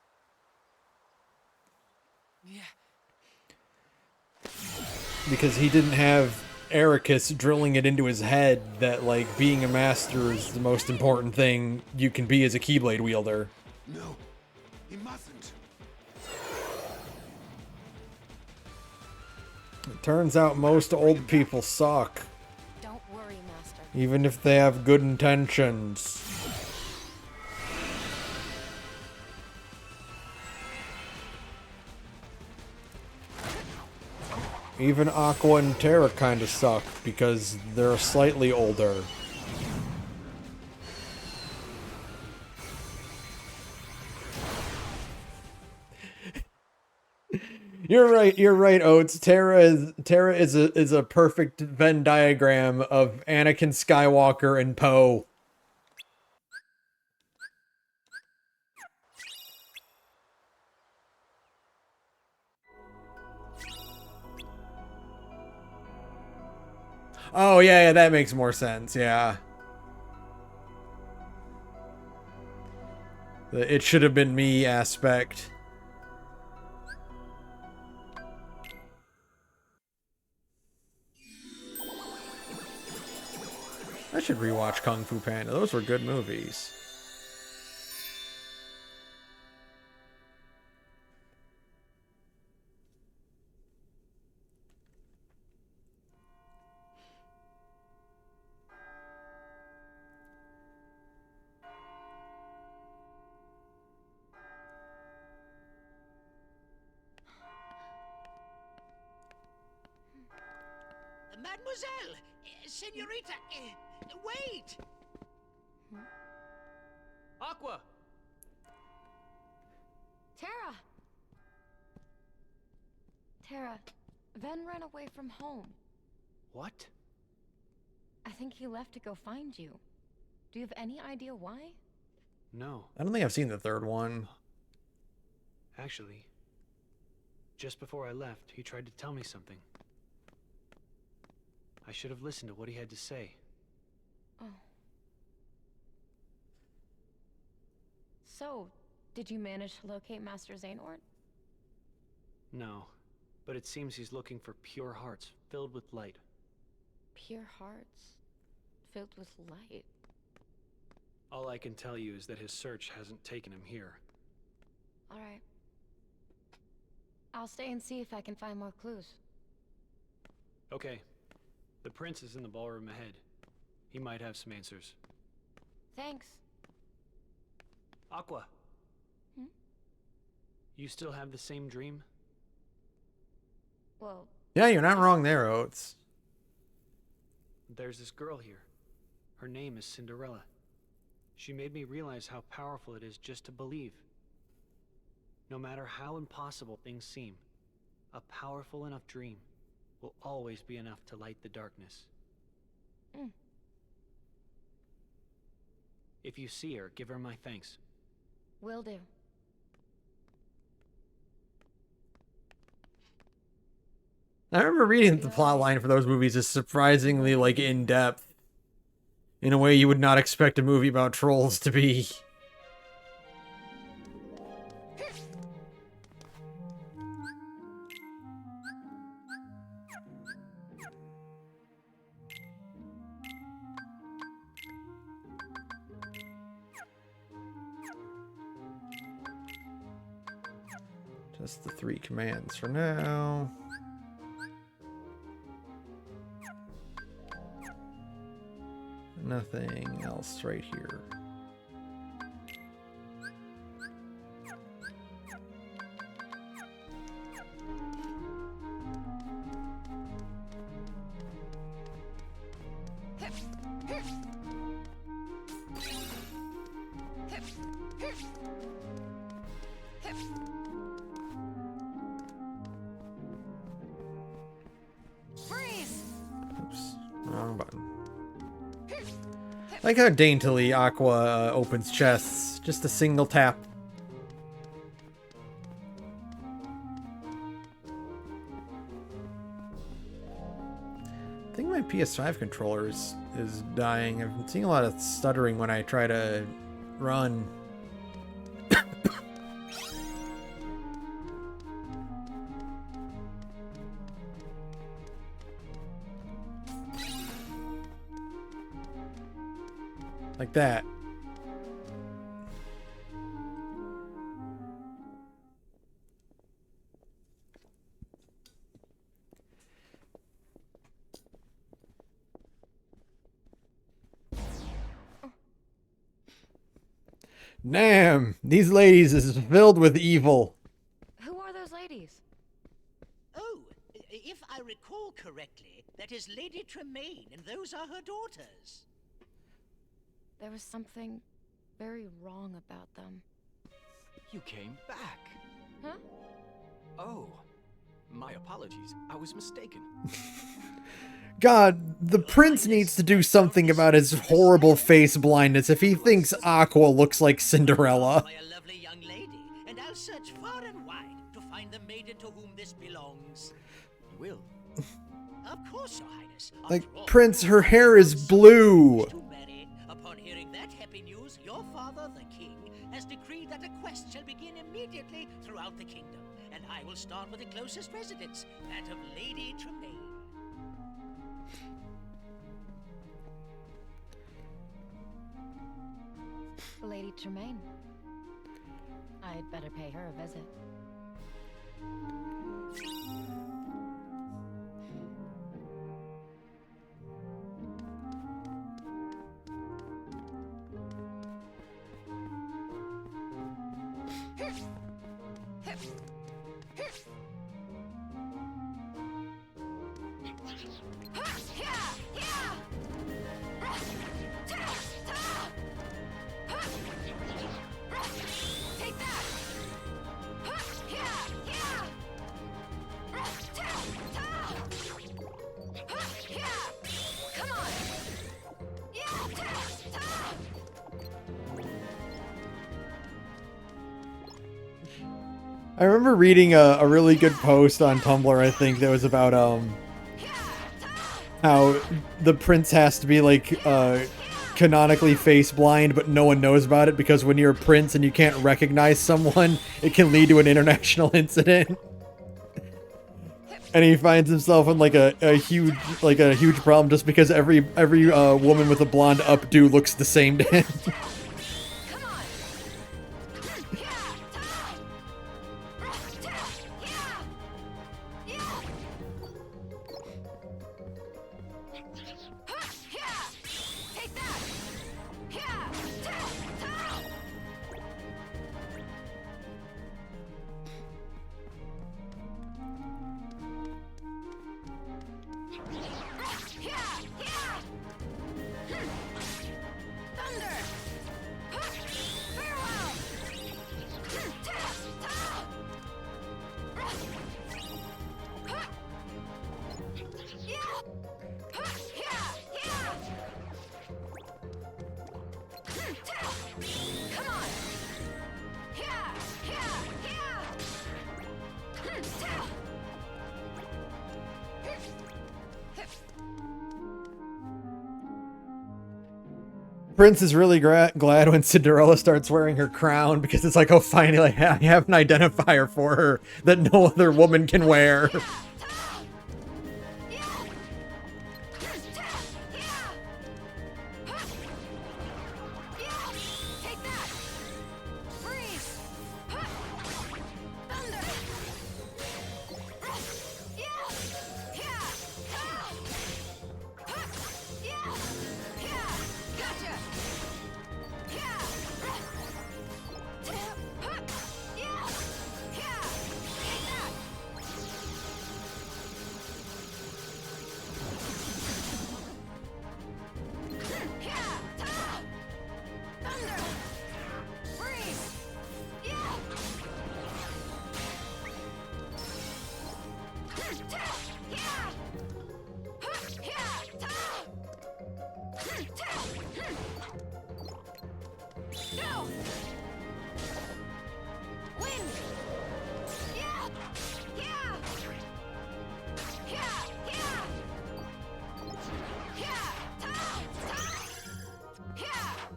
because he didn't have Ericus drilling it into his head that, like, being a master is the most important thing you can be as a Keyblade wielder. No, he mustn't. It turns out most old people suck. Don't worry, Master. Even if they have good intentions. Even Aqua and Terra kinda suck, because they're slightly older. You're right, Oates. Terra is a perfect Venn diagram of Anakin Skywalker and Poe. Oh, yeah, that makes more sense, yeah. The "it should have been me" aspect. I should rewatch Kung Fu Panda. Those were good movies. Mademoiselle! Senorita! Wait! Aqua! Terra! Terra, Ven ran away from home. What? I think he left to go find you. Do you have any idea why? No. I don't think I've seen the third one. Actually, just before I left, he tried to tell me something. I should have listened to what he had to say. Oh. So, did you manage to locate Master Xehanort? No, but it seems he's looking for pure hearts filled with light. Pure hearts filled with light. All I can tell you is that his search hasn't taken him here. All right. I'll stay and see if I can find more clues. Okay. The prince is in the ballroom ahead. He might have some answers. Thanks. Aqua. Hmm? You still have the same dream? Well... Yeah, you're not wrong there, Oates. There's this girl here. Her name is Cinderella. She made me realize how powerful it is just to believe. No matter how impossible things seem, a powerful enough dream will always be enough to light the darkness. Mm. If you see her, give her my thanks. Will do. I remember reading the plotline for those movies is surprisingly, like, in-depth. In a way you would not expect a movie about trolls to be. Just the 3 commands for now. Nothing else right here. Oops, wrong button. I like how daintily Aqua opens chests. Just a single tap. I think my PS5 controller is dying. I've been seeing a lot of stuttering when I try to run. Like that. Damn, these ladies is filled with evil. Who are those ladies? Oh, if I recall correctly, that is Lady Tremaine, and those are her daughters. There was something very wrong about them. You came back. Huh? Oh, my apologies. I was mistaken. God, the prince needs to do something about his horrible face blindness if he thinks Aqua looks like Cinderella. By a lovely young lady, and I'll search far and wide to find the maiden to whom this belongs. You will? Of course, Your Highness. Like, Prince, her hair is blue. To marry. Upon hearing that happy news, your father, the king, has decreed that a quest shall begin immediately throughout the kingdom, and I will start with the closest residence, that of Lady Tremaine. Lady Tremaine. I'd better pay her a visit. I remember reading a really good post on Tumblr, I think, that was about how the prince has to be like canonically face blind, but no one knows about it because when you're a prince and you can't recognize someone, it can lead to an international incident. And he finds himself in like a huge problem just because every woman with a blonde updo looks the same to him. Prince is really glad when Cinderella starts wearing her crown because it's like, oh, finally, I have an identifier for her that no other woman can wear.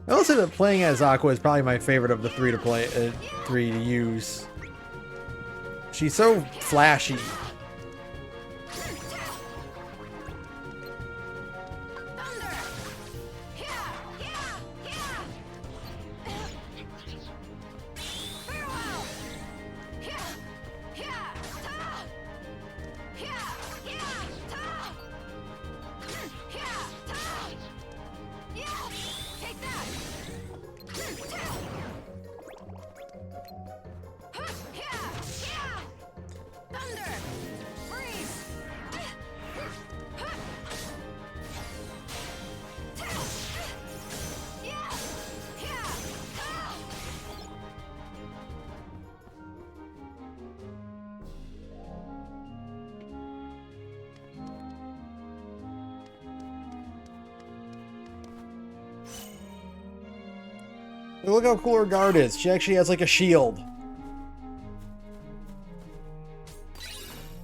I will say that playing as Aqua is probably my favorite of the three to use. She's so flashy. Look how cool her guard is. She actually has like a shield.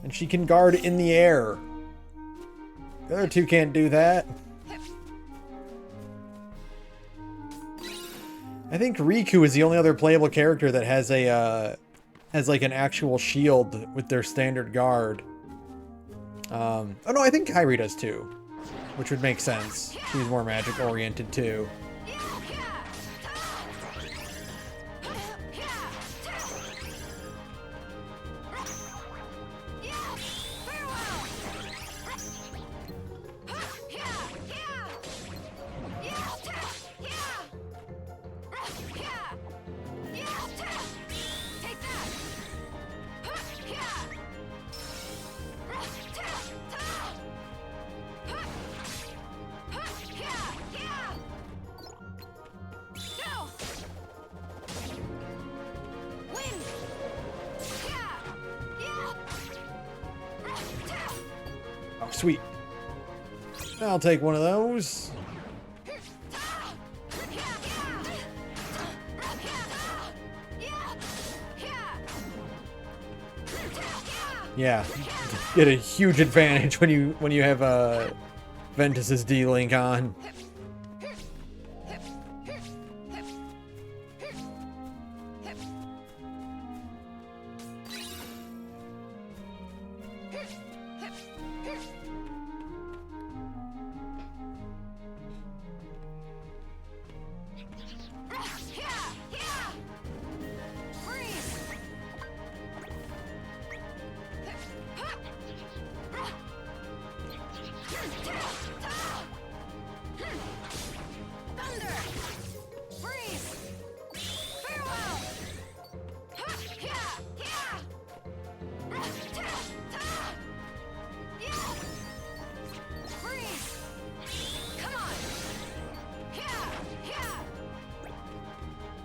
And she can guard in the air. The other two can't do that. I think Riku is the only other playable character that has a has like an actual shield with their standard guard. Oh no, I think Kairi does too, which would make sense. She's more magic oriented too. Oh, sweet. I'll take one of those. Yeah, get a huge advantage when you have Ventus's D-Link on.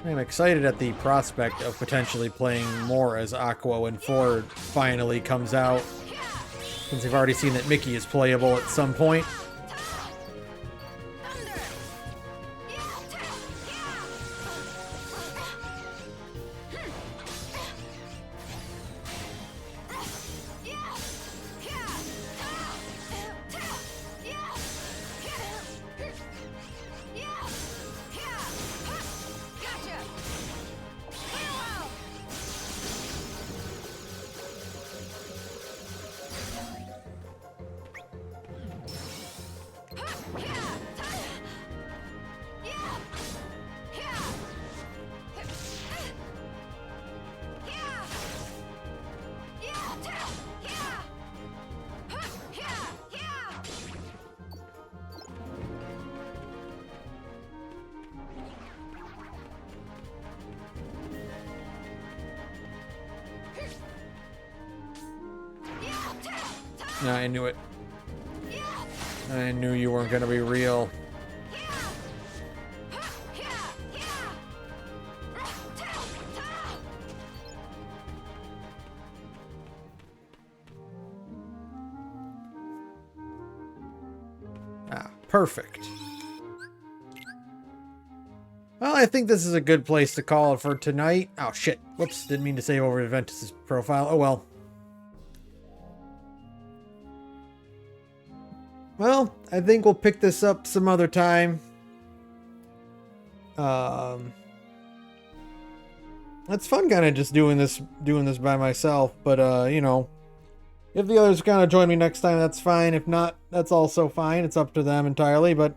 I'm excited at the prospect of potentially playing more as Aqua when 4 finally comes out, since we've already seen that Mickey is playable at some point. No, I knew it. I knew you weren't gonna be real. Ah, perfect. Well, I think this is a good place to call it for tonight. Oh, shit. Whoops, didn't mean to save over Ventus's profile. Oh, well. Well, I think we'll pick this up some other time. It's fun kind of just doing this by myself, but you know, if the others kind of join me next time, that's fine. If not, that's also fine. It's up to them entirely, but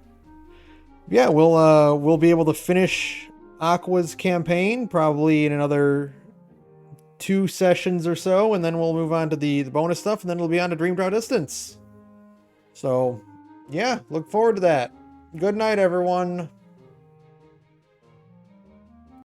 yeah, we'll be able to finish Aqua's campaign probably in another 2 sessions or so, and then we'll move on to the bonus stuff, and then we'll be on to Dream Draw Distance. So, yeah, look forward to that. Good night, everyone.